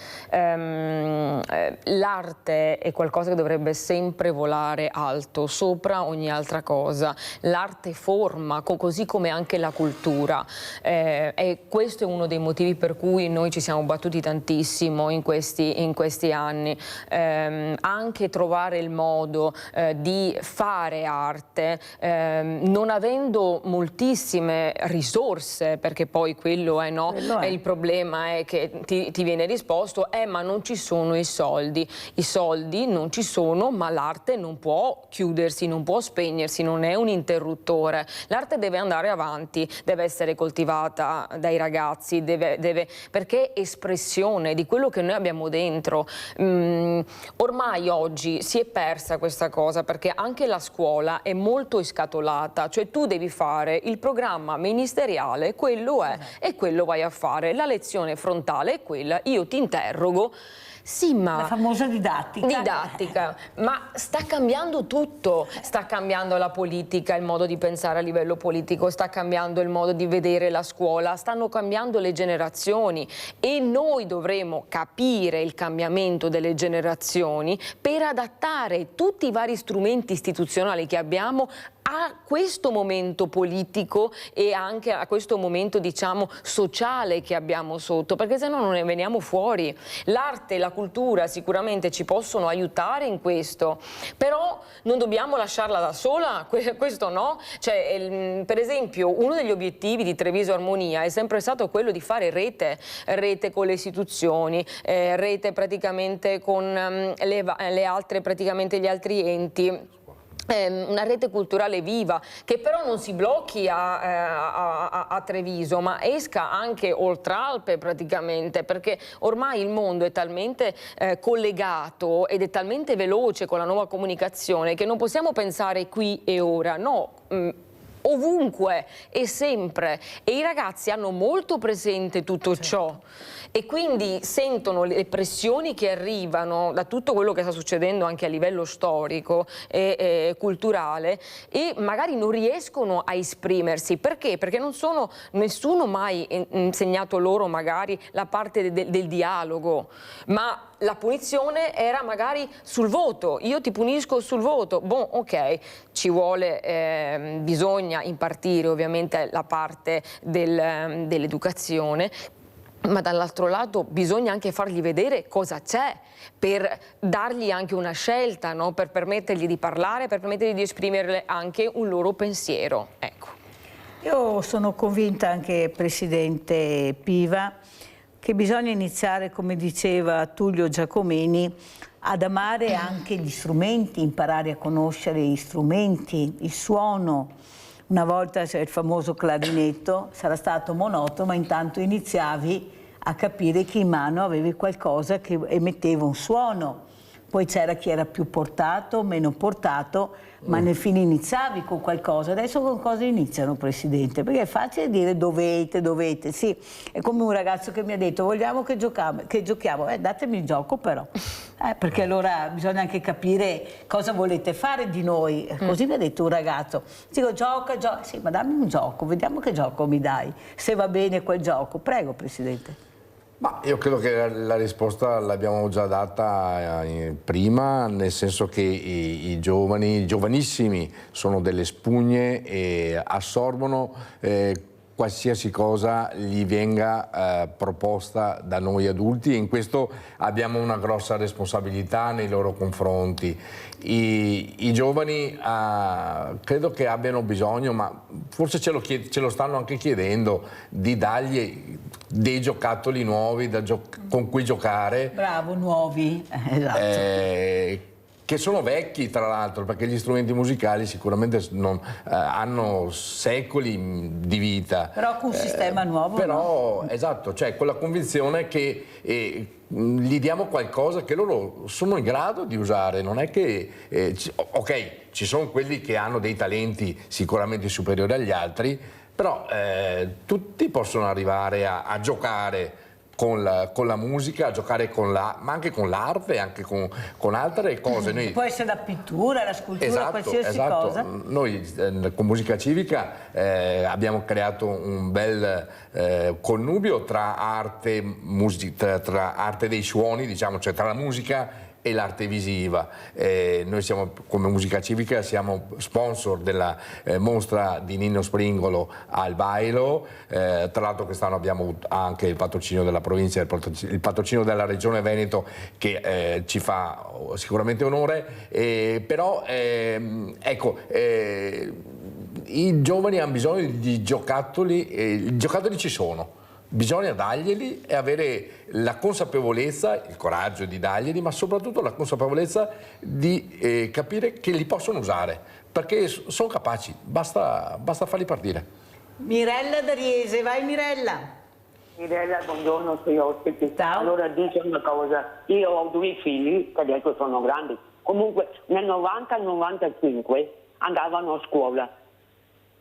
L'arte è qualcosa che dovrebbe sempre volare alto, sopra ogni altra cosa. L'arte forma, così come anche la cultura. E questo è uno dei motivi per cui noi ci siamo battuti tantissimo in questi anni. Anche trovare il modo di fare arte, non avendo moltissime risorse, perché poi quello è, no? È il problema, è che ti viene risposto, ma non ci sono i soldi. I soldi non ci sono, ma l'arte non può chiudersi, non può spegnersi, non è un interruttore. L'arte deve andare avanti, deve essere coltivata dai ragazzi, perché è espressione di quello che noi abbiamo dentro. Ormai oggi si è persa questa cosa, perché anche la scuola è molto iscatolata, cioè tu devi fare il programma ministeriale, quello è, e quello vai a fare. La lezione frontale è quella, io ti interrogo. Sì, ma... La famosa didattica. Didattica, ma sta cambiando tutto, sta cambiando la politica, il modo di pensare a livello politico, sta cambiando il modo di vedere la scuola, stanno cambiando le generazioni e noi dovremo capire il cambiamento delle generazioni per adattare tutti i vari strumenti istituzionali che abbiamo a questo momento politico e anche a questo momento, diciamo, sociale che abbiamo sotto, perché se no non ne veniamo fuori. L'arte e la cultura sicuramente ci possono aiutare in questo, però non dobbiamo lasciarla da sola, questo no. Cioè, per esempio, uno degli obiettivi di Treviso Armonia è sempre stato quello di fare rete con le istituzioni, rete praticamente con le altre, praticamente gli altri enti. Una rete culturale viva che però non si blocchi a Treviso, ma esca anche oltre Alpe praticamente, perché ormai il mondo è talmente collegato ed è talmente veloce con la nuova comunicazione che non possiamo pensare qui e ora, no. Ovunque e sempre, e i ragazzi hanno molto presente tutto ciò e quindi sentono le pressioni che arrivano da tutto quello che sta succedendo anche a livello storico e culturale, e magari non riescono a esprimersi. Perché? Perché nessuno mai insegnato loro magari la parte del dialogo, ma la punizione era magari sul voto, io ti punisco sul voto, ok, ci vuole, bisogna impartire ovviamente la parte dell'educazione, ma dall'altro lato bisogna anche fargli vedere cosa c'è, per dargli anche una scelta, no? Per permettergli di parlare, per permettergli di esprimere anche un loro pensiero. Ecco. Io sono convinta, anche Presidente Piva, che bisogna iniziare, come diceva Tullio Giacomini, ad amare anche gli strumenti, imparare a conoscere gli strumenti, il suono. Una volta c'è il famoso clarinetto, sarà stato monotono, ma intanto iniziavi a capire che in mano avevi qualcosa che emetteva un suono. Poi c'era chi era più portato, meno portato, ma nel fine iniziavi con qualcosa. Adesso con cosa iniziano, Presidente? Perché è facile dire dovete, sì. È come un ragazzo che mi ha detto vogliamo che giochiamo, datemi il gioco però. Perché allora bisogna anche capire cosa volete fare di noi. Così mi ha detto un ragazzo. Dico gioca, sì, ma dammi un gioco, vediamo che gioco mi dai, se va bene quel gioco. Prego, Presidente. Ma io credo che la risposta l'abbiamo già data prima, nel senso che i giovanissimi sono delle spugne e assorbono qualsiasi cosa gli venga proposta da noi adulti, e in questo abbiamo una grossa responsabilità nei loro confronti. I giovani credo che abbiano bisogno, ma forse ce lo stanno anche chiedendo, di dargli dei giocattoli nuovi con cui giocare. Bravo, nuovi, esatto. Che sono vecchi tra l'altro, perché gli strumenti musicali sicuramente hanno secoli di vita. Però con un sistema nuovo. Però, no? Esatto, cioè con la convinzione che gli diamo qualcosa che loro sono in grado di usare. Non è che, ok, ci sono quelli che hanno dei talenti sicuramente superiori agli altri, però tutti possono arrivare a giocare con la musica, a giocare ma anche con l'arte, anche con altre cose. Noi, può essere la pittura, la scultura, esatto, qualsiasi cosa. Noi con Musica Civica abbiamo creato un bel connubio tra arte dei suoni, diciamo, cioè tra la musica e l'arte visiva. Noi siamo, come Musica Civica, siamo sponsor della mostra di Nino Springolo al Bailo. Tra l'altro quest'anno abbiamo anche il patrocinio della provincia, il patrocinio della Regione Veneto, che ci fa sicuramente onore. Però ecco, i giovani hanno bisogno di giocattoli, i giocattoli ci sono. Bisogna darglieli e avere la consapevolezza, il coraggio di darglieli, ma soprattutto la consapevolezza di capire che li possono usare, perché sono capaci, basta farli partire. Mirella da Riese, vai Mirella. Mirella, buongiorno ai suoi ospiti. Ciao. Allora, dice una cosa, io ho 2 figli che adesso sono grandi, comunque nel 90 al 95 andavano a scuola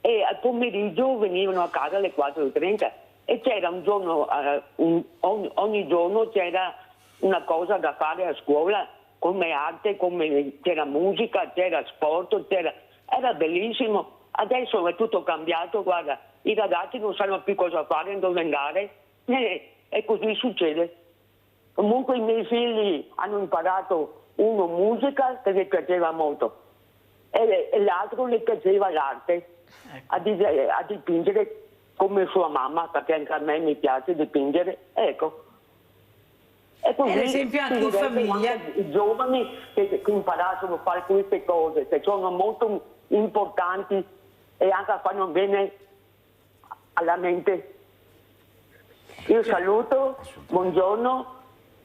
e al pomeriggio venivano a casa alle 4:30. E c'era un giorno, ogni giorno c'era una cosa da fare a scuola come arte, come c'era musica, c'era sport, era bellissimo. Adesso è tutto cambiato, guarda, i ragazzi non sanno più cosa fare, dove andare, e così succede. Comunque i miei figli hanno imparato, uno musica, che gli piaceva molto, e l'altro gli piaceva l'arte, a dipingere come sua mamma, perché anche a me mi piace dipingere, ecco. E così, ad esempio anche in famiglia. Anche i giovani che imparassero a fare queste cose, che sono molto importanti e anche fanno bene alla mente. Io saluto, buongiorno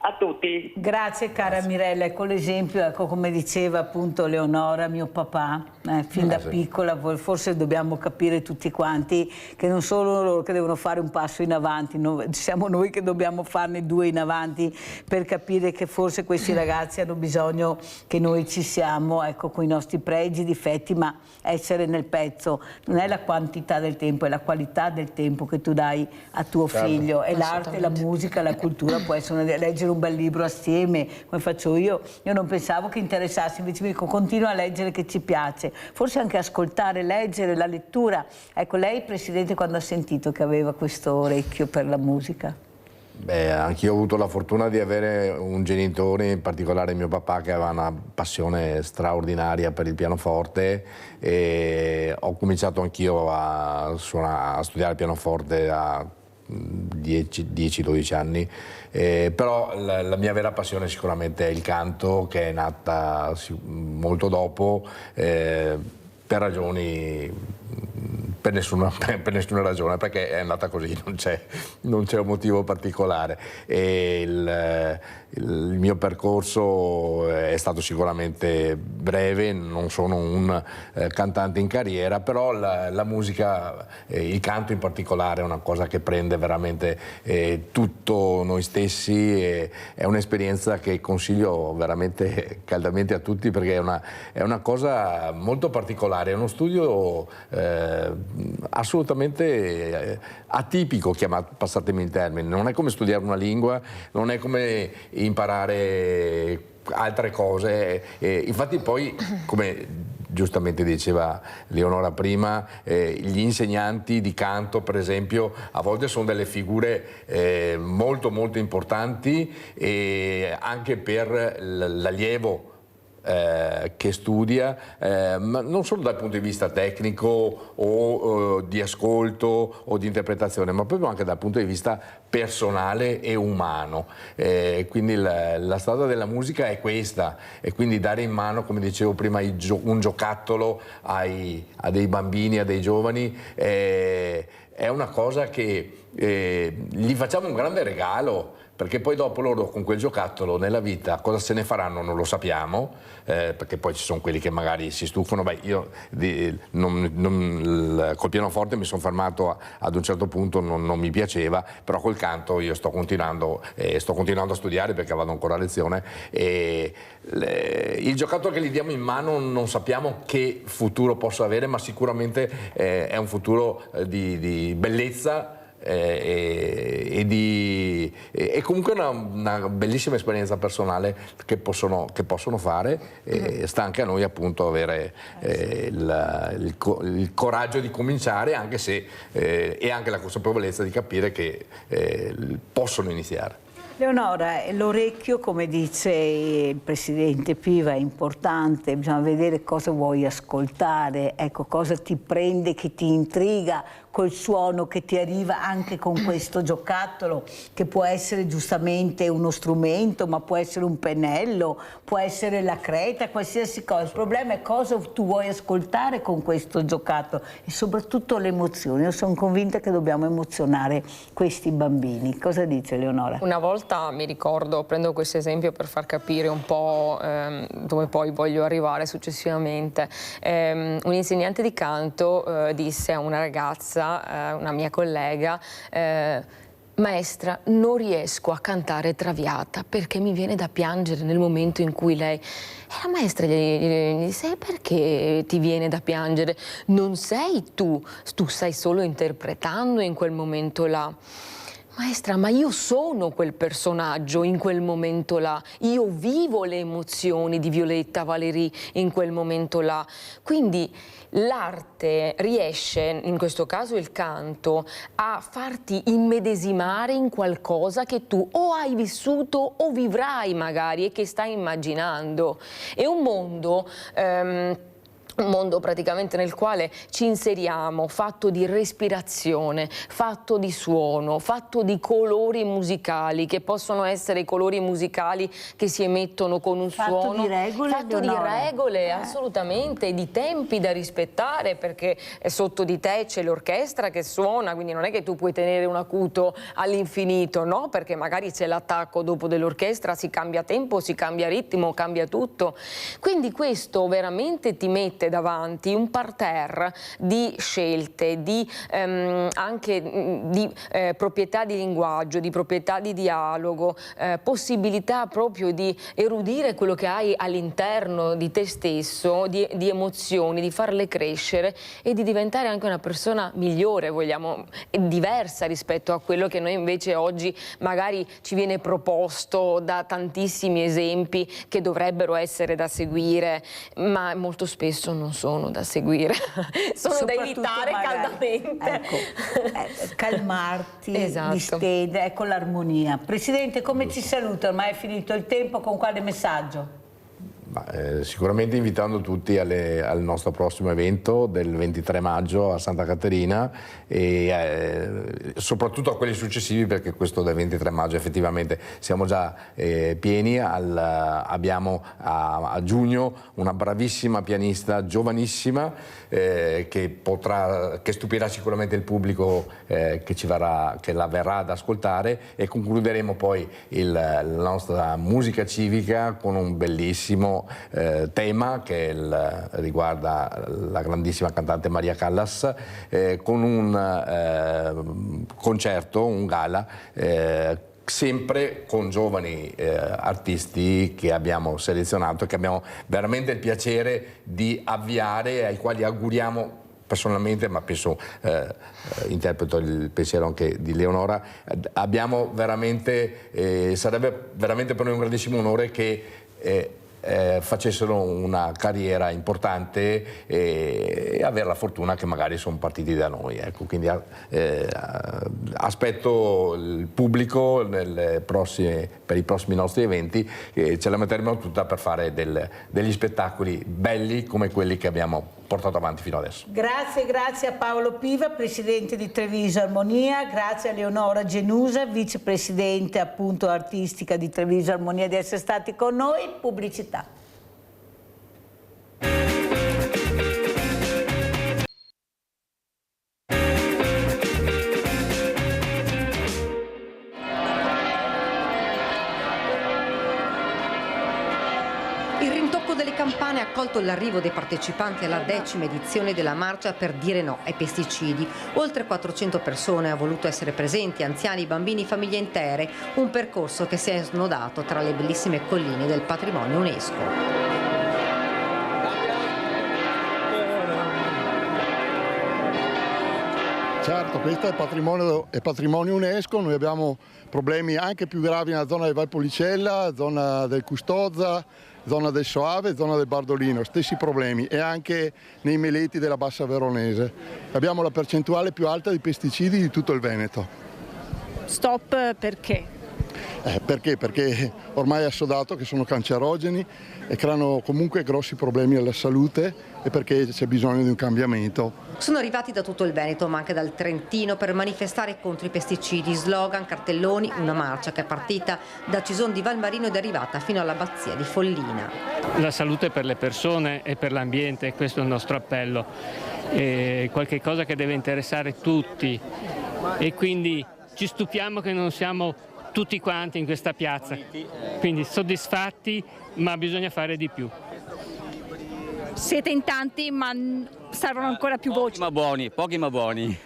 a tutti. Grazie cara Mirella, ecco l'esempio, ecco come diceva appunto Leonora, mio papà, fin da piccola, forse dobbiamo capire tutti quanti che non solo loro che devono fare un passo in avanti, siamo noi che dobbiamo farne due in avanti per capire che forse questi ragazzi hanno bisogno che noi ci siamo, ecco, con i nostri pregi, difetti, ma essere nel pezzo. Non è la quantità del tempo, è la qualità del tempo che tu dai a tuo figlio, e l'arte, la musica, la cultura può essere leggere un bel libro assieme, come faccio io. Io non pensavo che interessasse, invece mi dico continua a leggere che ci piace, forse anche ascoltare, leggere, la lettura. Ecco, lei Presidente quando ha sentito che aveva questo orecchio per la musica? Beh, anch'io ho avuto la fortuna di avere un genitore, in particolare mio papà, che aveva una passione straordinaria per il pianoforte, e ho cominciato anch'io a studiare il pianoforte a 10-12 anni, però la mia vera passione sicuramente è il canto, che è nata molto dopo, per nessuna ragione, perché è andata così, non c'è un motivo particolare. E il mio percorso è stato sicuramente breve, non sono un cantante in carriera, però la musica, il canto in particolare, è una cosa che prende veramente tutto noi stessi, e è un'esperienza che consiglio veramente caldamente a tutti, perché è una cosa molto particolare, è uno studio assolutamente atipico, passatemi il termine. Non è come studiare una lingua, non è come imparare altre cose, infatti poi, come giustamente diceva Leonora prima, gli insegnanti di canto per esempio a volte sono delle figure molto molto importanti, anche per l'allievo che studia, ma non solo dal punto di vista tecnico o di ascolto o di interpretazione, ma proprio anche dal punto di vista personale e umano. Quindi la strada della musica è questa, e quindi dare in mano, come dicevo prima, un giocattolo a dei bambini, a dei giovani, è una cosa che gli facciamo un grande regalo, perché poi dopo loro con quel giocattolo nella vita cosa se ne faranno non lo sappiamo, perché poi ci sono quelli che magari si stufano. Beh, io col pianoforte mi sono fermato ad un certo punto, non mi piaceva, però col canto io sto continuando a studiare, perché vado ancora a lezione, e il giocattolo che gli diamo in mano non sappiamo che futuro possa avere, ma sicuramente è un futuro di bellezza, e comunque una bellissima esperienza personale che possono fare, e sta anche a noi appunto avere il coraggio di cominciare, anche se e anche la consapevolezza di capire che possono iniziare. Leonora, l'orecchio, come dice il Presidente Piva, è importante, bisogna vedere cosa vuoi ascoltare, ecco, cosa ti prende, che ti intriga, col suono che ti arriva anche con questo giocattolo, che può essere giustamente uno strumento, ma può essere un pennello, può essere la creta, qualsiasi cosa. Il problema è cosa tu vuoi ascoltare con questo giocattolo, e soprattutto l'emozione. Io sono convinta che dobbiamo emozionare questi bambini. Cosa dice Leonora? Una volta mi ricordo, prendo questo esempio per far capire un po' dove poi voglio arrivare successivamente, un insegnante di canto disse a una ragazza, una mia collega, maestra, non riesco a cantare Traviata perché mi viene da piangere nel momento in cui lei... E la maestra gli disse, perché ti viene da piangere? Non sei tu stai solo interpretando in quel momento là. Maestra, ma io sono quel personaggio in quel momento là, io vivo le emozioni di Violetta Valéry in quel momento là, quindi l'arte riesce, in questo caso il canto, a farti immedesimare in qualcosa che tu o hai vissuto o vivrai magari e che stai immaginando. È un mondo praticamente nel quale ci inseriamo, fatto di respirazione, fatto di suono, fatto di colori musicali, che possono essere i colori musicali che si emettono con un suono. Fatto di regole, fatto di regole, assolutamente, di tempi da rispettare, perché sotto di te c'è l'orchestra che suona, quindi non è che tu puoi tenere un acuto all'infinito, no? Perché magari c'è l'attacco dopo dell'orchestra, si cambia tempo, si cambia ritmo, cambia tutto. Quindi questo veramente ti mette davanti un parterre di scelte, anche di proprietà di linguaggio, di proprietà di dialogo, possibilità proprio di erudire quello che hai all'interno di te stesso, di emozioni, di farle crescere e di diventare anche una persona migliore, vogliamo, diversa rispetto a quello che noi invece oggi magari ci viene proposto da tantissimi esempi che dovrebbero essere da seguire, ma molto spesso non sono da seguire, sono da imitare caldamente. Ecco, calmarti, Esatto. distendere, ecco l'armonia. Presidente, come ci saluta? Ormai è finito il tempo, con quale messaggio? Sicuramente invitando tutti al nostro prossimo evento del 23 maggio a Santa Caterina e soprattutto a quelli successivi, perché questo del 23 maggio effettivamente siamo già pieni. Abbiamo a giugno una bravissima pianista, giovanissima, che stupirà sicuramente il pubblico che la verrà ad ascoltare, e concluderemo poi la nostra musica civica con un bellissimo tema che riguarda la grandissima cantante Maria Callas, con un concerto, un gala, sempre con giovani artisti che abbiamo selezionato e che abbiamo veramente il piacere di avviare, ai quali auguriamo personalmente, ma penso interpreto il pensiero anche di Leonora, abbiamo veramente, sarebbe veramente per noi un grandissimo onore che facessero una carriera importante e avere la fortuna che magari sono partiti da noi, ecco. Quindi aspetto il pubblico per i prossimi nostri eventi, ce la metteremo tutta per fare degli spettacoli belli come quelli che abbiamo portato avanti fino adesso. Grazie a Paolo Piva, presidente di Treviso Armonia, grazie a Leonora Genusa, vicepresidente appunto artistica di Treviso Armonia, di essere stati con noi. Pubblicità. Delle campane ha accolto l'arrivo dei partecipanti alla 10ª edizione della marcia per dire no ai pesticidi. Oltre 400 persone hanno voluto essere presenti, anziani, bambini, famiglie intere, un percorso che si è snodato tra le bellissime colline del patrimonio UNESCO. Certo, questo è patrimonio UNESCO, noi abbiamo problemi anche più gravi nella zona del Valpolicella, zona del Custozza, zona del Soave, zona del Bardolino, stessi problemi, e anche nei meleti della Bassa Veronese. Abbiamo la percentuale più alta di pesticidi di tutto il Veneto. Stop perché? Perché ormai è assodato che sono cancerogeni e creano comunque grossi problemi alla salute, e perché c'è bisogno di un cambiamento. Sono arrivati da tutto il Veneto, ma anche dal Trentino, per manifestare contro i pesticidi, slogan, cartelloni, una marcia che è partita da Cison di Valmarino ed è arrivata fino all'abbazia di Follina. La salute per le persone e per l'ambiente, questo è il nostro appello, qualche cosa che deve interessare tutti, e quindi ci stupiamo che non siamo tutti quanti in questa piazza, quindi soddisfatti, ma bisogna fare di più. Siete in tanti, ma servono ancora più voci. Pochi ma buoni.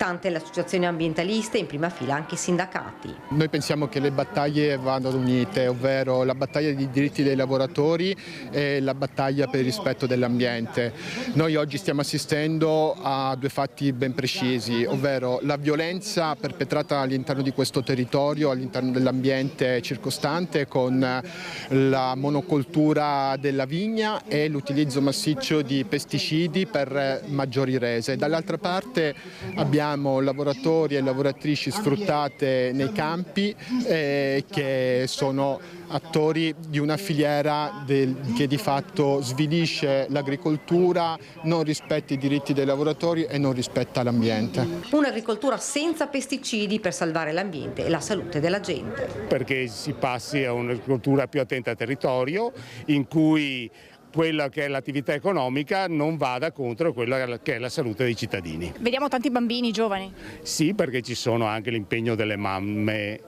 Tante le associazioni ambientaliste, in prima fila anche i sindacati. Noi pensiamo che le battaglie vadano unite, ovvero la battaglia dei diritti dei lavoratori e la battaglia per il rispetto dell'ambiente. Noi oggi stiamo assistendo a due fatti ben precisi, ovvero la violenza perpetrata all'interno di questo territorio, all'interno dell'ambiente circostante, con la monocoltura della vigna e l'utilizzo massiccio di pesticidi per maggiori rese. Dall'altra parte abbiamo lavoratori e lavoratrici sfruttate nei campi che sono attori di una filiera che di fatto svilisce l'agricoltura, non rispetta i diritti dei lavoratori e non rispetta l'ambiente. Un'agricoltura senza pesticidi per salvare l'ambiente e la salute della gente. Perché si passi a un'agricoltura più attenta al territorio, in cui quella che è l'attività economica non vada contro quella che è la salute dei cittadini. Vediamo tanti bambini giovani. Sì, perché ci sono anche l'impegno delle mamme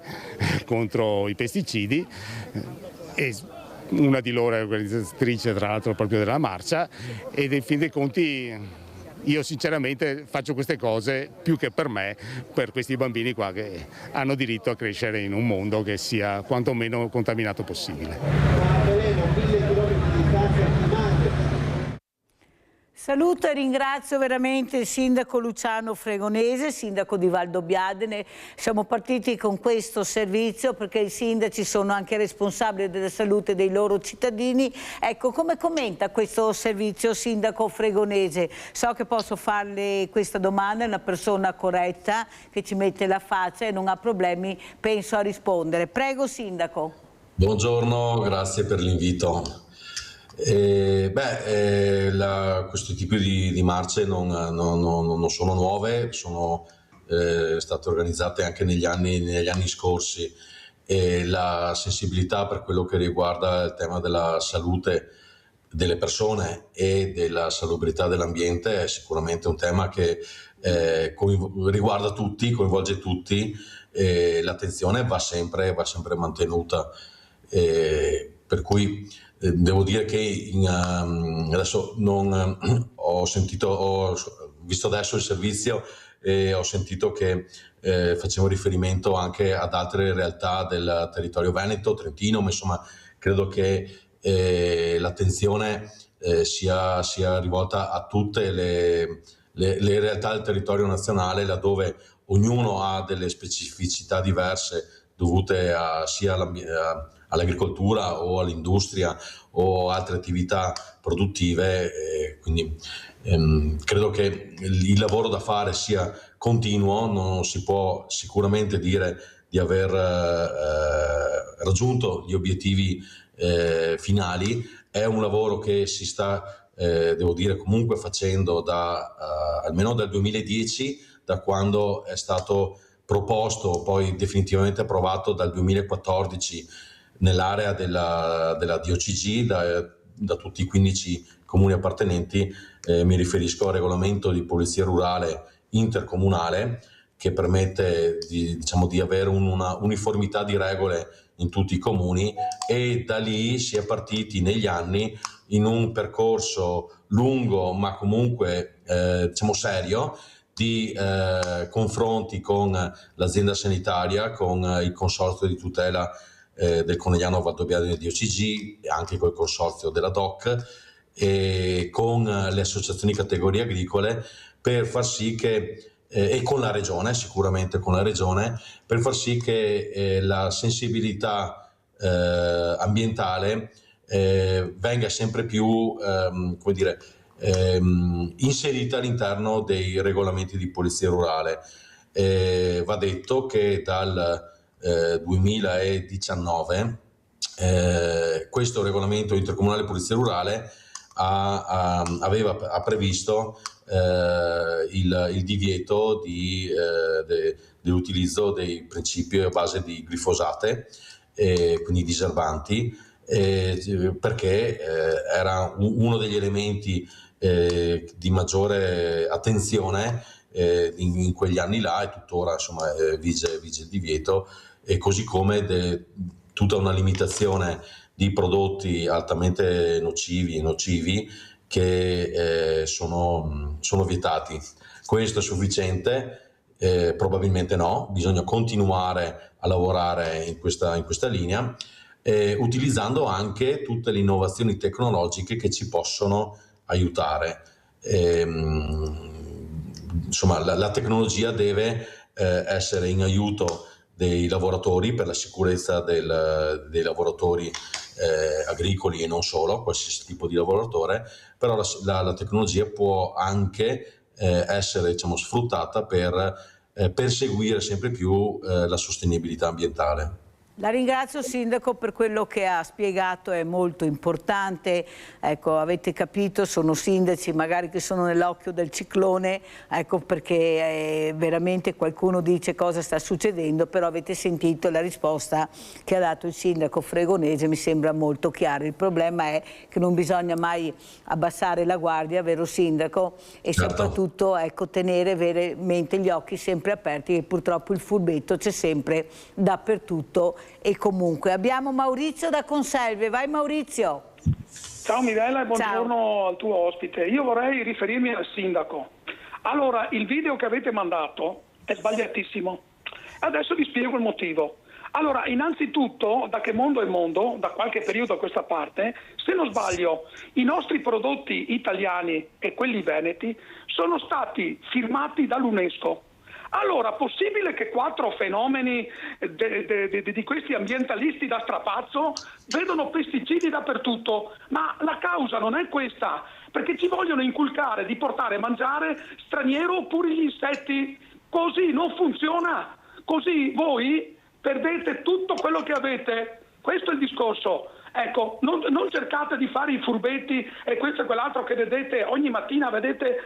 contro i pesticidi e una di loro è organizzatrice tra l'altro proprio della marcia, ed in fin dei conti io sinceramente faccio queste cose più che per me, per questi bambini qua che hanno diritto a crescere in un mondo che sia quanto meno contaminato possibile. Saluto e ringrazio veramente il sindaco Luciano Fregonese, sindaco di Valdobbiadene. Siamo partiti con questo servizio perché i sindaci sono anche responsabili della salute dei loro cittadini. Ecco, come commenta questo servizio, sindaco Fregonese? So che posso farle questa domanda, è una persona corretta che ci mette la faccia e non ha problemi, penso, a rispondere. Prego, sindaco. Buongiorno, grazie per l'invito. Questo tipo di marce non sono nuove, sono state organizzate anche negli anni scorsi, e la sensibilità per quello che riguarda il tema della salute delle persone e della salubrità dell'ambiente è sicuramente un tema che riguarda tutti, coinvolge tutti, e l'attenzione va sempre mantenuta, per cui devo dire che adesso ho visto adesso il servizio e ho sentito che facevo riferimento anche ad altre realtà del territorio veneto, trentino, ma insomma credo che l'attenzione sia rivolta a tutte le realtà del territorio nazionale, laddove ognuno ha delle specificità diverse dovute sia all'agricoltura o all'industria o altre attività produttive, quindi credo che il lavoro da fare sia continuo. Non si può sicuramente dire di aver raggiunto gli obiettivi finali, è un lavoro che si sta, devo dire, comunque facendo almeno dal 2010, da quando è stato proposto, poi definitivamente approvato dal 2014 nell'area della DOCG da tutti i 15 comuni appartenenti. Mi riferisco al regolamento di polizia rurale intercomunale, che permette di avere una uniformità di regole in tutti i comuni, e da lì si è partiti negli anni in un percorso lungo ma comunque serio di confronti con l'azienda sanitaria, con il consorzio di tutela del Conegliano Valdobbiadene DOCG, e anche col consorzio della DOC e con le associazioni categorie agricole, per far sì che e con la regione, sicuramente con la regione, per far sì che la sensibilità ambientale venga sempre più inserita all'interno dei regolamenti di polizia rurale. Va detto che dal 2019 questo regolamento intercomunale di polizia rurale ha previsto il divieto dell'utilizzo dei principi a base di glifosate, quindi diserbanti, perché era uno degli elementi di maggiore attenzione in quegli anni là, e tuttora insomma vige il divieto, e così come tutta una limitazione di prodotti altamente nocivi che sono vietati. Questo è sufficiente, Probabilmente no, bisogna continuare a lavorare in questa linea, utilizzando anche tutte le innovazioni tecnologiche che ci possono aiutare. Insomma, la tecnologia deve essere in aiuto dei lavoratori, per la sicurezza dei lavoratori agricoli e non solo, qualsiasi tipo di lavoratore, però la tecnologia può anche essere, diciamo, sfruttata per perseguire sempre più la sostenibilità ambientale. La ringrazio Sindaco per quello che ha spiegato, è molto importante. Ecco, avete capito, sono sindaci magari che sono nell'occhio del ciclone, ecco perché veramente qualcuno dice cosa sta succedendo, però avete sentito la risposta che ha dato il Sindaco Fregonese, mi sembra molto chiara. Il problema è che non bisogna mai abbassare la guardia, vero Sindaco? E soprattutto ecco, tenere veramente gli occhi sempre aperti, che purtroppo il furbetto c'è sempre dappertutto. E comunque abbiamo Maurizio da Conselve, vai Maurizio. Ciao Mirella e buongiorno al tuo ospite. Io vorrei riferirmi al sindaco. Allora, il video che avete mandato è sbagliatissimo. Adesso vi spiego il motivo. Allora, innanzitutto, da che mondo è mondo, da qualche periodo a questa parte, se non sbaglio, i nostri prodotti italiani e quelli veneti sono stati firmati dall'UNESCO. Allora, possibile che 4 fenomeni di questi ambientalisti da strapazzo vedono pesticidi dappertutto? Ma la causa non è questa, perché ci vogliono inculcare di portare a mangiare straniero oppure gli insetti. Così non funziona. Così voi perdete tutto quello che avete. Questo è il discorso. Ecco, non cercate di fare i furbetti e questo e quell'altro che vedete ogni mattina, vedete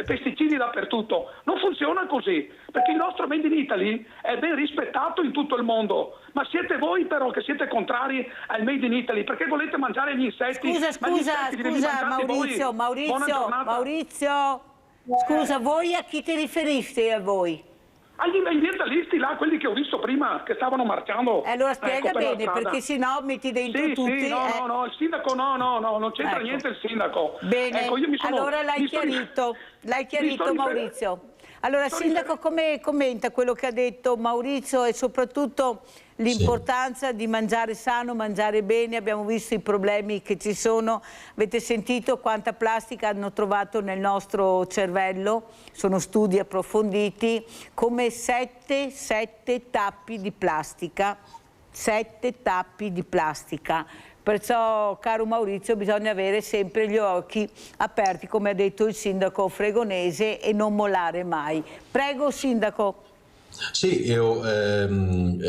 pesticidi dappertutto. Non funziona così, perché il nostro Made in Italy è ben rispettato in tutto il mondo. Ma siete voi però che siete contrari al Made in Italy, perché volete mangiare gli insetti. Scusa Maurizio, scusa, voi a chi ti riferiste a voi? Agli ambientalisti là, quelli che ho visto prima, che stavano marciando. Allora spiega bene, perché sennò metti dentro tutti. Sì, no, il sindaco no, non c'entra niente il sindaco. Bene, ecco, io allora l'hai chiarito Maurizio. Allora Sindaco, come commenta quello che ha detto Maurizio e soprattutto l'importanza di mangiare sano, mangiare bene? Abbiamo visto i problemi che ci sono, avete sentito quanta plastica hanno trovato nel nostro cervello, sono studi approfonditi, come 7 tappi di plastica, 7 tappi di plastica. Perciò, caro Maurizio, bisogna avere sempre gli occhi aperti, come ha detto il Sindaco Fregonese, e non mollare mai. Prego, Sindaco. Sì, io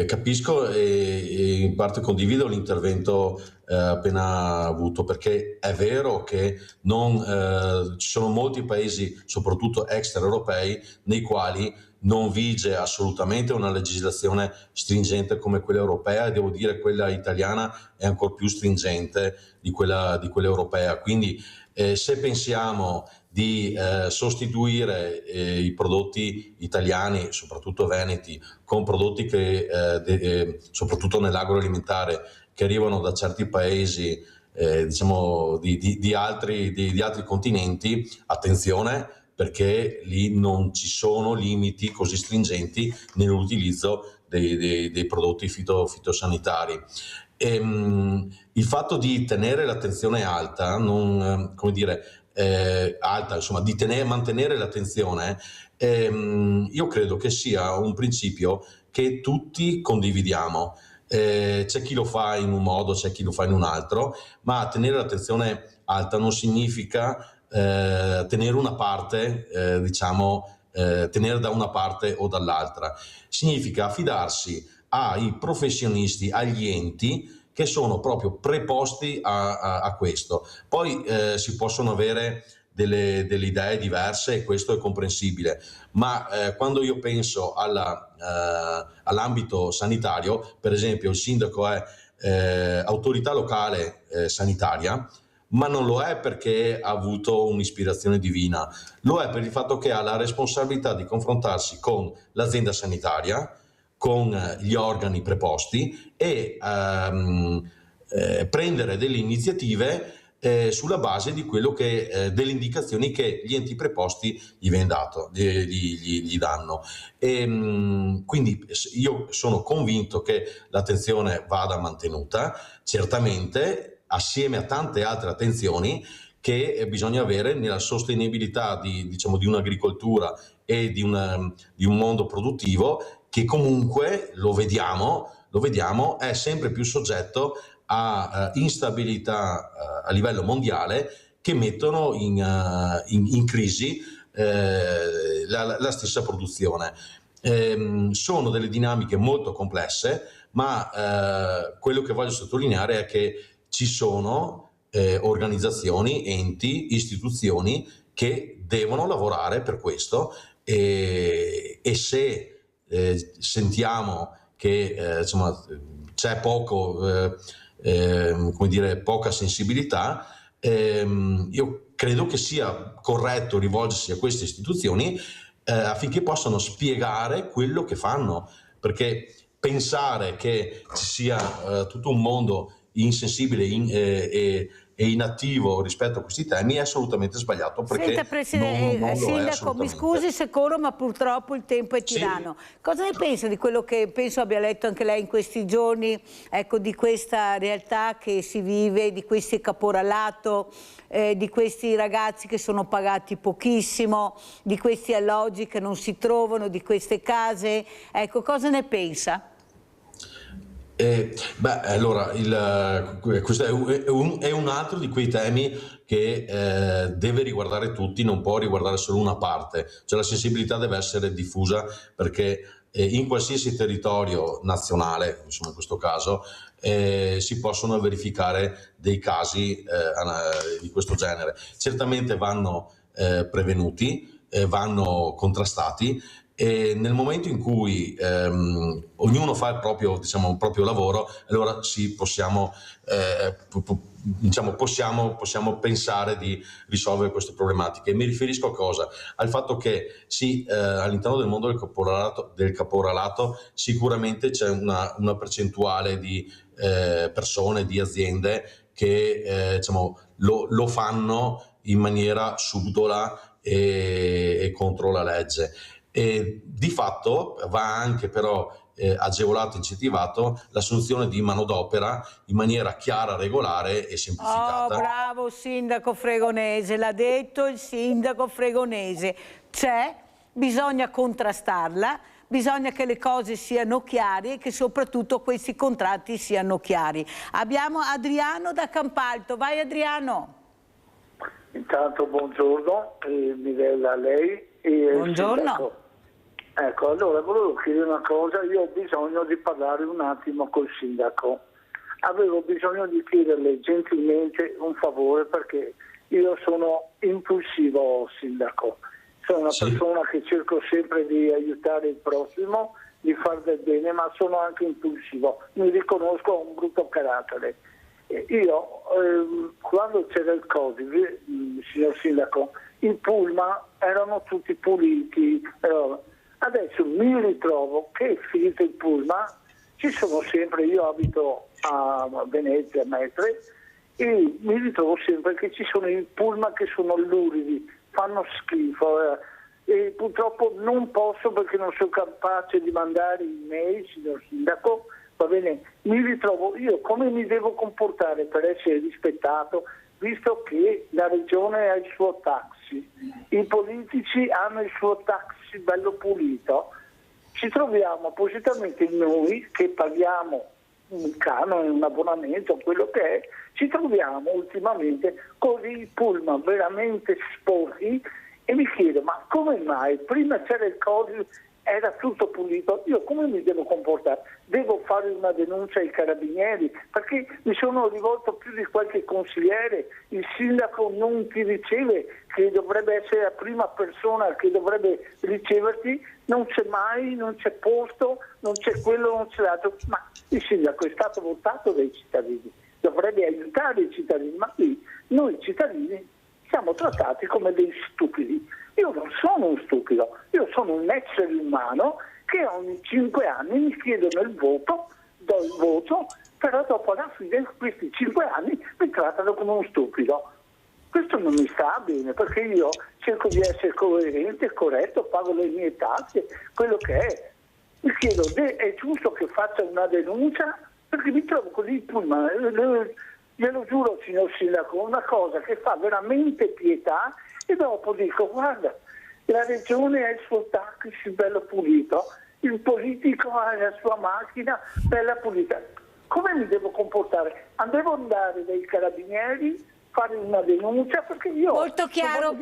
capisco e in parte condivido l'intervento appena avuto, perché è vero che ci sono molti paesi, soprattutto extraeuropei, nei quali non vige assolutamente una legislazione stringente come quella europea, e devo dire quella italiana è ancora più stringente di quella europea. Quindi se pensiamo di sostituire i prodotti italiani, soprattutto veneti, con prodotti che soprattutto nell'agroalimentare che arrivano da certi paesi diciamo di altri continenti, attenzione, perché lì non ci sono limiti così stringenti nell'utilizzo dei prodotti fitosanitari. Il fatto di tenere l'attenzione alta, insomma, di mantenere l'attenzione, io credo che sia un principio che tutti condividiamo. C'è chi lo fa in un modo, c'è chi lo fa in un altro, ma tenere l'attenzione alta non significa tenere una parte, tenere da una parte o dall'altra. Significa affidarsi ai professionisti, agli enti che sono proprio preposti a questo. Poi si possono avere delle idee diverse e questo è comprensibile, ma quando io penso all'ambito sanitario, per esempio il sindaco è autorità locale sanitaria, ma non lo è perché ha avuto un'ispirazione divina, lo è per il fatto che ha la responsabilità di confrontarsi con l'azienda sanitaria, con gli organi preposti e prendere delle iniziative sulla base di quello che, delle indicazioni che gli enti preposti gli danno. Quindi io sono convinto che l'attenzione vada mantenuta, certamente assieme a tante altre attenzioni che bisogna avere nella sostenibilità di un'agricoltura e di un mondo produttivo che comunque, lo vediamo, è sempre più soggetto a instabilità a livello mondiale che mettono in crisi la stessa produzione. Sono delle dinamiche molto complesse, ma quello che voglio sottolineare è che ci sono organizzazioni, enti, istituzioni che devono lavorare per questo, e se sentiamo che c'è poca sensibilità, io credo che sia corretto rivolgersi a queste istituzioni affinché possano spiegare quello che fanno, perché pensare che ci sia tutto un mondo insensibile e inattivo rispetto a questi temi è assolutamente sbagliato, perché Sindaco, mi scusi se corro, ma purtroppo il tempo è tiranno. Sì. Cosa ne pensa di quello che penso abbia letto anche lei in questi giorni, ecco, di questa realtà che si vive, di questi caporalato, di questi ragazzi che sono pagati pochissimo, di questi alloggi che non si trovano, di queste case, ecco, cosa ne pensa? Allora, questo è un altro di quei temi che deve riguardare tutti, non può riguardare solo una parte, cioè la sensibilità deve essere diffusa, perché in qualsiasi territorio nazionale, insomma in questo caso, si possono verificare dei casi di questo genere. Certamente vanno prevenuti, vanno contrastati, e nel momento in cui ognuno fa il proprio lavoro, allora sì, possiamo pensare di risolvere queste problematiche. Mi riferisco a cosa? Al fatto che sì, all'interno del mondo del caporalato sicuramente c'è una percentuale di persone, di aziende che lo fanno in maniera subdola e contro la legge. E di fatto va anche però agevolato e incentivato l'assunzione di manodopera in maniera chiara, regolare e semplificata. Oh, bravo sindaco Fregonese, l'ha detto il sindaco Fregonese. C'è, bisogna contrastarla, bisogna che le cose siano chiare e che soprattutto questi contratti siano chiari. Abbiamo Adriano da Campalto, vai Adriano. Intanto buongiorno, Mirella, a lei. Buongiorno. Ecco, allora volevo chiedere una cosa, io ho bisogno di parlare un attimo col sindaco. Avevo bisogno di chiederle gentilmente un favore, perché io sono impulsivo, sindaco. Sono una persona che cerco sempre di aiutare il prossimo, di fare del bene, ma sono anche impulsivo. Mi riconosco, ho un brutto carattere. Io, quando c'era il Covid, signor sindaco, i pullman erano tutti puliti. Adesso mi ritrovo che, finito il pullman, ci sono sempre, io abito a Venezia, a Mestre, e mi ritrovo sempre che ci sono i pullman che sono luridi, fanno schifo, e purtroppo non posso, perché non sono capace di mandare email, signor sindaco. Va bene, mi ritrovo io come mi devo comportare per essere rispettato, visto che la regione ha il suo taxi, i politici hanno il suo taxi bello pulito. Ci troviamo appositamente noi che paghiamo un canone, un abbonamento, quello che è, ci troviamo ultimamente con i pullman veramente sporchi, e mi chiedo, ma come mai prima c'era il Covid, era tutto pulito, io come mi devo comportare? Devo fare una denuncia ai carabinieri? Perché mi sono rivolto più di qualche consigliere, il sindaco non ti riceve, che dovrebbe essere la prima persona che dovrebbe riceverti, non c'è mai, non c'è posto, non c'è quello, non c'è l'altro. Ma il sindaco è stato votato dai cittadini, dovrebbe aiutare i cittadini, ma qui noi cittadini siamo trattati come dei stupidi. Io non sono un stupido, io sono un essere umano che ogni 5 anni mi chiedono il voto, do il voto, però dopo alla fine questi 5 anni mi trattano come un stupido. Questo non mi sta bene, perché io cerco di essere coerente, corretto, pago le mie tasse, quello che è. Mi chiedo, è giusto che faccia una denuncia? Perché mi trovo così, glielo giuro signor Sindaco, una cosa che fa veramente pietà, e dopo dico, guarda, la regione ha il suo taxi bello pulito, il politico ha la sua macchina bella pulita. Come mi devo comportare? Devo andare dai carabinieri, fare una denuncia, perché io... Molto chiaro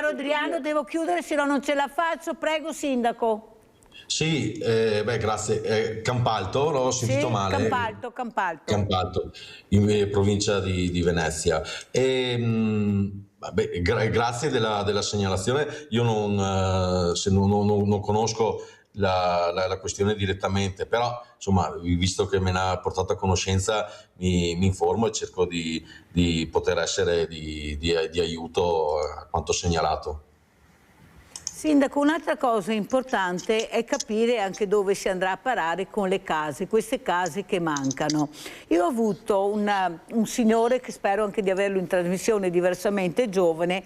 Adriano, devo chiudere, se no non ce la faccio. Prego, Sindaco. Sì, grazie. Campalto, l'ho sentito male. Campalto, in provincia di Venezia. Grazie della segnalazione. Io non conosco la questione direttamente, però insomma, visto che me ne ha portato a conoscenza, mi informo e cerco di poter essere di aiuto a quanto segnalato. Sindaco, un'altra cosa importante è capire anche dove si andrà a parare con le case, queste case che mancano. Io ho avuto un signore, che spero anche di averlo in trasmissione, diversamente giovane,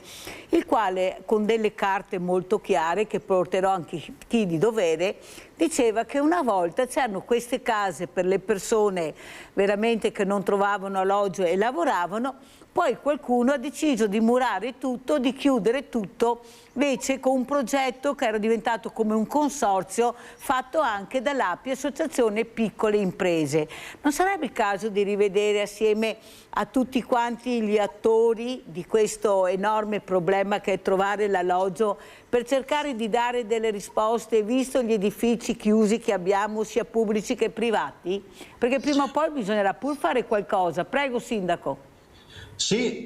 il quale con delle carte molto chiare, che porterò anche chi di dovere, diceva che una volta c'erano queste case per le persone veramente che non trovavano alloggio e lavoravano, poi qualcuno ha deciso di murare tutto, di chiudere tutto, invece con un progetto che era diventato come un consorzio fatto anche dall'API, Associazione Piccole Imprese. Non sarebbe il caso di rivedere assieme a tutti quanti gli attori di questo enorme problema che è trovare l'alloggio, per cercare di dare delle risposte, visto gli edifici chiusi che abbiamo, sia pubblici che privati? Perché prima o poi bisognerà pur fare qualcosa. Prego, Sindaco. Sì,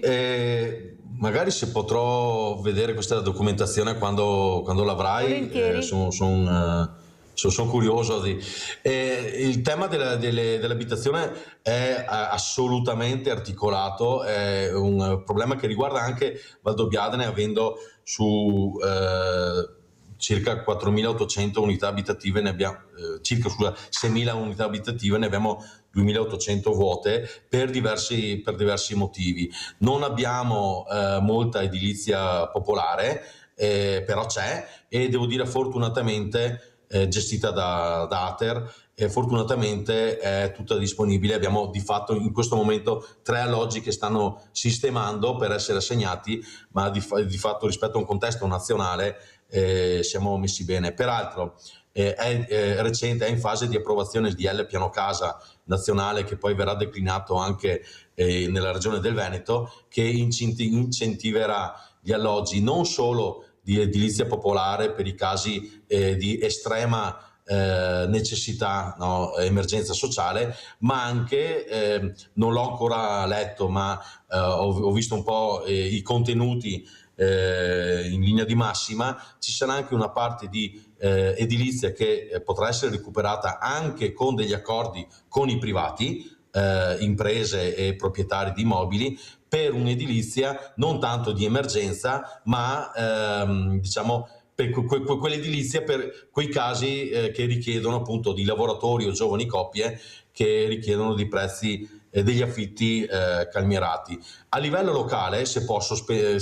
magari se potrò vedere questa documentazione quando l'avrai, sono curioso. Il tema dell'abitazione è assolutamente articolato, è un problema che riguarda anche Valdobbiadene, avendo su circa 4.800 unità abitative, circa 6.000 unità abitative, ne abbiamo 2.800 vuote per diversi motivi. Non abbiamo molta edilizia popolare, però c'è, e devo dire fortunatamente gestita da Ater, fortunatamente è tutta disponibile. Abbiamo di fatto in questo momento 3 alloggi che stanno sistemando per essere assegnati, ma di fatto rispetto a un contesto nazionale siamo messi bene. Peraltro è recente, è in fase di approvazione il DL Piano Casa nazionale, che poi verrà declinato anche nella regione del Veneto, che incentiverà gli alloggi non solo di edilizia popolare per i casi di estrema necessità, emergenza sociale, ma anche, non l'ho ancora letto, ma ho visto un po' i contenuti in linea di massima. Ci sarà anche una parte di edilizia che potrà essere recuperata anche con degli accordi con i privati, imprese e proprietari di immobili, per un'edilizia non tanto di emergenza, ma diciamo per quell'edilizia per quei casi che richiedono appunto di lavoratori o giovani coppie che richiedono di prezzi degli affitti calmierati. A livello locale, se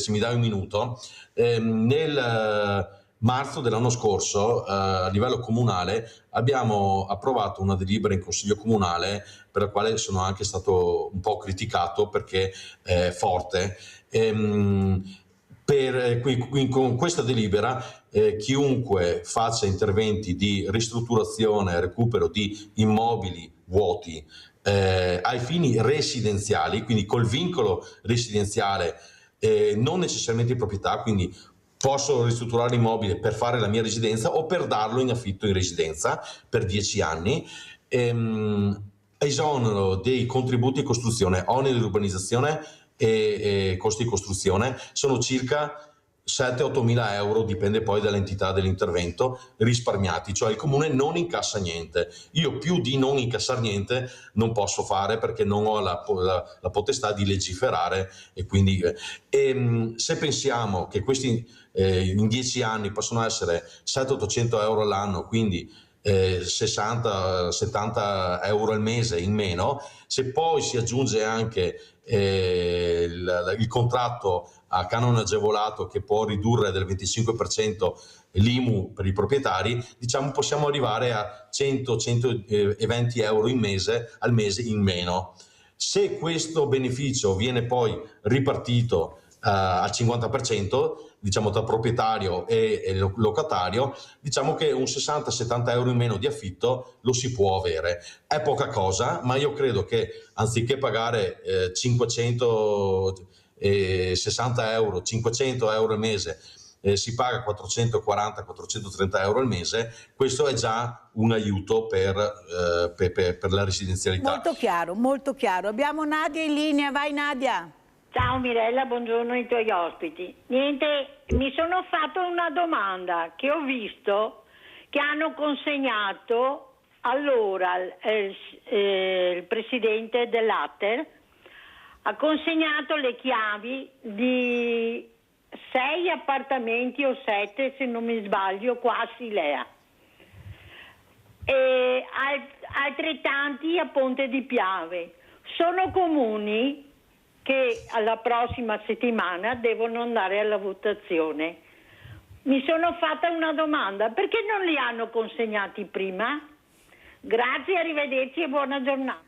mi dai un minuto, nel marzo dell'anno scorso a livello comunale abbiamo approvato una delibera in consiglio comunale, per la quale sono anche stato un po' criticato perché è forte. Con questa delibera chiunque faccia interventi di ristrutturazione e recupero di immobili vuoti ai fini residenziali, quindi col vincolo residenziale, non necessariamente di proprietà, quindi posso ristrutturare l'immobile per fare la mia residenza o per darlo in affitto in residenza per 10 anni, esonero dei contributi di costruzione, oneri di urbanizzazione e costi di costruzione, sono circa 7-8 mila euro, dipende poi dall'entità dell'intervento, risparmiati, cioè il comune non incassa niente. Io più di non incassare niente non posso fare, perché non ho la potestà di legiferare, e quindi se pensiamo che questi in 10 anni possono essere 700-800 euro all'anno, quindi 60-70 euro al mese in meno. Se poi si aggiunge anche il contratto a canone agevolato che può ridurre del 25% l'IMU per i proprietari, diciamo possiamo arrivare a 100-120 euro al mese in meno. Se questo beneficio viene poi ripartito al 50%, diciamo tra proprietario e locatario, diciamo che un 60-70 euro in meno di affitto lo si può avere. È poca cosa, ma io credo che anziché pagare 560 euro, 500 euro al mese, si paga 440-430 euro al mese, questo è già un aiuto per la residenzialità. Molto chiaro, molto chiaro. Abbiamo Nadia in linea, vai Nadia. Ciao Mirella, buongiorno ai tuoi ospiti. Niente, mi sono fatto una domanda che ho visto che hanno consegnato allora il presidente dell'Atter ha consegnato le chiavi di 6 appartamenti o 7 se non mi sbaglio qua a Silea e altrettanti a Ponte di Piave. Sono comuni che alla prossima settimana devono andare alla votazione. Mi sono fatta una domanda, perché non li hanno consegnati prima? Grazie, arrivederci e buona giornata.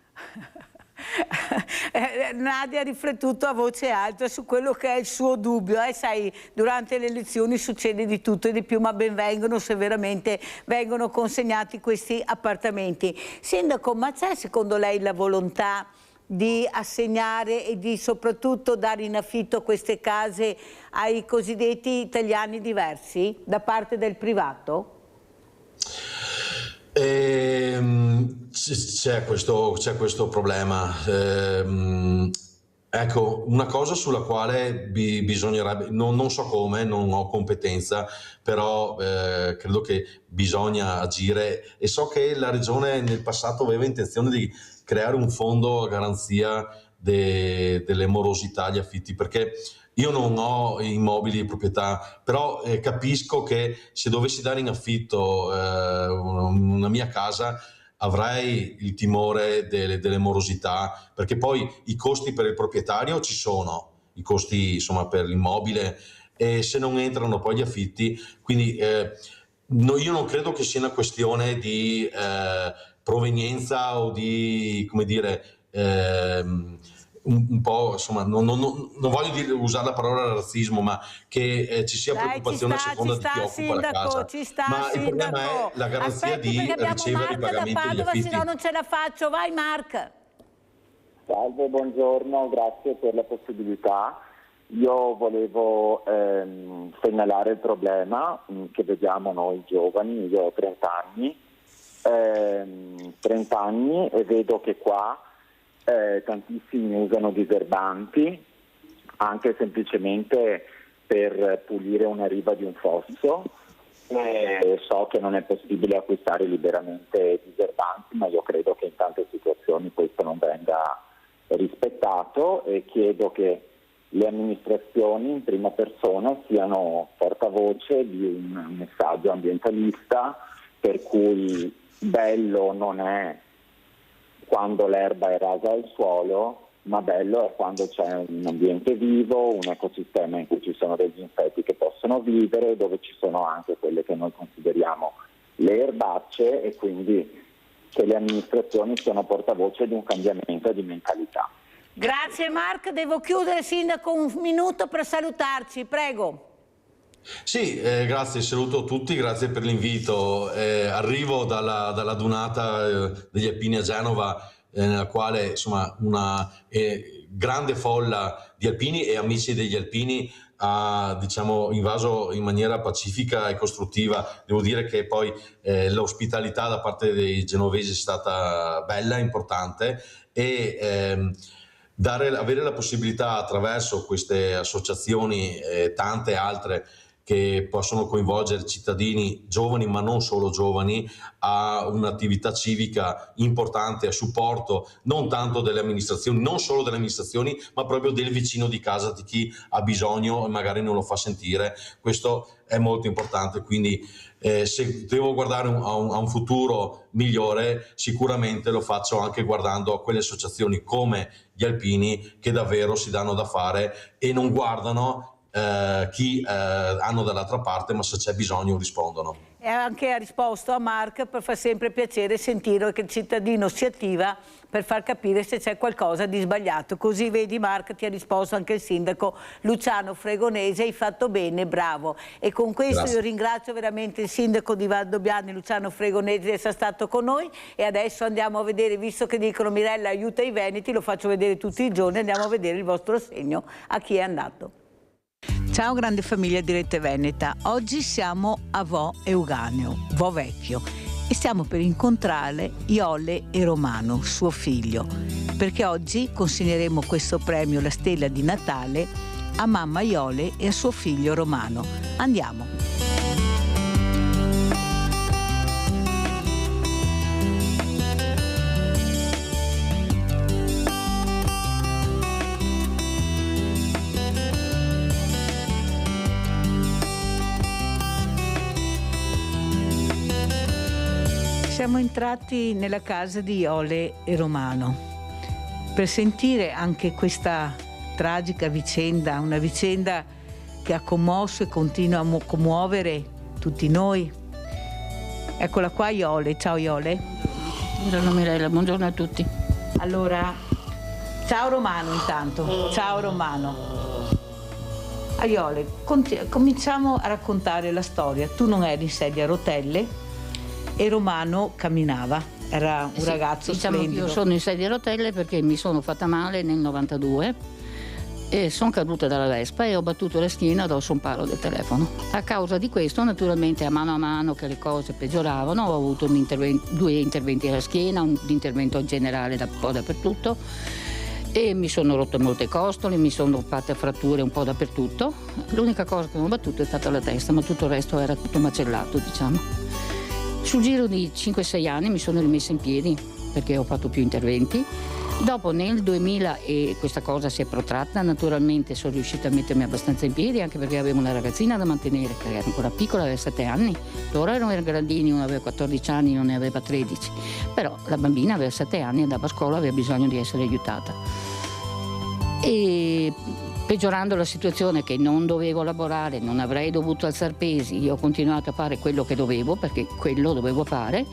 Nadia ha riflettuto a voce alta su quello che è il suo dubbio. Sai, durante le elezioni succede di tutto e di più, ma ben vengono se veramente vengono consegnati questi appartamenti. Sindaco, ma c'è secondo lei la volontà di assegnare e di soprattutto dare in affitto queste case ai cosiddetti italiani diversi da parte del privato? C'è questo problema. Ecco, una cosa sulla quale bisognerebbe, non so come, non ho competenza, però credo che bisogna agire, e so che la Regione nel passato aveva intenzione di creare un fondo a garanzia delle morosità agli affitti, perché io non ho immobili di proprietà, però capisco che se dovessi dare in affitto una mia casa avrei il timore delle morosità, perché poi i costi per il proprietario ci sono, i costi insomma per l'immobile, e se non entrano poi gli affitti, quindi io non credo che sia una questione di provenienza o di, come dire, un po', insomma, non voglio usare la parola razzismo, ma che ci sia preoccupazione a seconda di chi occupa la casa. Ma il problema è la garanzia di ricevere i pagamenti degli affitti. Se no non ce la faccio, vai Mark. Salve, buongiorno, grazie per la possibilità. Io volevo segnalare il problema che vediamo noi giovani. Io ho 30 anni e vedo che qua tantissimi usano diserbanti anche semplicemente per pulire una riva di un fosso. So che non è possibile acquistare liberamente diserbanti, ma io credo che in tante situazioni questo non venga rispettato, e chiedo che le amministrazioni in prima persona siano portavoce di un messaggio ambientalista, per cui bello non è quando l'erba è rasa al suolo, ma bello è quando c'è un ambiente vivo, un ecosistema in cui ci sono degli insetti che possono vivere, dove ci sono anche quelle che noi consideriamo le erbacce, e quindi che le amministrazioni siano portavoce di un cambiamento di mentalità. Grazie Mark, devo chiudere Sindaco un minuto per salutarci, prego. Sì, grazie, saluto tutti, grazie per l'invito. Arrivo dalla dunata degli Alpini a Genova, nella quale insomma una grande folla di alpini e amici degli alpini ha, diciamo, invaso in maniera pacifica e costruttiva. Devo dire che poi l'ospitalità da parte dei genovesi è stata bella, importante, e avere la possibilità attraverso queste associazioni e tante altre che possono coinvolgere cittadini giovani, ma non solo giovani, a un'attività civica importante a supporto non tanto delle amministrazioni, non solo delle amministrazioni, ma proprio del vicino di casa, di chi ha bisogno e magari non lo fa sentire. Questo è molto importante, quindi se devo guardare a un futuro migliore, sicuramente lo faccio anche guardando a quelle associazioni come gli alpini che davvero si danno da fare e non guardano chi hanno dall'altra parte, ma se c'è bisogno rispondono. E anche ha risposto a Mark, per far sempre piacere sentire che il cittadino si attiva per far capire se c'è qualcosa di sbagliato. Così vedi, Mark, ti ha risposto anche il sindaco Luciano Fregonese, hai fatto bene, bravo. E con questo Io ringrazio veramente il sindaco di Valdobbiadene, Luciano Fregonese, di essere stato con noi, e adesso andiamo a vedere, visto che dicono Mirella aiuta i veneti, lo faccio vedere tutti i giorni, andiamo a vedere il vostro assegno a chi è andato. Ciao grande famiglia di Rete Veneta, oggi siamo a Vo Euganeo, Vo Vecchio, e stiamo per incontrare Iole e Romano, suo figlio, perché oggi consegneremo questo premio, la Stella di Natale, a mamma Iole e a suo figlio Romano. Andiamo! Siamo entrati nella casa di Iole e Romano per sentire anche questa tragica vicenda, una vicenda che ha commosso e continua a commuovere tutti noi. Eccola qua Iole, ciao Iole. Buongiorno Mirella, buongiorno a tutti. Allora, ciao Romano intanto, ciao Romano. Iole, cominciamo a raccontare la storia. Tu non eri in sedia a rotelle e Romano camminava, era un ragazzo splendido. Io sono in sedia a rotelle perché mi sono fatta male nel 92 e sono caduta dalla Vespa e ho battuto la schiena addosso un palo del telefono. A causa di questo, naturalmente, a mano che le cose peggioravano, ho avuto due interventi alla schiena, un intervento generale un po' dappertutto, e mi sono rotte molte costole, mi sono fatte fratture un po' dappertutto. L'unica cosa che non ho battuto è stata la testa, ma tutto il resto era tutto macellato, diciamo. Sul giro di 5-6 anni mi sono rimessa in piedi perché ho fatto più interventi. Dopo nel 2000, e questa cosa si è protratta, naturalmente sono riuscita a mettermi abbastanza in piedi, anche perché avevo una ragazzina da mantenere, che era ancora piccola, aveva 7 anni. Loro erano grandini, uno aveva 14 anni, uno ne aveva 13. Però la bambina aveva 7 anni, andava a scuola, aveva bisogno di essere aiutata. E peggiorando la situazione, che non dovevo lavorare, non avrei dovuto alzare pesi, io ho continuato a fare quello che dovevo, perché quello dovevo fare,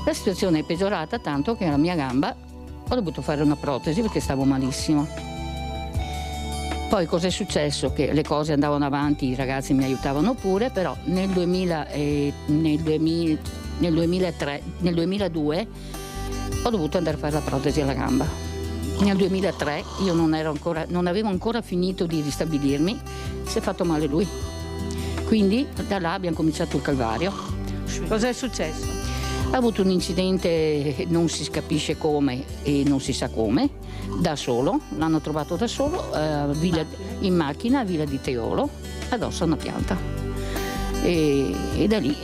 la situazione è peggiorata tanto che alla mia gamba ho dovuto fare una protesi perché stavo malissimo. Poi cos'è successo? Che le cose andavano avanti, i ragazzi mi aiutavano pure, però nel 2002 ho dovuto andare a fare la protesi alla gamba. Nel 2003 io non avevo ancora finito di ristabilirmi, si è fatto male lui. Quindi da là abbiamo cominciato il calvario. Cos'è successo? Ha avuto un incidente, non si capisce come e non si sa come, da solo, l'hanno trovato da solo, in macchina a Villa di Teolo, addosso a una pianta. E da lì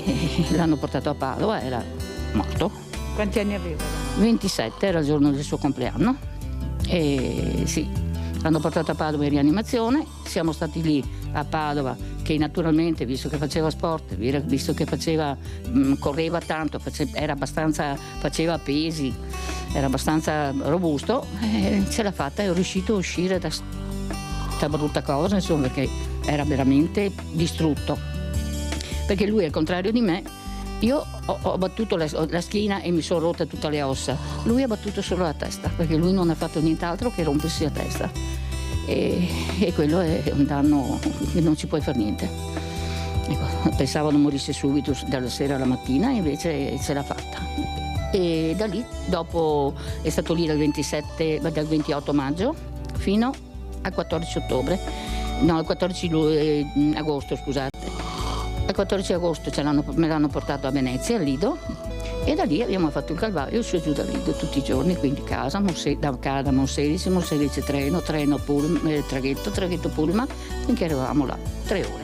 l'hanno portato a Padova, era morto. Quanti anni aveva? 27, era il giorno del suo compleanno. E sì, l'hanno portato a Padova in rianimazione, siamo stati lì a Padova, che naturalmente, visto che faceva sport, visto che correva tanto, faceva pesi, era abbastanza robusto, ce l'ha fatta e è riuscito a uscire da questa brutta cosa, insomma, perché era veramente distrutto. Perché lui, al contrario di me, io ho battuto la schiena e mi sono rotta tutte le ossa. Lui ha battuto solo la testa, perché lui non ha fatto nient'altro che rompersi la testa. E quello è un danno che non ci puoi fare niente. Ecco, pensavano morisse subito dalla sera alla mattina, invece ce l'ha fatta. E da lì, dopo, è stato lì dal 28 maggio fino al 14 ottobre. No, al 14 agosto, scusate. Il 14 agosto me l'hanno portato a Venezia, al Lido, e da lì abbiamo fatto il calvario su e giù dal Lido tutti i giorni, quindi da Monselice, Monselice treno, traghetto pullman, finché arrivavamo là, 3 ore.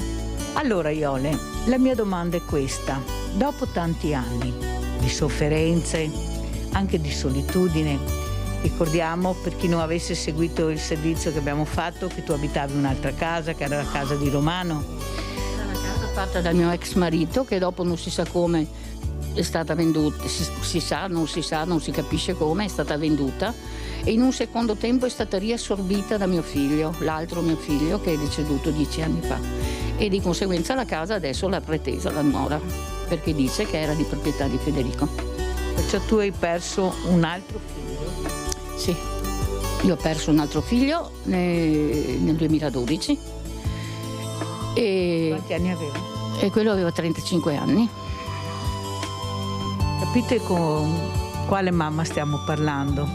Allora Iole, la mia domanda è questa. Dopo tanti anni di sofferenze, anche di solitudine, ricordiamo, per chi non avesse seguito il servizio che abbiamo fatto, che tu abitavi in un'altra casa, che era la casa di Romano. Era una casa fatta dal mio ex marito, che dopo non si sa come è stata venduta, si sa, non si capisce come, è stata venduta, e in un secondo tempo è stata riassorbita da mio figlio, l'altro mio figlio, che è deceduto 10 anni fa, e di conseguenza la casa adesso l'ha pretesa la nuora, perché dice che era di proprietà di Federico. Perciò tu hai perso un altro figlio? Sì, io ho perso un altro figlio nel 2012. E quanti anni aveva? E quello aveva 35 anni. Capite con quale mamma stiamo parlando?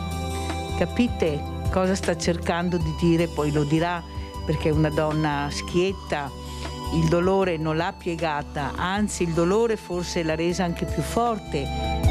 Capite cosa sta cercando di dire? Poi lo dirà, perché è una donna schietta, il dolore non l'ha piegata, anzi il dolore forse l'ha resa anche più forte.